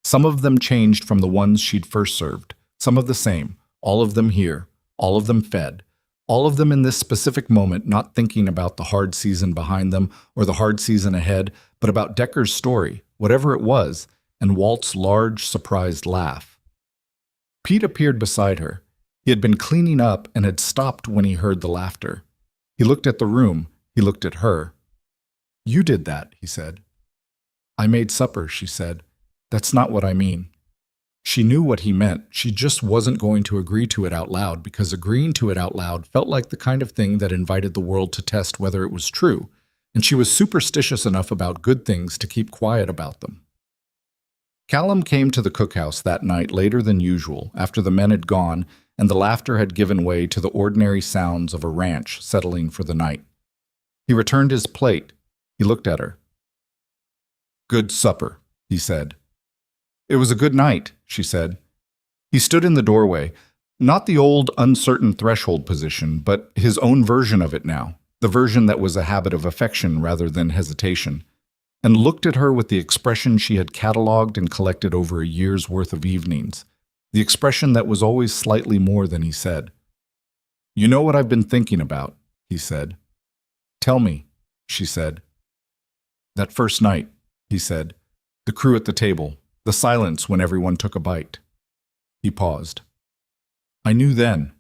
Speaker 1: Some of them changed from the ones she'd first served, some of the same, all of them here, all of them fed, all of them in this specific moment not thinking about the hard season behind them or the hard season ahead, but about Decker's story, whatever it was, and Walt's large, surprised laugh. Pete appeared beside her. He had been cleaning up and had stopped when he heard the laughter. He looked at the room. He looked at her. "You did that," he said. "I made supper," she said. "That's not what I mean." She knew what he meant. She just wasn't going to agree to it out loud because agreeing to it out loud felt like the kind of thing that invited the world to test whether it was true, and she was superstitious enough about good things to keep quiet about them. Callum came to the cookhouse that night later than usual, after the men had gone and the laughter had given way to the ordinary sounds of a ranch settling for the night. He returned his plate. He looked at her. "Good supper," he said. "It was a good night," she said. He stood in the doorway, not the old, uncertain threshold position, but his own version of it now, the version that was a habit of affection rather than hesitation, and looked at her with the expression she had catalogued and collected over a year's worth of evenings, the expression that was always slightly more than he said. "You know what I've been thinking about," he said. "Tell me," she said. "That first night," he said, "the crew at the table, the silence when everyone took a bite." He paused. "I knew then.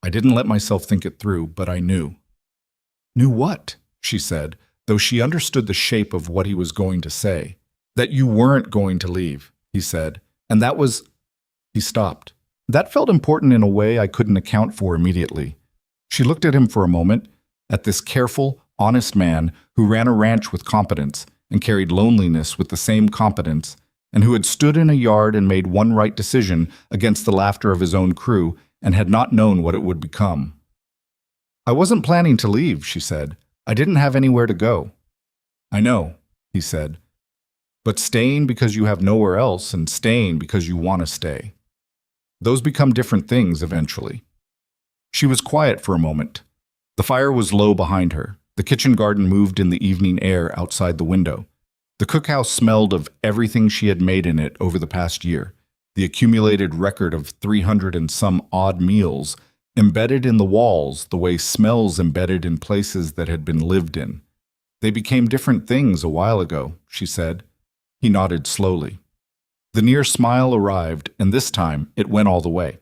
Speaker 1: I didn't let myself think it through, but I knew." "Knew what?" she said, though she understood the shape of what he was going to say. "That you weren't going to leave," he said, "and that was—" He stopped. That felt important in a way I couldn't account for immediately. She looked at him for a moment, at this careful, honest man who ran a ranch with competence and carried loneliness with the same competence, and who had stood in a yard and made one right decision against the laughter of his own crew and had not known what it would become. "I wasn't planning to leave," she said. "I didn't have anywhere to go." "I know," he said. "But staying because you have nowhere else and staying because you want to stay. Those become different things eventually." She was quiet for a moment. The fire was low behind her. The kitchen garden moved in the evening air outside the window. The cookhouse smelled of everything she had made in it over the past year, the accumulated record of 300 and some odd meals, embedded in the walls the way smells embedded in places that had been lived in. "They became different things a while ago," she said. He nodded slowly. The near smile arrived, and this time it went all the way.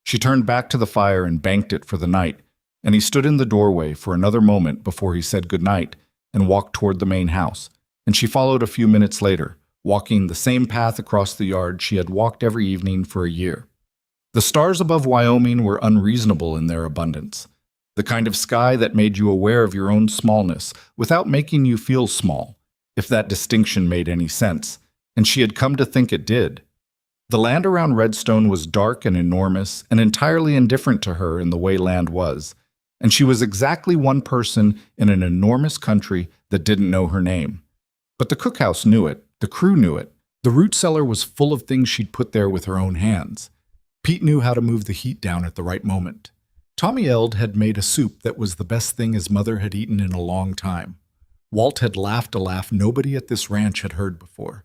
Speaker 1: She turned back to the fire and banked it for the night, and he stood in the doorway for another moment before he said goodnight and walked toward the main house, and she followed a few minutes later, walking the same path across the yard she had walked every evening for a year. The stars above Wyoming were unreasonable in their abundance, the kind of sky that made you aware of your own smallness without making you feel small, if that distinction made any sense, and she had come to think it did. The land around Redstone was dark and enormous and entirely indifferent to her in the way land was, and she was exactly one person in an enormous country that didn't know her name. But the cookhouse knew it, the crew knew it, the root cellar was full of things she'd put there with her own hands. Pete knew how to move the heat down at the right moment. Tommy Eld had made a soup that was the best thing his mother had eaten in a long time. Walt had laughed a laugh nobody at this ranch had heard before.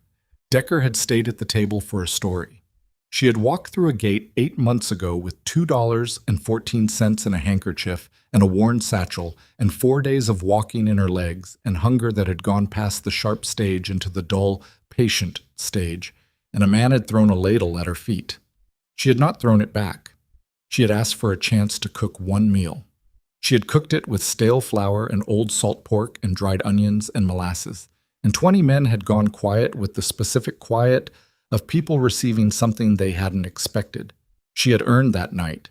Speaker 1: Decker had stayed at the table for a story. She had walked through a gate 8 months ago with $2.14 in a handkerchief and a worn satchel, and 4 days of walking in her legs, and hunger that had gone past the sharp stage into the dull, patient stage, and a man had thrown a ladle at her feet. She had not thrown it back. She had asked for a chance to cook one meal. She had cooked it with stale flour and old salt pork and dried onions and molasses, and 20 men had gone quiet with the specific quiet of people receiving something they hadn't expected. She had earned that night,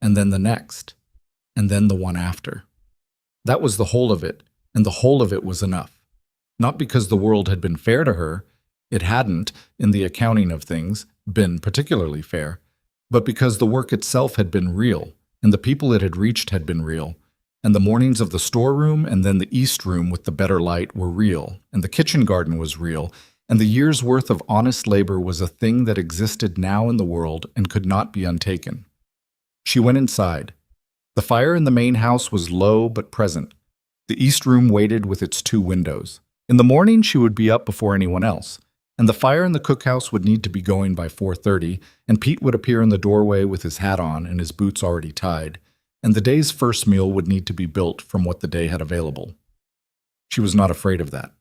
Speaker 1: and then the next, and then the one after. That was the whole of it, and the whole of it was enough. Not because the world had been fair to her, it hadn't, in the accounting of things, been particularly fair, but because the work itself had been real, and the people it had reached had been real, and the mornings of the storeroom and then the east room with the better light were real, and the kitchen garden was real, and the year's worth of honest labor was a thing that existed now in the world and could not be untaken. She went inside. The fire in the main house was low but present. The east room waited with its 2 windows. In the morning she would be up before anyone else, and the fire in the cookhouse would need to be going by 4:30, and Pete would appear in the doorway with his hat on and his boots already tied, and the day's first meal would need to be built from what the day had available. She was not afraid of that.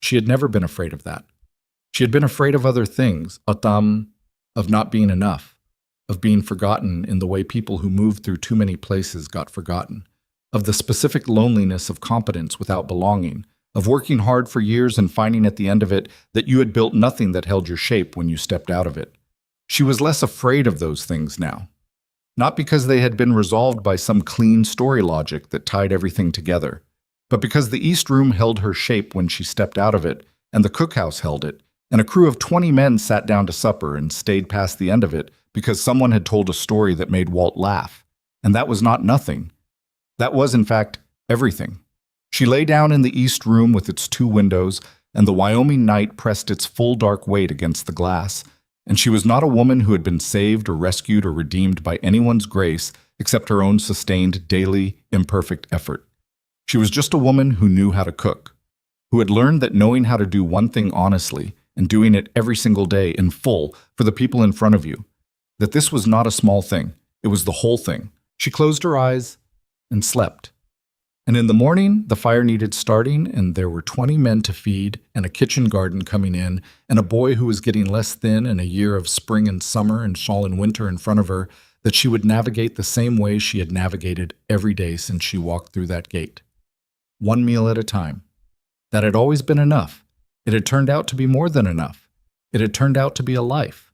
Speaker 1: She had never been afraid of that. She had been afraid of other things, of not being enough, of being forgotten in the way people who moved through too many places got forgotten, of the specific loneliness of competence without belonging, of working hard for years and finding at the end of it that you had built nothing that held your shape when you stepped out of it. She was less afraid of those things now. Not because they had been resolved by some clean story logic that tied everything together. But because the East Room held her shape when she stepped out of it, and the cookhouse held it, and a crew of 20 men sat down to supper and stayed past the end of it because someone had told a story that made Walt laugh. And that was not nothing. That was, in fact, everything. She lay down in the East Room with its 2 windows, and the Wyoming night pressed its full dark weight against the glass, and she was not a woman who had been saved or rescued or redeemed by anyone's grace except her own sustained, daily, imperfect effort. She was just a woman who knew how to cook, who had learned that knowing how to do one thing honestly and doing it every single day in full for the people in front of you, that this was not a small thing, it was the whole thing. She closed her eyes and slept. And in the morning, the fire needed starting, and there were 20 men to feed, and a kitchen garden coming in, and a boy who was getting less thin, and a year of spring and summer and fall and winter in front of her, that she would navigate the same way she had navigated every day since she walked through that gate. One meal at a time. That had always been enough. It had turned out to be more than enough. It had turned out to be a life.